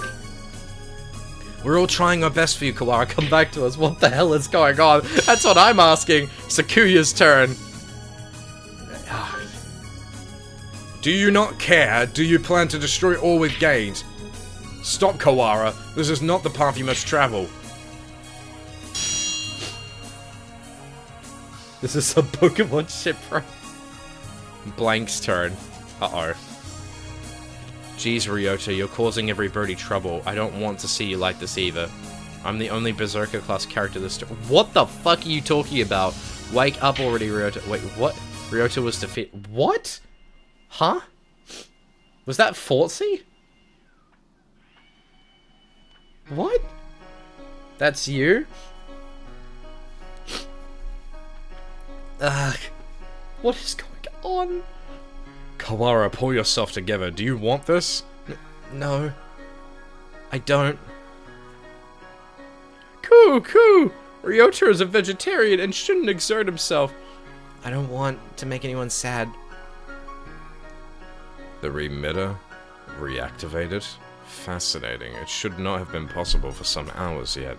We're all trying our best for you, Kawara. Come back to us. What the hell is going on? That's what I'm asking. Sakuya's turn. Do you not care? Do you plan to destroy all we've gained? Stop, Kawara. This is not the path you must travel. This is a Pokemon shipwreck. Blank's turn. Uh-oh. Jeez, Ryota, you're causing everybody trouble. I don't want to see you like this either. I'm the only Berserker class character this turn. What the fuck are you talking about? Wake up already, Ryota. Wait, what? Ryota was defeated. What? Huh? Was that Ortsy? What? That's you? Ugh. What is going on? Kawara, pull yourself together. Do you want this? No. I don't. Coo! Ryota is a vegetarian and shouldn't exert himself. I don't want to make anyone sad. The remitter? Reactivated? Fascinating. It should not have been possible for some hours yet.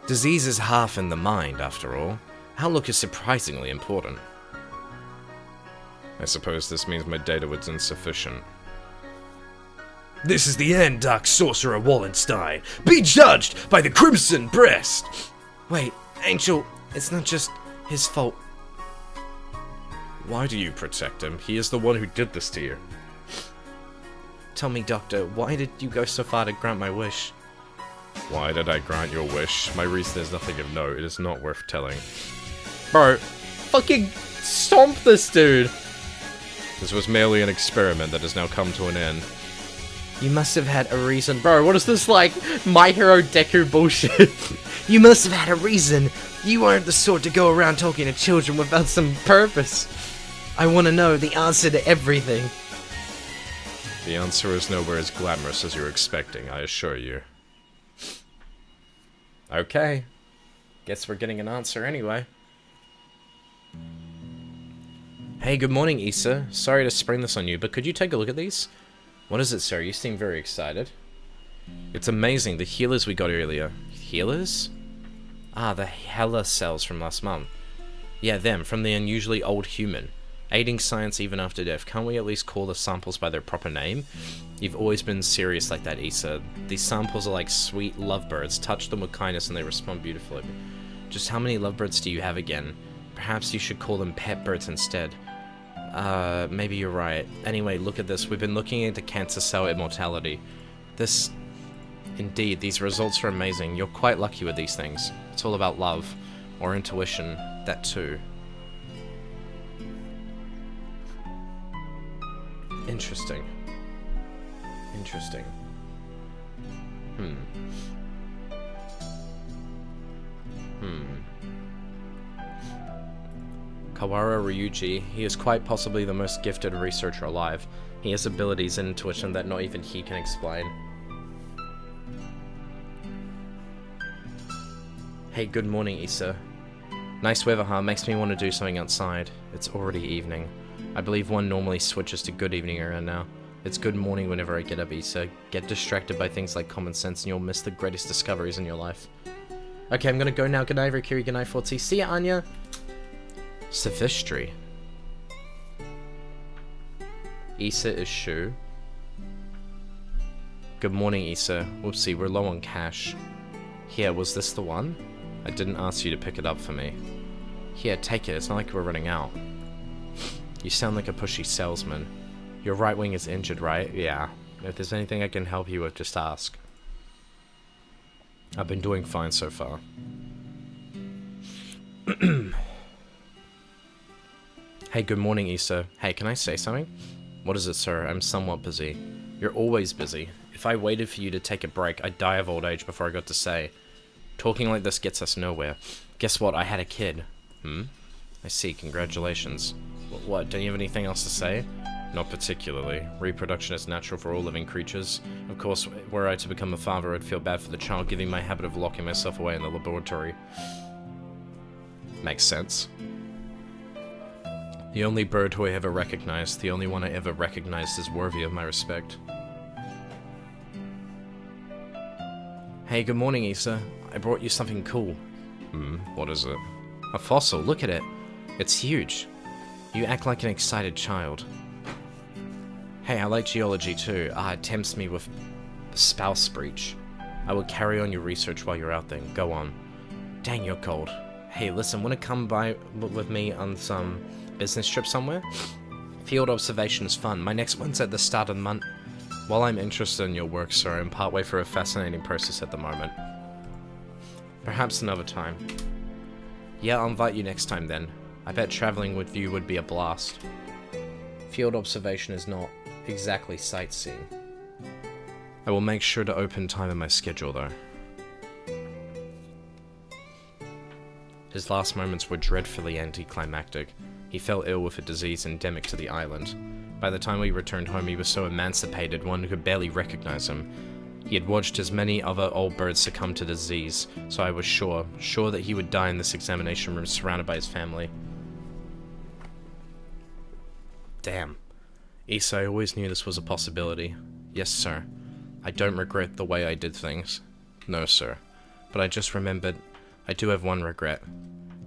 Disease is half in the mind, after all. Outlook is surprisingly important. I suppose this means my data was insufficient. This is the end, Dark Sorcerer Wallenstein. Be judged by the Crimson Breast! Wait, Angel, it's not just his fault. Why do you protect him? He is the one who did this to you. Tell me, Doctor, why did you go so far to grant my wish? Why did I grant your wish? My reason is nothing of note. It is not worth telling. Bro, fucking stomp this dude! This was merely an experiment that has now come to an end. You must have had a reason. Bro, what is this, like, My Hero Deku bullshit? You must have had a reason. You aren't the sort to go around talking to children without some purpose. I want to know the answer to everything. The answer is nowhere as glamorous as you're expecting, I assure you. Okay. Guess we're getting an answer anyway. Hey, good morning, Issa. Sorry to spring this on you, but could you take a look at these? What is it, sir? You seem very excited. It's amazing, the healers we got earlier. Healers? Ah, the Hella cells from last month. Yeah, them, from the unusually old human. Aiding science even after death. Can't we at least call the samples by their proper name? You've always been serious like that, Issa. These samples are like sweet lovebirds. Touch them with kindness and they respond beautifully. Just how many lovebirds do you have again? Perhaps you should call them pet birds instead. Maybe you're right. Anyway, look at this. We've been looking into cancer cell immortality. This... Indeed, these results are amazing. You're quite lucky with these things. It's all about love. Or intuition. That too. Interesting. Interesting. Kawara Ryuji, he is quite possibly the most gifted researcher alive. He has abilities and intuition that not even he can explain. Hey, good morning, Issa. Nice weather, huh? Makes me want to do something outside. It's already evening. I believe one normally switches to good evening around now. It's good morning whenever I get up, Issa. Get distracted by things like common sense and you'll miss the greatest discoveries in your life. Okay, I'm gonna go now. Good night, Rikiri. Good night, Fortsy. See ya, Anya. Sophistry. Issa is Shu. Good morning, Issa. Whoopsie, we're low on cash. Here, was this the one? I didn't ask you to pick it up for me. Here, take it. It's not like we're running out. You sound like a pushy salesman. Your right wing is injured, right? Yeah. If there's anything I can help you with, just ask. I've been doing fine so far. Hey, good morning, Issa. Hey, can I say something? What is it, sir? I'm somewhat busy. You're always busy. If I waited for you to take a break, I'd die of old age before I got to say. Talking like this gets us nowhere. Guess what? I had a kid. I see. Congratulations. What? Don't you have anything else to say? Not particularly. Reproduction is natural for all living creatures. Of course, were I to become a father, I'd feel bad for the child, giving my habit of locking myself away in the laboratory. Makes sense. The only bird who I ever recognized, the only one I ever recognized is worthy of my respect. Hey, good morning, Issa. I brought you something cool. What is it? A fossil, look at it. It's huge. You act like an excited child. Hey, I like geology too. It tempts me with spouse breach. I will carry on your research while you're out there. Go on. Dang, you're cold. Hey, listen, wanna come by with me on some business trip somewhere? Field observation is fun. My next one's at the start of the month. While I'm interested in your work, sir, I'm partway through a fascinating process at the moment. Perhaps another time. Yeah, I'll invite you next time then. I bet traveling with you would be a blast. Field observation is not exactly sightseeing. I will make sure to open time in my schedule, though. His last moments were dreadfully anticlimactic. He fell ill with a disease endemic to the island. By the time we returned home, he was so emancipated one could barely recognize him. He had watched as many other old birds succumb to disease, so I was sure that he would die in this examination room surrounded by his family. Damn. Issa, I always knew this was a possibility. Yes, sir. I don't regret the way I did things. No, sir. But I just remembered, I do have one regret.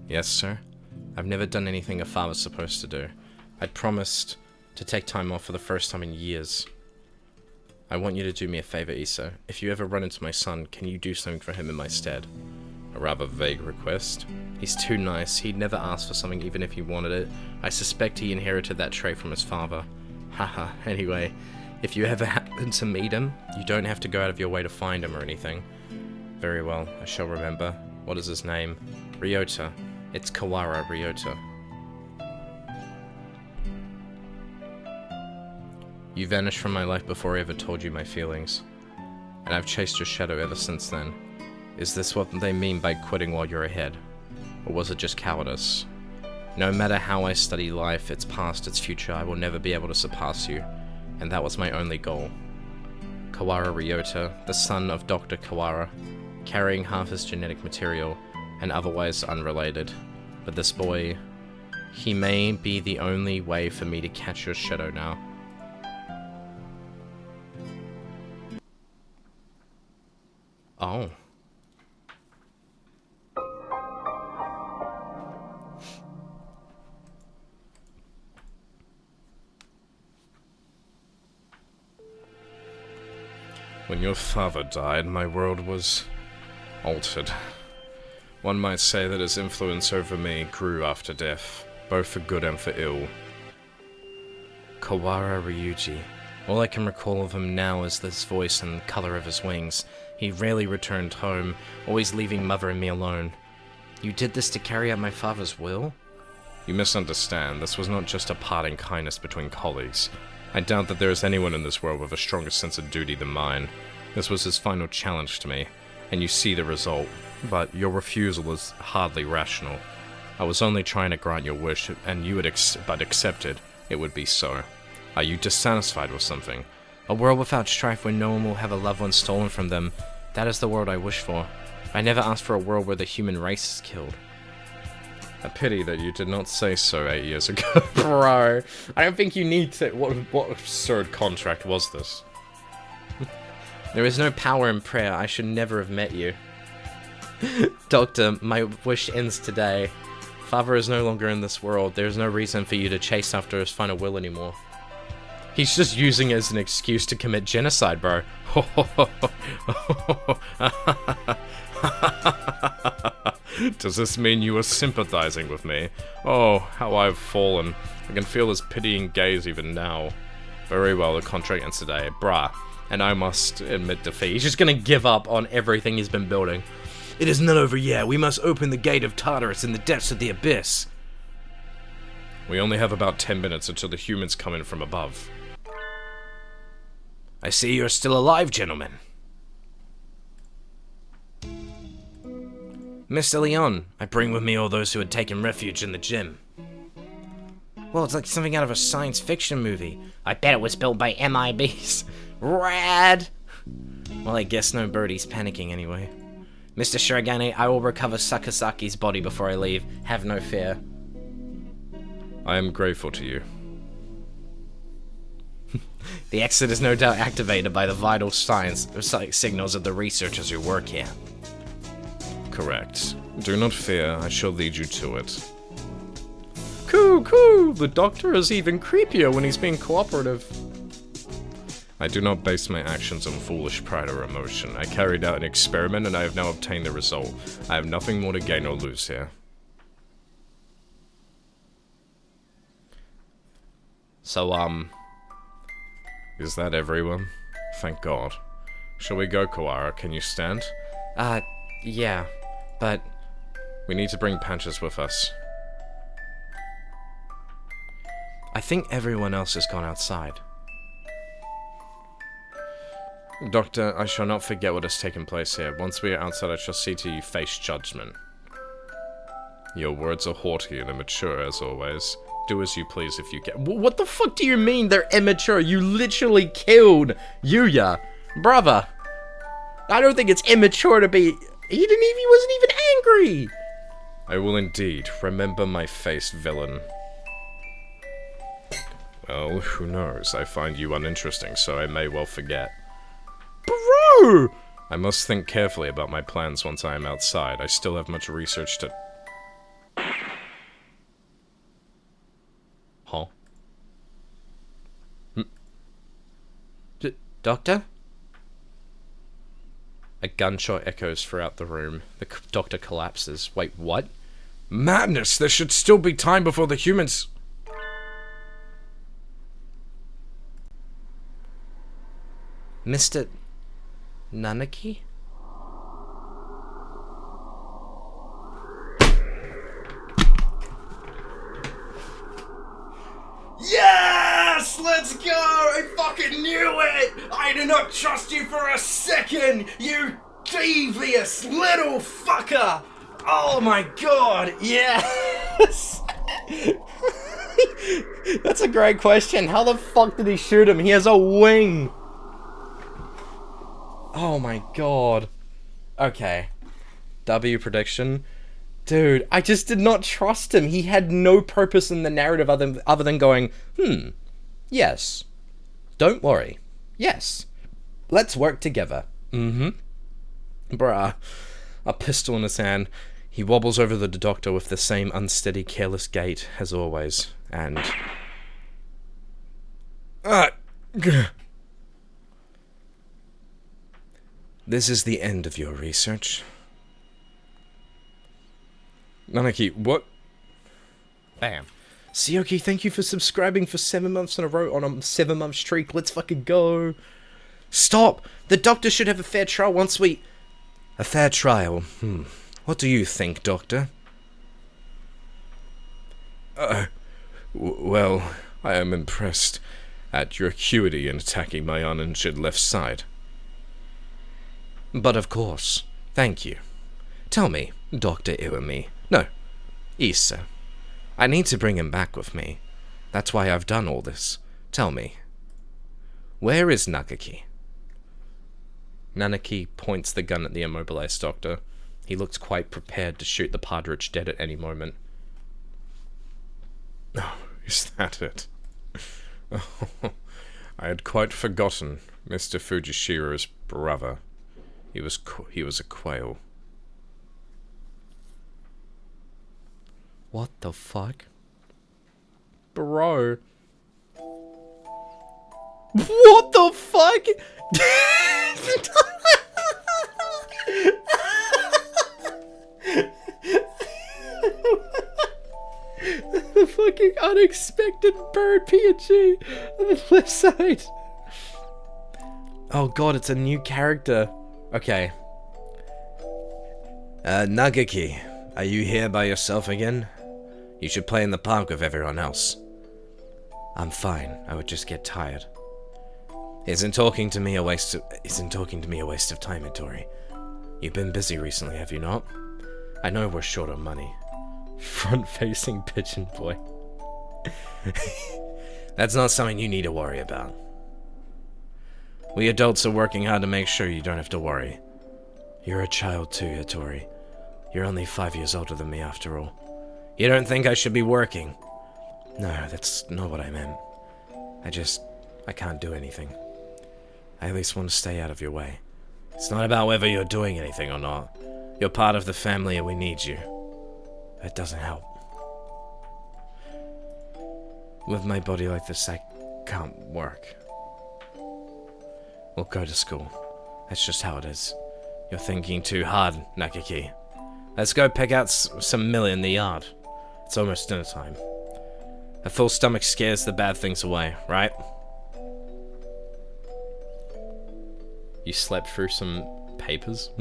Yes, sir? I've never done anything a father's supposed to do. I'd promised to take time off for the first time in years. I want you to do me a favor, Issa. If you ever run into my son, can you do something for him in my stead? A rather vague request. He's too nice. He'd never ask for something even if he wanted it. I suspect he inherited that trait from his father. Haha, anyway, if you ever happen to meet him, you don't have to go out of your way to find him or anything. Very well, I shall remember. What is his name? Ryota. It's Kawara Ryota. You vanished from my life before I ever told you my feelings, and I've chased your shadow ever since then. Is this what they mean by quitting while you're ahead? Or was it just cowardice? No matter how I study life, its past, its future, I will never be able to surpass you. And that was my only goal. Kawara Ryota, the son of Dr. Kawara, carrying half his genetic material, and otherwise unrelated. But this boy, he may be the only way for me to catch your shadow now. Oh. When your father died, my world was altered. One might say that his influence over me grew after death, both for good and for ill. Kawara Ryuji. All I can recall of him now is this voice and the color of his wings. He rarely returned home, always leaving Mother and me alone. You did this to carry out my father's will? You misunderstand. This was not just a parting kindness between colleagues. I doubt that there is anyone in this world with a stronger sense of duty than mine. This was his final challenge to me, and you see the result. But your refusal is hardly rational. I was only trying to grant your wish, and you had accepted it would be so. Are you dissatisfied with something? A world without strife where no one will have a loved one stolen from them. That is the world I wish for. I never asked for a world where the human race is killed. A pity that you did not say so 8 years ago. Bro, I don't think you need to. What absurd contract was this? There is no power in prayer. I should never have met you. Doctor, my wish ends today. Father is no longer in this world. There is no reason for you to chase after his final will anymore. He's just using it as an excuse to commit genocide, bro. Does this mean you are sympathizing with me? Oh, how I've fallen. I can feel his pitying gaze even now. Very well, the contract ends today. Brah. And I must admit defeat. He's just gonna give up on everything he's been building. It is not over yet. We must open the gate of Tartarus in the depths of the abyss. We only have about 10 minutes until the humans come in from above. I see you're still alive, gentlemen. Mr. Leon, I bring with me all those who had taken refuge in the gym. Well, it's like something out of a science fiction movie. I bet it was built by MIBs. Rad! Well, I guess no birdie's panicking anyway. Mr. Shirogane, I will recover Sakasaki's body before I leave. Have no fear. I am grateful to you. The exit is no doubt activated by the vital signs signals of the researchers who work here. Correct. Do not fear, I shall lead you to it. Coo! The doctor is even creepier when he's being cooperative. I do not base my actions on foolish pride or emotion. I carried out an experiment and I have now obtained the result. I have nothing more to gain or lose here. So, Is that everyone? Thank God. Shall we go, Kawara? Can you stand? Yeah, but... We need to bring Panchas with us. I think everyone else has gone outside. Doctor, I shall not forget what has taken place here. Once we are outside, I shall see to you face judgment. Your words are haughty and immature, as always. Do as you please if you can. What the fuck do you mean they're immature? You literally killed Yuya. Brother. I don't think it's immature to be... He wasn't even angry. I will indeed. Remember my face, villain. Well, who knows? I find you uninteresting, so I may well forget. Bro! I must think carefully about my plans once I am outside. I still have much research to... Huh? Doctor? A gunshot echoes throughout the room. The doctor collapses. Wait, what? Madness! There should still be time before the humans... Mr. Nanaki? Yes! Let's go! I fucking knew it! I did not trust you for a second! You devious little fucker! Oh my god, Yes! That's a great question. How the fuck did he shoot him? He has a wing! Oh my god. Okay. W prediction. Dude, I just did not trust him. He had no purpose in the narrative other than going, yes. Don't worry. Yes. Let's work together. Bruh. A pistol in his hand. He wobbles over to the doctor with the same unsteady, careless gait as always, and... This is the end of your research. Nanaki, what? Bam. Sioki, thank you for subscribing for 7 months in a row on a 7-month streak. Let's fucking go. Stop! The doctor should have a fair trial once we... A fair trial? What do you think, Doctor? Well, I am impressed at your acuity in attacking my uninjured left side. But of course. Thank you. Tell me, Dr. Iwami. No, Issa. I need to bring him back with me. That's why I've done all this. Tell me. Where is Nagaki? Nanaki points the gun at the immobilized doctor. He looks quite prepared to shoot the partridge dead at any moment. Oh, is that it? Oh, I had quite forgotten Mr. Fujishira's brother. He was a quail. What the fuck? Bro. What the fuck? The fucking unexpected bird PNG on the left side. Oh god, it's a new character. Okay. Nagaki, are you here by yourself again? You should play in the park with everyone else. I'm fine. I would just get tired. Isn't talking to me a waste of time, Ittori? You've been busy recently, have you not? I know we're short on money. Front-facing pigeon boy. That's not something you need to worry about. We adults are working hard to make sure you don't have to worry. You're a child too, Ittori. You're only 5 years older than me after all. You don't think I should be working? No, that's not what I meant. I can't do anything. I at least want to stay out of your way. It's not about whether you're doing anything or not. You're part of the family and we need you. It doesn't help. With my body like this, I can't work. We'll go to school. That's just how it is. You're thinking too hard, Nakaki. Let's go pick out some millet in the yard. It's almost dinner time. A full stomach scares the bad things away, right? You slept through some papers?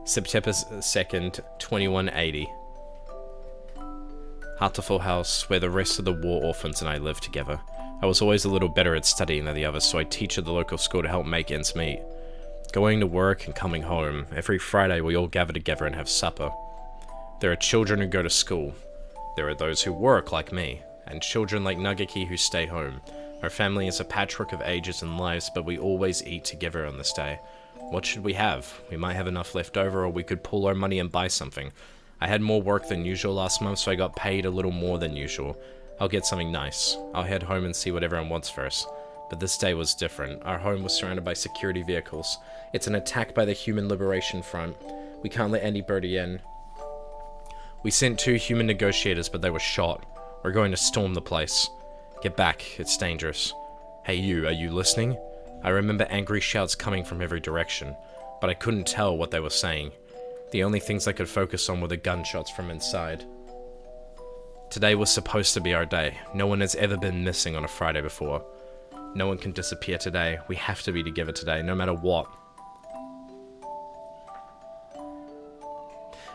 September 2nd, 2180. Hatoful House, where the rest of the war orphans and I live together. I was always a little better at studying than the others, so I teach at the local school to help make ends meet. Going to work and coming home, every Friday we all gather together and have supper. There are children who go to school. There are those who work, like me, and children like Nagaki who stay home. Our family is a patchwork of ages and lives, but we always eat together on this day. What should we have? We might have enough left over, or we could pool our money and buy something. I had more work than usual last month, so I got paid a little more than usual. I'll get something nice. I'll head home and see what everyone wants first. But this day was different. Our home was surrounded by security vehicles. It's an attack by the Human Liberation Front. We can't let anybody in. We sent 2 human negotiators, but they were shot. We're going to storm the place. Get back, it's dangerous. Hey you, are you listening? I remember angry shouts coming from every direction, but I couldn't tell what they were saying. The only things I could focus on were the gunshots from inside. Today was supposed to be our day. No one has ever been missing on a Friday before. No one can disappear today. We have to be together today, no matter what.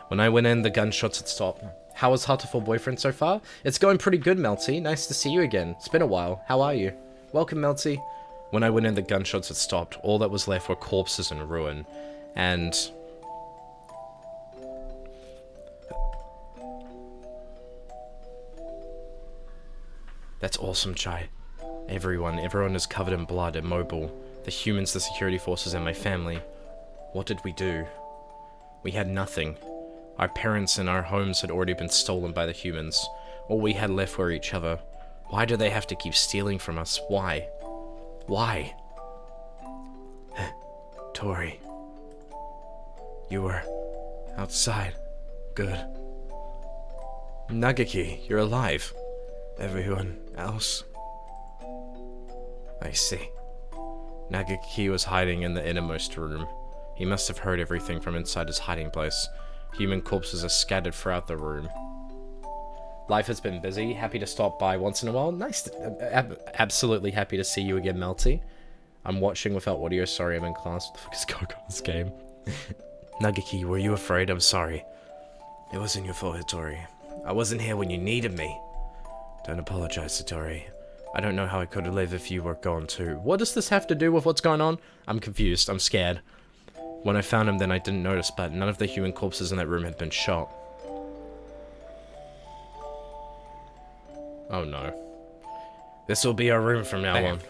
When I went in, the gunshots had stopped. How is Hatoful Boyfriend so far? It's going pretty good, Melty. Nice to see you again. It's been a while. How are you? Welcome, Melty. When I went in, the gunshots had stopped. All that was left were corpses and ruin. And that's awesome, Chai. Everyone is covered in blood, immobile. The humans, the security forces, and my family. What did we do? We had nothing. Our parents and our homes had already been stolen by the humans. All we had left were each other. Why do they have to keep stealing from us? Why? Why? Tori. You were outside. Good. Nagaki, you're alive. Everyone else? I see. Nagaki was hiding in the innermost room. He must have heard everything from inside his hiding place. Human corpses are scattered throughout the room. Life has been busy. Happy to stop by once in a while. Nice. Absolutely happy to see you again, Melty. I'm watching without audio. Sorry, I'm in class. What the fuck is going on in this game? Nagaki, were you afraid? I'm sorry. It wasn't your fault, Hitori. I wasn't here when you needed me. Don't apologize, Hitori. I don't know how I could live if you were gone too. What does this have to do with what's going on? I'm confused. I'm scared. When I found him, then I didn't notice, but none of the human corpses in that room had been shot. Oh no. This will be our room from now on.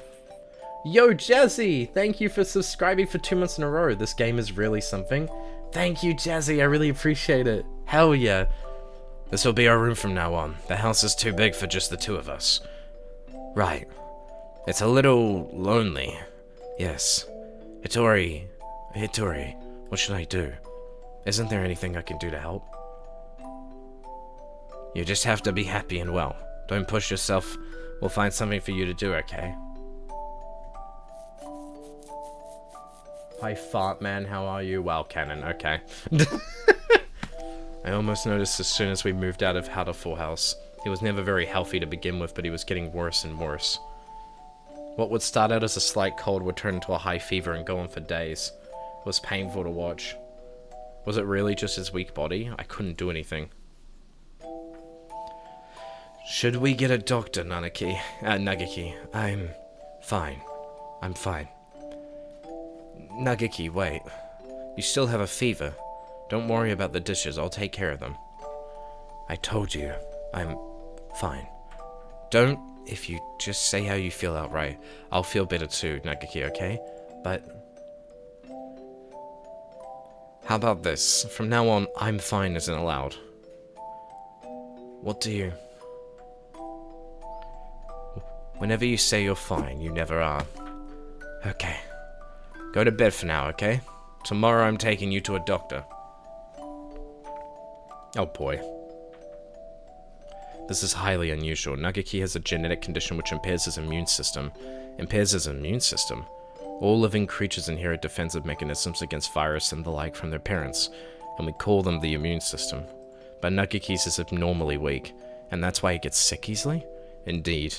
Yo, Jazzy! Thank you for subscribing for 2 months in a row. This game is really something. Thank you, Jazzy. I really appreciate it. Hell yeah. This will be our room from now on. The house is too big for just the two of us. Right. It's a little lonely. Yes. Hitori, what should I do? Isn't there anything I can do to help? You just have to be happy and well. Don't push yourself. We'll find something for you to do, okay? Hi, Fart Man. How are you? Well, Cannon. Okay. I almost noticed as soon as we moved out of Hatoful House. He was never very healthy to begin with, but he was getting worse and worse. What would start out as a slight cold would turn into a high fever and go on for days. It was painful to watch. Was it really just his weak body? I couldn't do anything. Should we get a doctor, Nagaki? I'm fine. I'm fine. Nagaki, wait. You still have a fever. Don't worry about the dishes. I'll take care of them. I told you. I'm fine. Don't. If you just say how you feel outright, I'll feel better too, Nagaki, okay? But how about this? From now on, I'm fine isn't allowed. What do you... Whenever you say you're fine, you never are. Okay. Go to bed for now, okay? Tomorrow I'm taking you to a doctor. Oh boy. This is highly unusual. Nagaki has a genetic condition which impairs his immune system. Impairs his immune system? All living creatures inherit defensive mechanisms against virus and the like from their parents, and we call them the immune system. But Nagaki's is abnormally weak, and that's why he gets sick easily? Indeed.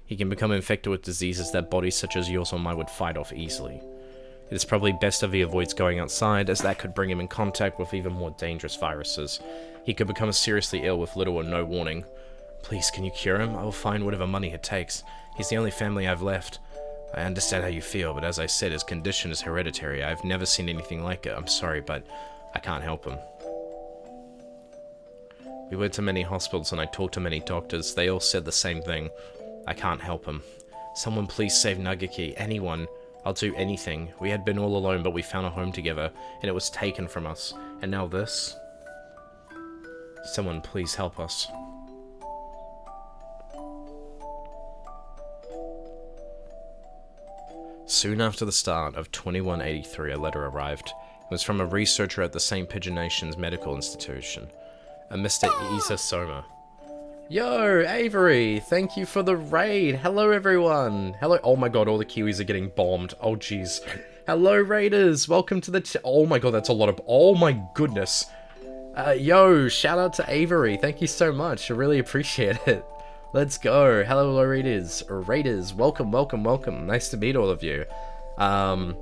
He can become infected with diseases that bodies such as yours or mine would fight off easily. It is probably best if he avoids going outside, as that could bring him in contact with even more dangerous viruses. He could become seriously ill with little or no warning. Please, can you cure him? I will find whatever money it takes. He's the only family I've left. I understand how you feel, but as I said, his condition is hereditary. I've never seen anything like it. I'm sorry, but I can't help him. We went to many hospitals and I talked to many doctors. They all said the same thing. I can't help him. Someone please save Nagaki. Anyone. I'll do anything. We had been all alone, but we found a home together, and it was taken from us. And now this? Someone please help us. Soon after the start of 2183, a letter arrived. It was from a researcher at the St. Pigeon Nation's Medical Institution, a Mr. Isa Soma. Yo, Avery, thank you for the raid. Hello, everyone. Hello. Oh my god, all the Kiwis are getting bombed. Oh, jeez. Hello, raiders. Welcome to the... Oh my god, that's a lot of... Oh my goodness. Yo, shout out to Avery. Thank you so much. I really appreciate it. Let's go. Hello, raiders. Raiders, welcome, welcome, welcome. Nice to meet all of you. Alright,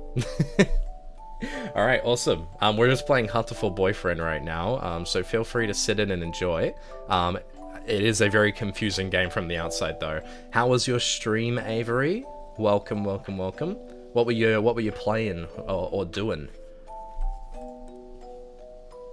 awesome. We're just playing Hatoful Boyfriend right now, so feel free to sit in and enjoy. It is a very confusing game from the outside, though. How was your stream, Avery? Welcome, welcome, welcome. What were you playing or doing?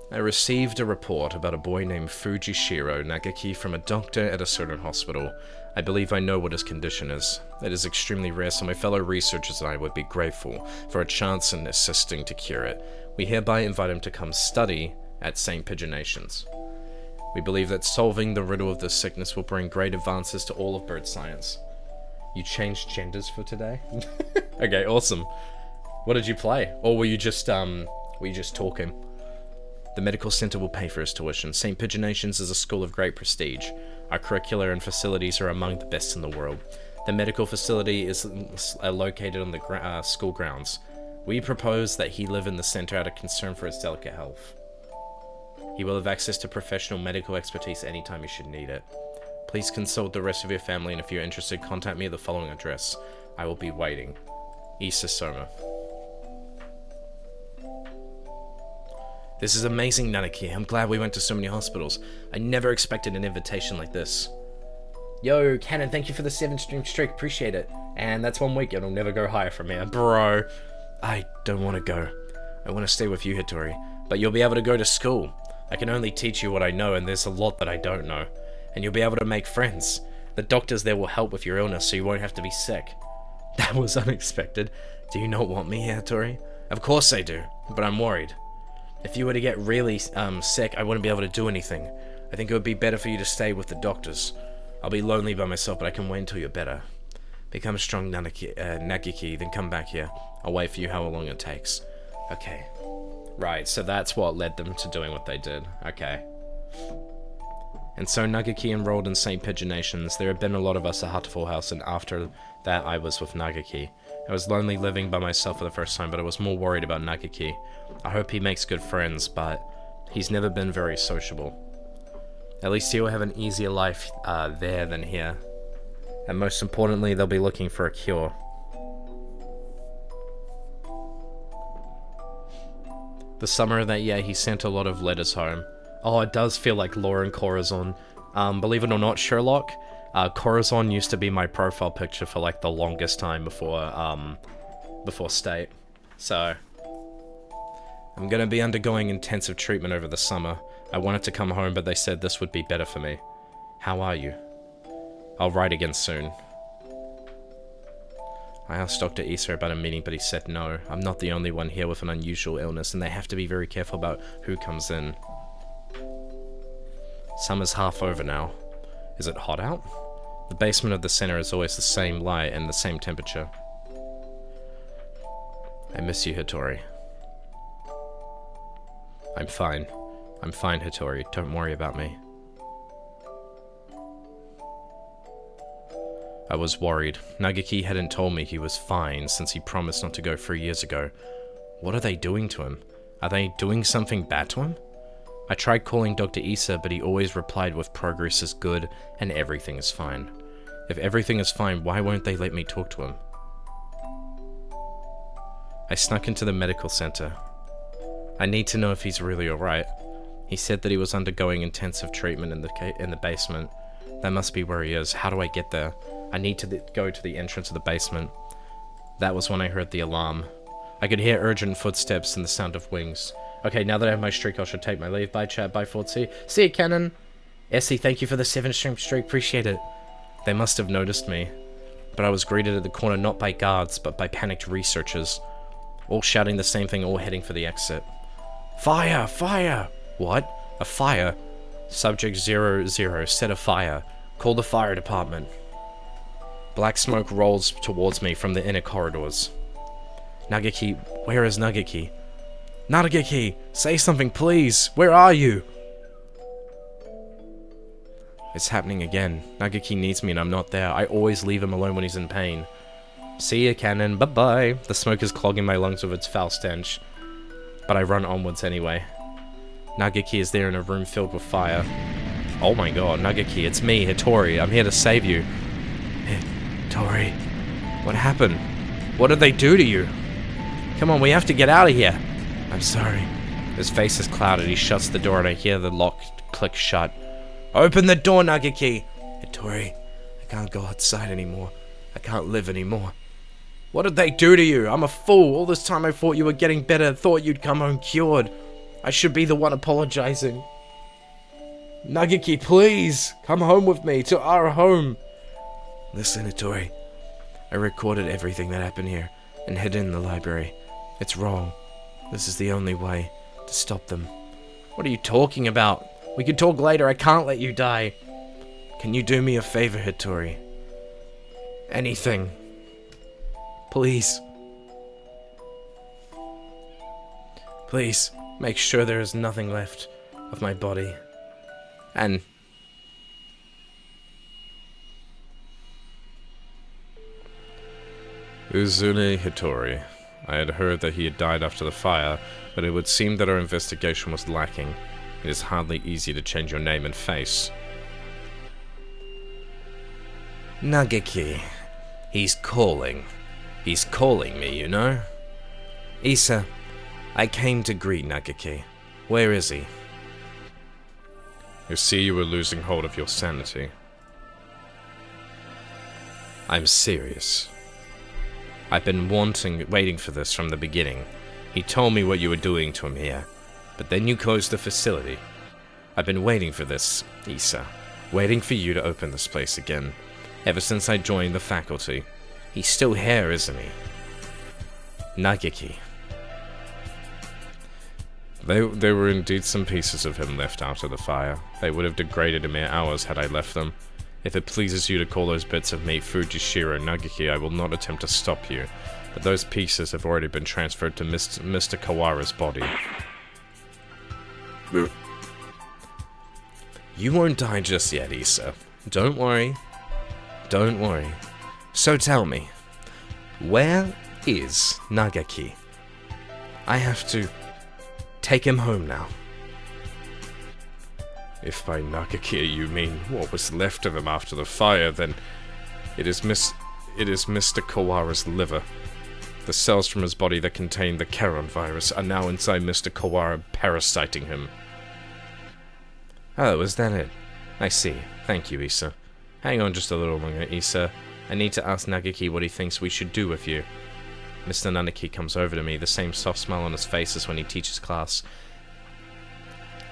I received a report about a boy named Fujishiro Nagaki from a doctor at a certain hospital. I believe I know what his condition is. It is extremely rare, so my fellow researchers and I would be grateful for a chance in assisting to cure it. We hereby invite him to come study at St. Pigeonations. We believe that solving the riddle of this sickness will bring great advances to all of bird science. You changed genders for today? Okay, awesome. What did you play? Or were you just talking? The medical center will pay for his tuition. St. Pigeonations is a school of great prestige. Our curricula and facilities are among the best in the world. The medical facility is located on the school grounds. We propose that he live in the center out of concern for his delicate health. He will have access to professional medical expertise anytime you should need it. Please consult the rest of your family, and if you're interested, contact me at the following address. I will be waiting. Issa Soma. This is amazing, Nanaki. I'm glad we went to so many hospitals. I never expected an invitation like this. Yo, Cannon, thank you for the 7-stream streak. Appreciate it. And that's 1 week. It'll never go higher from here. Bro, I don't want to go. I want to stay with you, Hitori. But you'll be able to go to school. I can only teach you what I know, and there's a lot that I don't know. And you'll be able to make friends. The doctors there will help with your illness, so you won't have to be sick. That was unexpected. Do you not want me here, Hitori? Of course I do, but I'm worried. If you were to get really sick, I wouldn't be able to do anything. I think it would be better for you to stay with the doctors. I'll be lonely by myself, but I can wait until you're better. Become a strong Nagiki, then come back here. I'll wait for you how long it takes. Okay. Right, so that's what led them to doing what they did. Okay. And so Nagaki enrolled in St. Pigeonations. There had been a lot of us at Hatoful House, and after that I was with Nagaki. I was lonely living by myself for the first time, but I was more worried about Nagaki. I hope he makes good friends, but he's never been very sociable. At least he'll have an easier life there than here. And most importantly, they'll be looking for a cure. The summer of that year, he sent a lot of letters home. Oh, it does feel like Lauren Corazon. Believe it or not, Sherlock, Corazon used to be my profile picture for like the longest time before State. So, I'm gonna be undergoing intensive treatment over the summer. I wanted to come home, but they said this would be better for me. How are you? I'll write again soon. I asked Dr. Issa about a meeting, but he said no. I'm not the only one here with an unusual illness, and they have to be very careful about who comes in. Summer's half over now. Is it hot out? The basement of the center is always the same light and the same temperature. I miss you, Hitori. I'm fine. I'm fine, Hitori. Don't worry about me. I was worried. Nagaki hadn't told me he was fine since he promised not to go 3 years ago. What are they doing to him? Are they doing something bad to him? I tried calling Dr. Issa, but he always replied with progress is good and everything is fine. If everything is fine, why won't they let me talk to him? I snuck into the medical center. I need to know if he's really alright. He said that he was undergoing intensive treatment in the basement. That must be where he is. How do I get there? I need to go to the entrance of the basement. That was when I heard the alarm. I could hear urgent footsteps and the sound of wings. Okay, now that I have my streak, I should take my leave. Bye, chat. Bye, Fortsy. See you, Cannon. Essie, thank you for the 7-stream streak. Appreciate it. They must have noticed me. But I was greeted at the corner not by guards, but by panicked researchers. All shouting the same thing, all heading for the exit. Fire! Fire! What? A fire? Subject 00, set a fire. Call the fire department. Black smoke rolls towards me from the inner corridors. Nagaki, where is Nagaki? Nagaki, say something please! Where are you? It's happening again. Nagaki needs me and I'm not there. I always leave him alone when he's in pain. See ya, Cannon. Bye-bye. The smoke is clogging my lungs with its foul stench. But I run onwards anyway. Nagaki is there in a room filled with fire. Oh my god, Nagaki, it's me, Hitori. I'm here to save you. Hitori, what happened? What did they do to you? Come on, we have to get out of here. I'm sorry. His face is clouded. He shuts the door and I hear the lock click shut. Open the door, Nagaki. Hitori, I can't go outside anymore. I can't live anymore. What did they do to you? I'm a fool. All this time I thought you were getting better. Thought you'd come home cured. I should be the one apologizing. Nagiki, please, come home with me, to our home. Listen, Hattori. I recorded everything that happened here and hid it in the library. It's wrong. This is the only way to stop them. What are you talking about? We can talk later, I can't let you die. Can you do me a favor, Hattori? Anything. Please. Please, make sure there is nothing left of my body. And... Uzune Hattori. I had heard that he had died after the fire, but it would seem that our investigation was lacking. It is hardly easy to change your name and face. Nagiki. He's calling. He's calling me, you know? Issa, I came to greet Nagiki. Where is he? You see, you were losing hold of your sanity. I'm serious. I've been waiting for this from the beginning. He told me what you were doing to him here, but then you closed the facility. I've been waiting for this, Issa. Waiting for you to open this place again. Ever since I joined the faculty. He's still here, isn't he? Nagiki. There were indeed some pieces of him left after the fire. They would have degraded in mere hours had I left them. If it pleases you to call those bits of meat Fujishiro Nagiki, I will not attempt to stop you. But those pieces have already been transferred to Mr. Kawara's body. You won't die just yet, Issa. Don't worry. Don't worry. So tell me, where is Nagaki? I have to take him home now. If by Nagaki you mean what was left of him after the fire, then it is Mr. Kawara's liver. The cells from his body that contain the Charon virus are now inside Mr. Kawara, parasiting him. Oh, is that it? I see. Thank you, Issa. Hang on just a little longer, Issa. I need to ask Nagaki what he thinks we should do with you. Mr. Nagaki comes over to me, the same soft smile on his face as when he teaches class.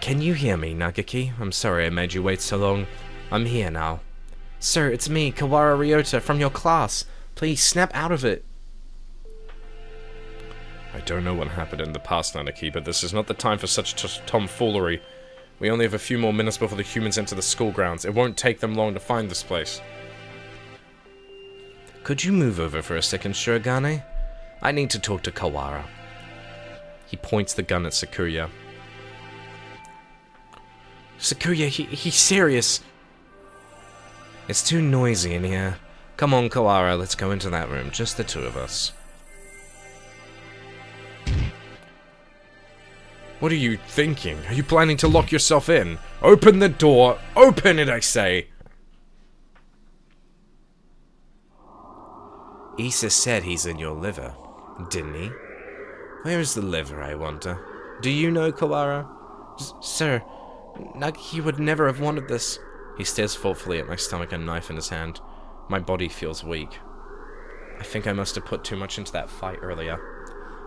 Can you hear me, Nagaki? I'm sorry I made you wait so long. I'm here now. Sir, it's me, Kawara Ryota, from your class. Please, snap out of it. I don't know what happened in the past, Nagaki, but this is not the time for such tomfoolery. We only have a few more minutes before the humans enter the school grounds. It won't take them long to find this place. Could you move over for a second, Shirogane? I need to talk to Kawara. He points the gun at Sakuya. Sakuya, he's serious. It's too noisy in here. Come on, Kawara, let's go into that room, just the two of us. What are you thinking? Are you planning to lock yourself in? Open the door! Open it, I say! Issa said he's in your liver, didn't he? Where is the liver, I wonder? Do you know, Kawara? Sir, Nagaki would never have wanted this. He stares thoughtfully at my stomach, a knife in his hand. My body feels weak. I think I must have put too much into that fight earlier.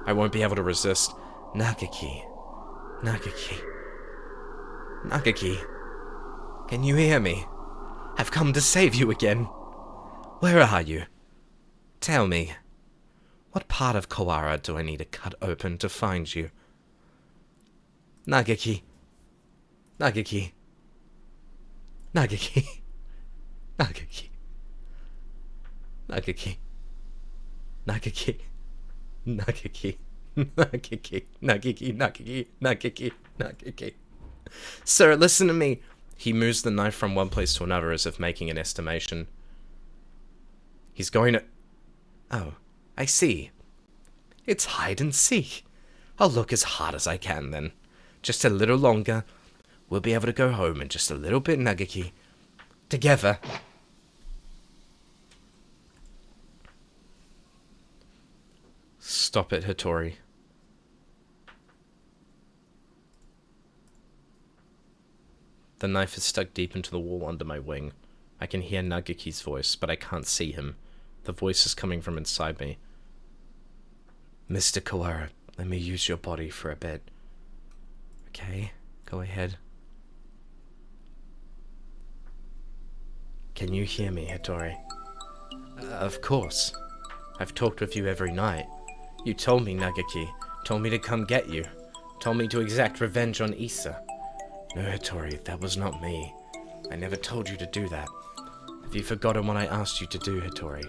I won't be able to resist. Nagaki. Nagaki. Nagaki. Can you hear me? I've come to save you again. Where are you? Tell me. What part of Kawara do I need to cut open to find you? Nagaki. Nagaki. Nagaki. Nagaki. Nagaki. Nagaki. Nagaki. Nagaki. Nagaki. Nagaki. Nagaki. Nagaki. Sir, listen to me. He moves the knife from one place to another as if making an estimation. He's going to... Oh, I see. It's hide and seek. I'll look as hard as I can then. Just a little longer. We'll be able to go home in just a little bit, Nagaki. Together. Stop it, Hattori. The knife is stuck deep into the wall under my wing. I can hear Nagaki's voice, but I can't see him. The voice is coming from inside me. Mr. Kawara, let me use your body for a bit. Okay, go ahead. Can you hear me, Hattori? Of course. I've talked with you every night. You told me, Nagaki. Told me to come get you. Told me to exact revenge on Issa. No, Hattori, that was not me. I never told you to do that. Have you forgotten what I asked you to do, Hattori?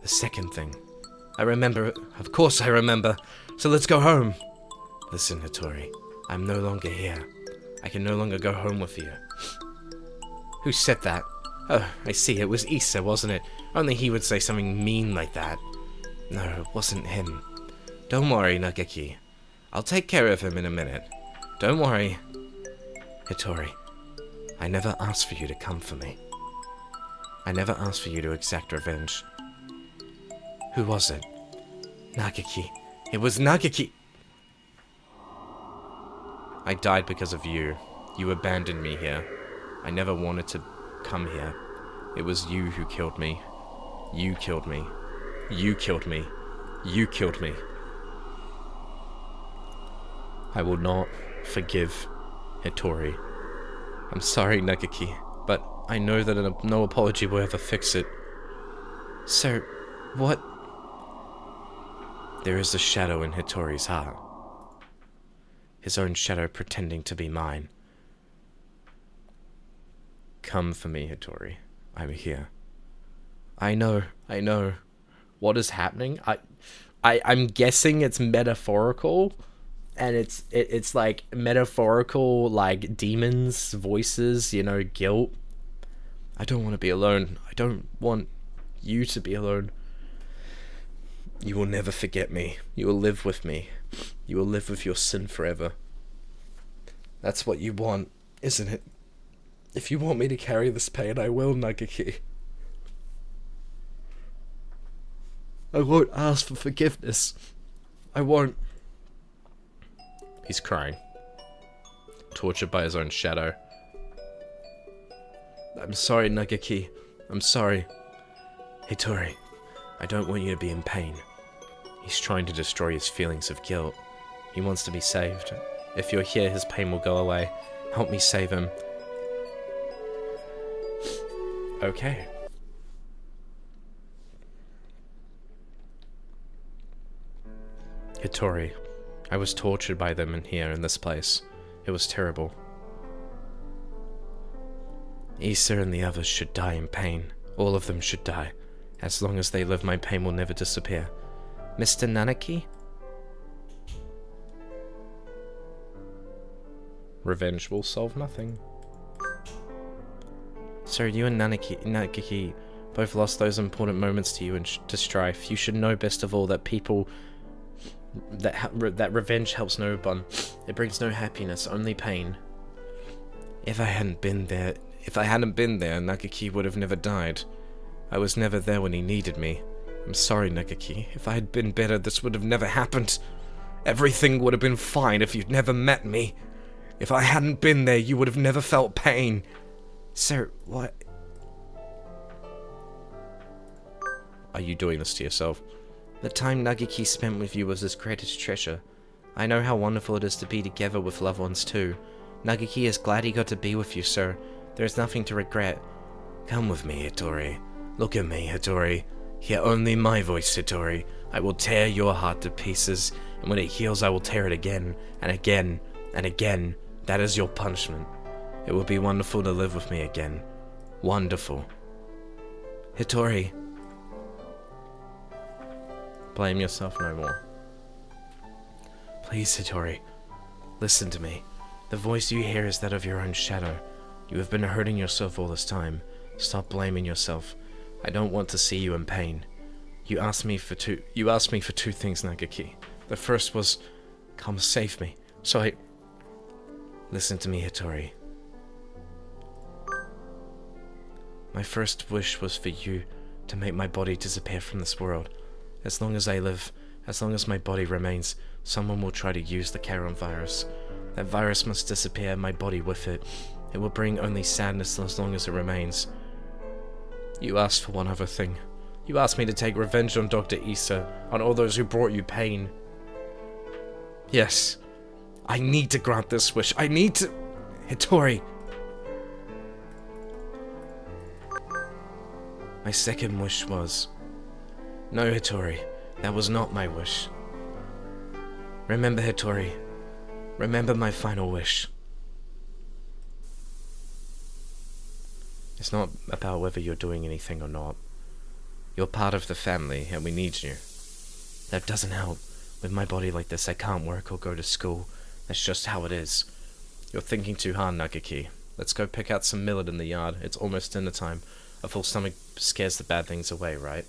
The second thing. I remember. Of course I remember. So let's go home. Listen, Hattori. I'm no longer here. I can no longer go home with you. Who said that? Oh, I see. It was Issa, wasn't it? Only he would say something mean like that. No, it wasn't him. Don't worry, Nagaki. I'll take care of him in a minute. Don't worry. Hattori, I never asked for you to come for me. I never asked for you to exact revenge. Who was it? Nagaki. It was Nagaki! I died because of you. You abandoned me here. I never wanted to come here. It was you who killed me. You killed me. You killed me. You killed me. I will not forgive Hattori. I'm sorry, Nagaki, but I know that no apology will ever fix it. Sir, what? There is a shadow in Hattori's heart. His own shadow pretending to be mine. Come for me, Hattori. I'm here. I know. What is happening? I'm guessing it's metaphorical, and it's like metaphorical, like demons, voices, guilt. I don't want to be alone. I don't want you to be alone. You will never forget me. You will live with me. You will live with your sin forever. That's what you want, isn't it? If you want me to carry this pain, I will, Nagaki. I won't ask for forgiveness. I won't. He's crying. Tortured by his own shadow. I'm sorry, Nagaki. I'm sorry. Hattori, I don't want you to be in pain. He's trying to destroy his feelings of guilt. He wants to be saved. If you're here, his pain will go away. Help me save him. Okay. Hattori, I was tortured by them in here, in this place. It was terrible. Issa and the others should die in pain. All of them should die. As long as they live, my pain will never disappear. Mr. Nanaki? Revenge will solve nothing. Sir, you and Nagaki both lost those important moments to you and to strife. You should know best of all that that revenge helps no one. It brings no happiness, only pain. If I hadn't been there, Nagaki would have never died. I was never there when he needed me. I'm sorry, Nagaki. If I had been better, this would have never happened. Everything would have been fine if you'd never met me. If I hadn't been there, you would have never felt pain. Sir, what? Are you doing this to yourself? The time Nagaki spent with you was his greatest treasure. I know how wonderful it is to be together with loved ones too. Nagaki is glad he got to be with you, sir. There is nothing to regret. Come with me, Hattori. Look at me, Hattori. Hear only my voice, Hattori. I will tear your heart to pieces, and when it heals I will tear it again, and again, and again. That is your punishment. It will be wonderful to live with me again. Wonderful. Hattori. Blame yourself no more. Please, Hattori. Listen to me. The voice you hear is that of your own shadow. You have been hurting yourself all this time. Stop blaming yourself. I don't want to see you in pain. You asked me for two things, Nagaki. The first was, come save me. So I... Listen to me, Hattori. My first wish was for you to make my body disappear from this world. As long as I live, as long as my body remains, someone will try to use the Charon virus. That virus must disappear, my body with it. It will bring only sadness as long as it remains. You asked for one other thing. You asked me to take revenge on Dr. Issa, on all those who brought you pain. Yes, I need to grant this wish. I need to... Hitori. My second wish was... No, Hitori. That was not my wish. Remember, Hitori. Remember my final wish. It's not about whether you're doing anything or not. You're part of the family, and we need you. That doesn't help. With my body like this, I can't work or go to school. That's just how it is. You're thinking too hard, Nagaki. Let's go pick out some millet in the yard. It's almost dinner time. A full stomach scares the bad things away, right?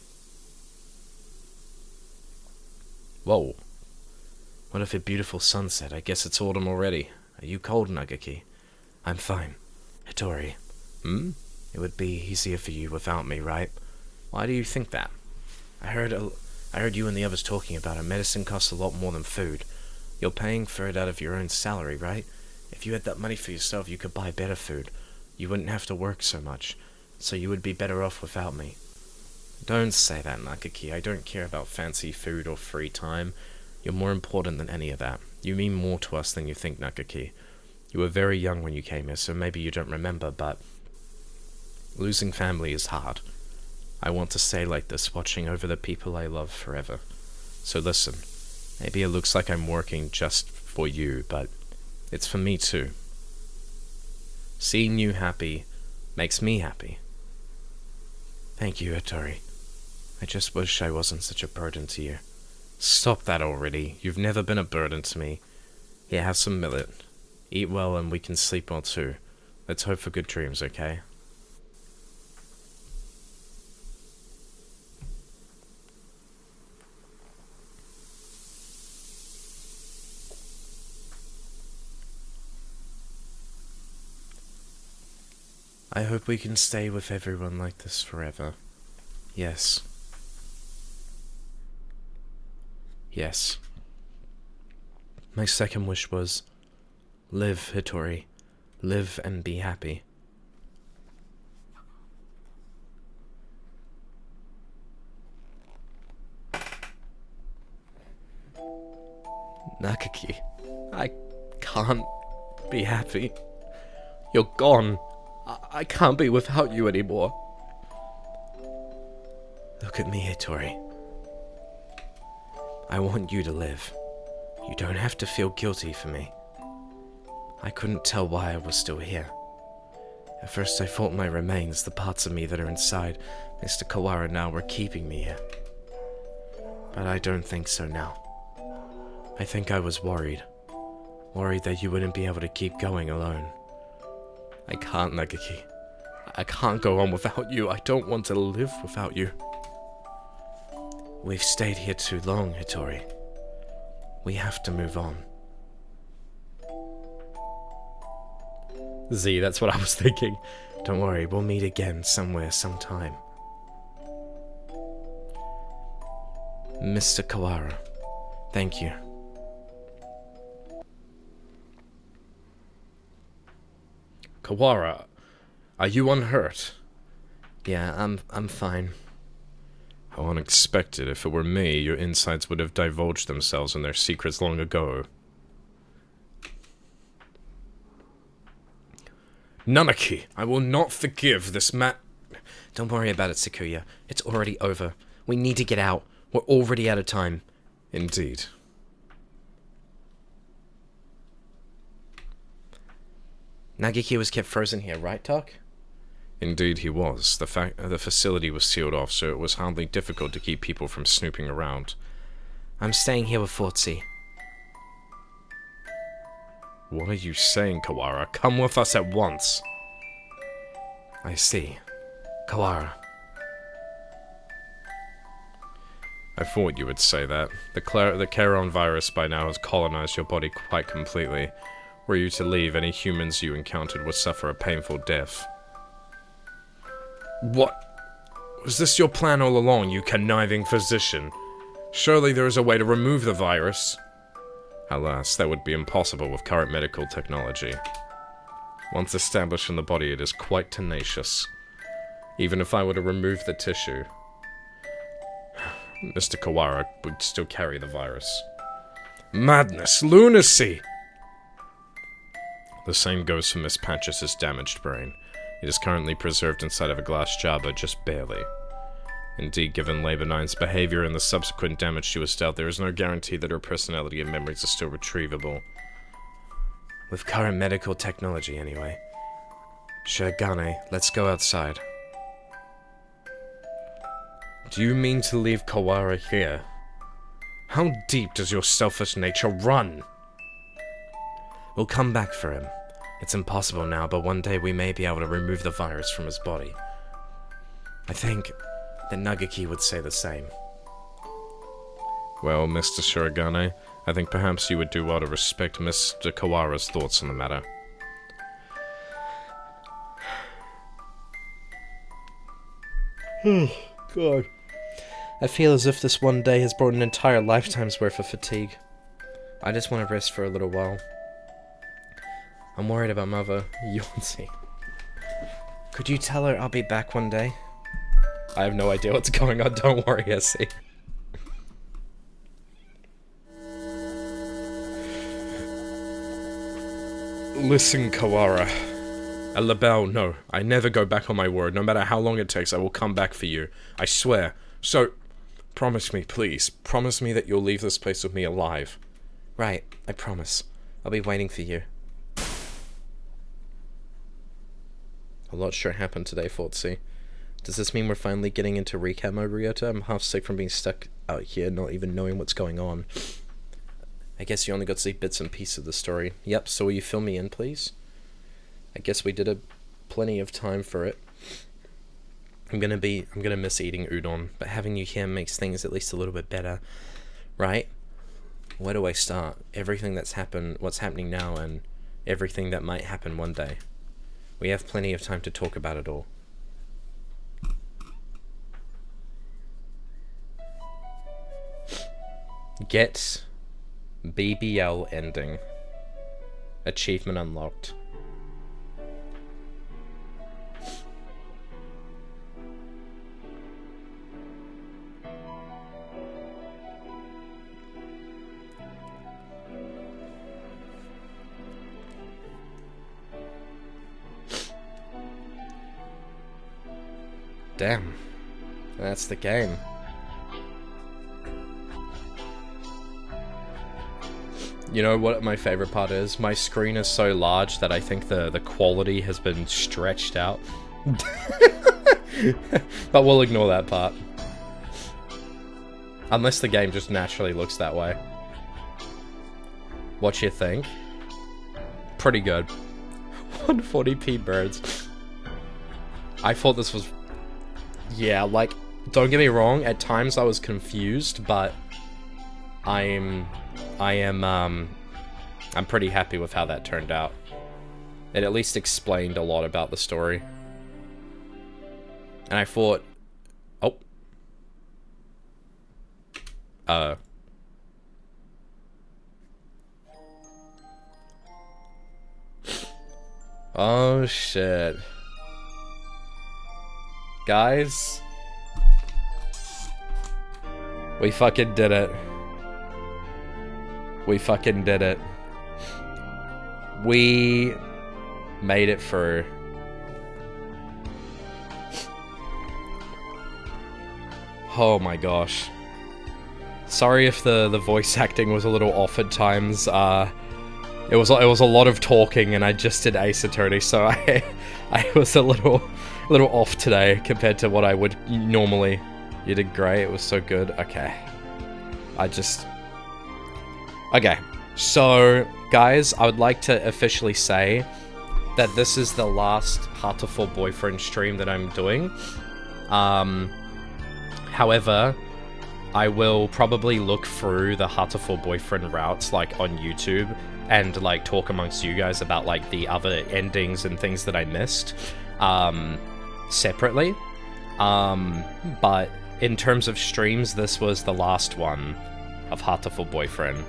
Whoa. What if a beautiful sunset? I guess it's autumn already. Are you cold, Nagaki? I'm fine. Hitori. It would be easier for you without me, right? Why do you think that? I heard you and the others talking about it. Medicine costs a lot more than food. You're paying for it out of your own salary, right? If you had that money for yourself, you could buy better food. You wouldn't have to work so much. So you would be better off without me. Don't say that, Nagaki. I don't care about fancy food or free time. You're more important than any of that. You mean more to us than you think, Nagaki. You were very young when you came here, so maybe you don't remember, but... losing family is hard. I want to stay like this, watching over the people I love forever. So listen, maybe it looks like I'm working just for you, but it's for me too. Seeing you happy makes me happy. Thank you, Hitori. I just wish I wasn't such a burden to you. Stop that already. You've never been a burden to me. Here, have some millet. Eat well and we can sleep well too. Let's hope for good dreams, okay? I hope we can stay with everyone like this forever. Yes. Yes. My second wish was, live, Hitori. Live and be happy. Nagaki, I can't be happy. You're gone. I can't be without you anymore. Look at me, Hitori. I want you to live. You don't have to feel guilty for me. I couldn't tell why I was still here. At first I thought my remains, the parts of me that are inside Mr. Kawara now, were keeping me here. But I don't think so now. I think I was worried. Worried that you wouldn't be able to keep going alone. I can't, Nagaki. I can't go on without you. I don't want to live without you. We've stayed here too long, Hitori. We have to move on. Z, that's what I was thinking. Don't worry, we'll meet again somewhere, sometime. Mr. Kawara, thank you. Kawara, are you unhurt? Yeah, I'm fine. How unexpected. If it were me, your insides would have divulged themselves and their secrets long ago. Nanaki, I will not forgive this Don't worry about it, Sakuya. It's already over. We need to get out. We're already out of time. Indeed. Nagaki was kept frozen here, right, Talk? Indeed he was. The facility was sealed off, so it was hardly difficult to keep people from snooping around. I'm staying here with Ortsy. What are you saying, Kawara? Come with us at once. I see. Kawara. I thought you would say that. The Charon virus by now has colonized your body quite completely. Were you to leave, any humans you encountered would suffer a painful death. What? Was this your plan all along, you conniving physician? Surely there is a way to remove the virus. Alas, that would be impossible with current medical technology. Once established in the body, it is quite tenacious. Even if I were to remove the tissue, Mr. Kawara would still carry the virus. Madness! Lunacy! The same goes for Miss Patches's damaged brain. It is currently preserved inside of a glass jar, but just barely. Indeed, given Labor 9's behavior and the subsequent damage she was dealt, there is no guarantee that her personality and memories are still retrievable. With current medical technology, anyway. Shirogane, let's go outside. Do you mean to leave Kawara here? How deep does your selfish nature run? We'll come back for him. It's impossible now, but one day we may be able to remove the virus from his body. I think that Nagaki would say the same. Well, Mr. Shirogane, I think perhaps you would do well to respect Mr. Kawara's thoughts on the matter. God. I feel as if this one day has brought an entire lifetime's worth of fatigue. I just want to rest for a little while. I'm worried about Mother, Yonsei. Could you tell her I'll be back one day? I have no idea what's going on, don't worry, Essie. Listen, Kawara. Labelle, no. I never go back on my word. No matter how long it takes, I will come back for you. I swear. So, promise me, please. Promise me that you'll leave this place with me alive. Right, I promise. I'll be waiting for you. A lot sure happened today, Ortsy. Does this mean we're finally getting into recap mode, Ryota? I'm half sick from being stuck out here, not even knowing what's going on. I guess you only got to see bits and pieces of the story. Yep, so will you fill me in, please? I guess we did plenty of time for it. I'm gonna miss eating udon, but having you here makes things at least a little bit better, right? Where do I start? Everything that's happened, what's happening now, and everything that might happen one day. We have plenty of time to talk about it all. Get BBL ending. Achievement unlocked. Damn. That's the game. You know what my favorite part is? My screen is so large that I think the quality has been stretched out. But we'll ignore that part. Unless the game just naturally looks that way. What you think? Pretty good. 140p birds. I thought this was... Yeah, like, don't get me wrong, at times I was confused, but I'm pretty happy with how that turned out. It at least explained a lot about the story. And I thought, oh shit. Guys, we fucking did it. We fucking did it. We made it through. Oh my gosh. Sorry if the voice acting was a little off at times. It was a lot of talking, and I just did Ace Attorney, so I was a little off today compared to what I would normally. You did great. It was so good. Okay. Okay. So, guys, I would like to officially say that this is the last Hatoful Boyfriend stream that I'm doing. However, I will probably look through the Hatoful Boyfriend routes, like, on YouTube, and, like, talk amongst you guys about, like, the other endings and things that I missed, separately. But in terms of streams, this was the last one of Hatoful Boyfriend.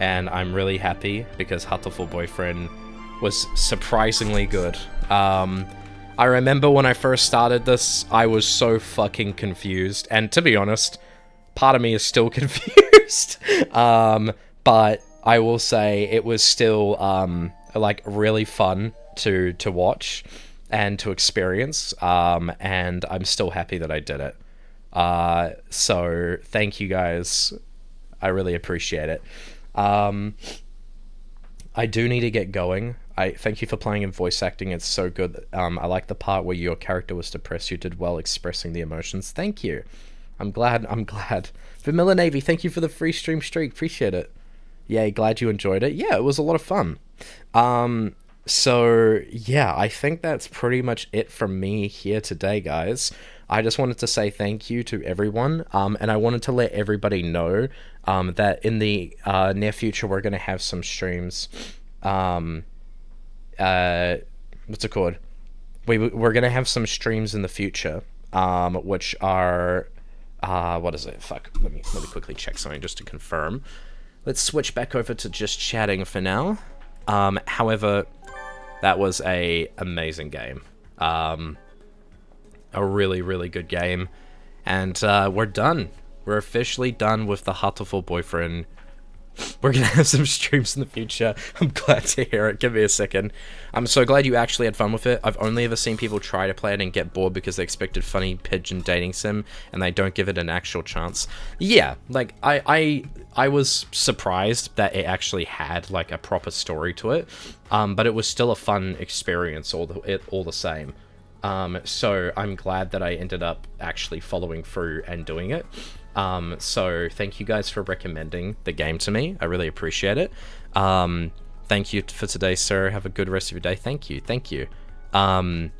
And I'm really happy because Hatoful Boyfriend was surprisingly good. I remember when I first started this, I was so fucking confused. And to be honest, part of me is still confused. But I will say it was still a like really fun to watch and to experience, and I'm still happy that I did it. So thank you guys. I really appreciate it. I do need to get going. I thank you for playing and voice acting. It's so good. I like the part where your character was depressed. You did well expressing the emotions. Thank you. I'm glad. Vanilla Navy, thank you for the free stream streak. Appreciate it. Yay, glad you enjoyed it. Yeah, it was a lot of fun. So yeah, I think that's pretty much it from me here today, guys. I just wanted to say thank you to everyone, and I wanted to let everybody know that in the near future we're going to have some streams. What's it called? We're going to have some streams in the future, which are... what is it? Fuck. Let me quickly check something just to confirm. Let's switch back over to just chatting for now. However, that was a amazing game. A really, really good game. And we're done. We're officially done with the Hatoful Boyfriend. We're going to have some streams in the future. I'm glad to hear it. Give me a second. I'm so glad you actually had fun with it. I've only ever seen people try to play it and get bored because they expected funny pigeon dating sim and they don't give it an actual chance. Yeah, like, I was surprised that it actually had, like, a proper story to it. But it was still a fun experience all the same. So I'm glad that I ended up actually following through and doing it. So thank you guys for recommending the game to me. I really appreciate it. Thank you for today, sir. Have a good rest of your day. Thank you. Who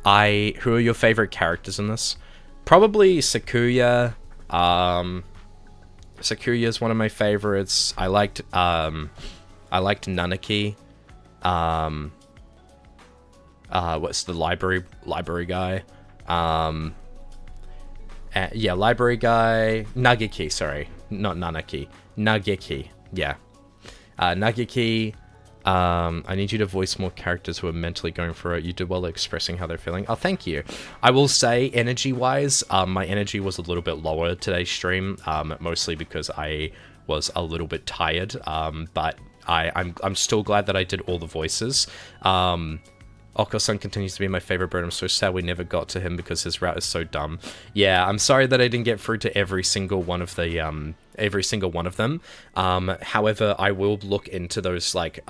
are your favorite characters in this? Probably Sakuya. Sakuya is one of my favorites. I liked Nanaki. What's the library guy? Yeah, library guy. Nageki, sorry. Not Nanaki. Nageki, yeah. Nageki, I need you to voice more characters who are mentally going through it. You do well at expressing how they're feeling. Oh, thank you. I will say, energy-wise, my energy was a little bit lower today's stream, mostly because I was a little bit tired, but I'm still glad that I did all the voices. Oko-san continues to be my favorite bird. I'm so sad we never got to him because his route is so dumb. Yeah, I'm sorry that I didn't get through to every single one of them. However, I will look into those, like,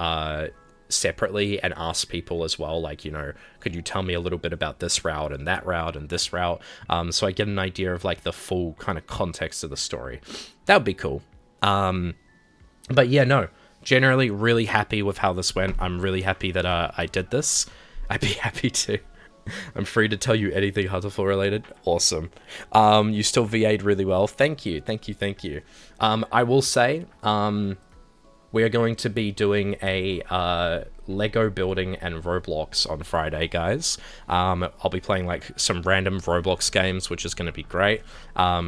separately and ask people as well, like, you know, could you tell me a little bit about this route and that route and this route, so I get an idea of, like, the full kind of context of the story. That would be cool. But yeah, no, generally really happy with how this went. I'm really happy that I did this. I'd be happy to. I'm free to tell you anything Hatoful related. Awesome. You still VA'd really well. Thank you. I will say, we are going to be doing a Lego building and Roblox on Friday, guys. I'll be playing, like, some random Roblox games, which is going to be great.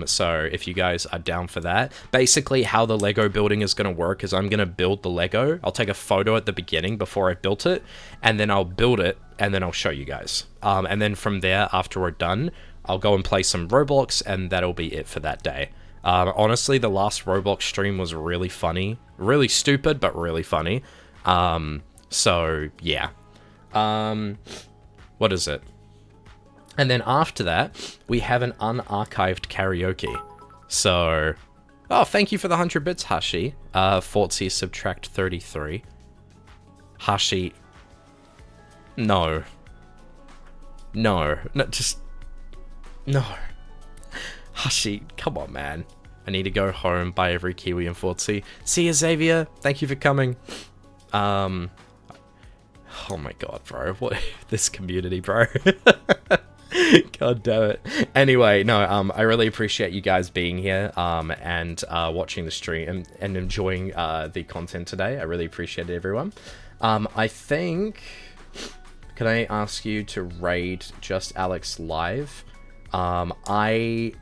So if you guys are down for that. Basically, how the Lego building is going to work is I'm going to build the Lego. I'll take a photo at the beginning before I built it, and then I'll build it, and then I'll show you guys. And then from there, after we're done, I'll go and play some Roblox, and that'll be it for that day. Honestly, the last Roblox stream was really funny. Really stupid, but really funny. So, yeah. What is it? And then after that, we have an unarchived karaoke. So... Oh, thank you for the 100 bits, Hashi. Fortsy subtract 33. Hashi... No, just... No. Hashi, come on, man. I need to go home, buy every Kiwi in Fortsy. See you, Xavier. Thank you for coming. Oh my god, bro. What? This community, bro. God damn it. Anyway, no, I really appreciate you guys being here, and watching the stream and enjoying the content today. I really appreciate it, everyone. I think... Can I ask you to raid Just Alex live? I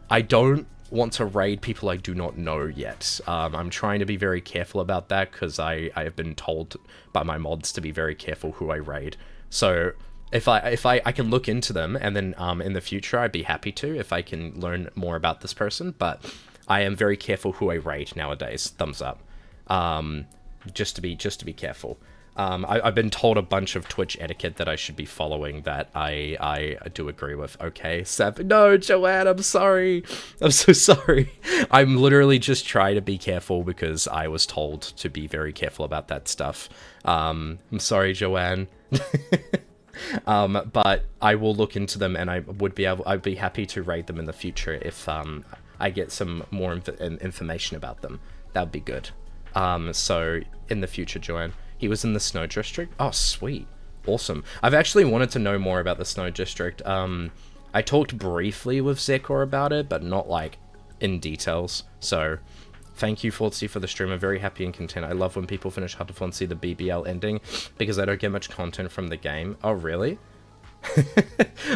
don't want to raid people I do not know yet. I'm trying to be very careful about that because I have been told by my mods to be very careful who I raid. So if I can look into them, and then in the future I'd be happy to if I can learn more about this person, but I am very careful who I raid nowadays. Thumbs up. just to be careful. I've been told a bunch of Twitch etiquette that I should be following that I do agree with. Okay, Seth. No, Joanne, I'm sorry. I'm so sorry. I'm literally just trying to be careful because I was told to be very careful about that stuff. I'm sorry, Joanne. But I will look into them, and I'd be happy to raid them in the future if I get some more information about them. That'd be good. So in the future, Joanne. He was in the Snow District? Oh, sweet. Awesome. I've actually wanted to know more about the Snow District. I talked briefly with Zekor about it, but not, like, in details. So, thank you, Ortsy, for the stream. I'm very happy and content. I love when people finish Hatoful and see the BBL ending, because I don't get much content from the game. Oh, really?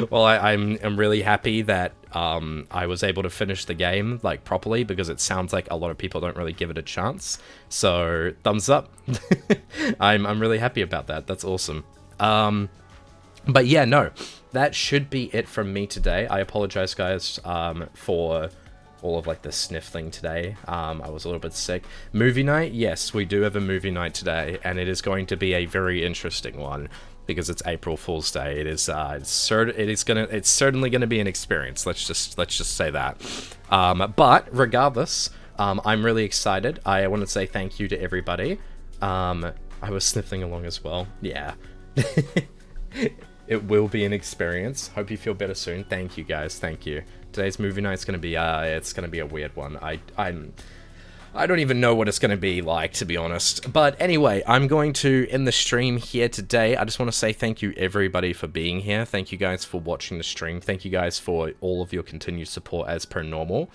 Well, I'm really happy that I was able to finish the game like properly, because it sounds like a lot of people don't really give it a chance. So thumbs up. I'm really happy about that. That's awesome. But yeah, no, that should be it from me today. I apologize, guys, for all of like the sniffling today. I was a little bit sick. Movie night, yes, we do have a movie night today, and it is going to be a very interesting one. Because it's April Fool's Day, it's certainly gonna be an experience. Let's just say that. But regardless, I'm really excited. I want to say thank you to everybody. I was sniffling along as well. Yeah, it will be an experience. Hope you feel better soon. Thank you, guys. Thank you. Today's movie night's gonna be it's gonna be a weird one. I don't even know what it's going to be like, to be honest. But anyway, I'm going to end the stream here today. I just want to say thank you, everybody, for being here. Thank you guys for watching the stream. Thank you guys for all of your continued support as per normal.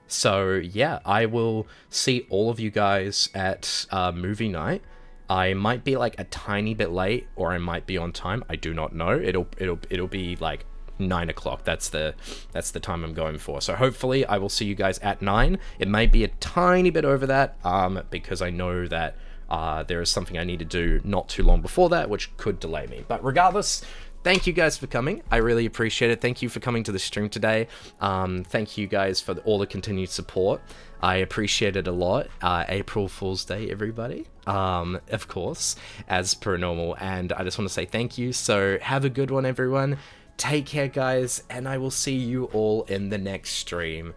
So, yeah, I will see all of you guys at movie night. I might be, like, a tiny bit late, or I might be on time. I do not know. It'll be, like, 9 o'clock. That's the time I'm going for. So hopefully I will see you guys at 9. It may be a tiny bit over that, because I know that there is something I need to do not too long before that, which could delay me. But regardless, thank you guys for coming. I really appreciate it. Thank you for coming to the stream today. Thank you guys for all the continued support. I appreciate it a lot. April Fool's Day, everybody. Of course, as per normal. And I just want to say thank you. So have a good one, everyone. Take care, guys, and I will see you all in the next stream.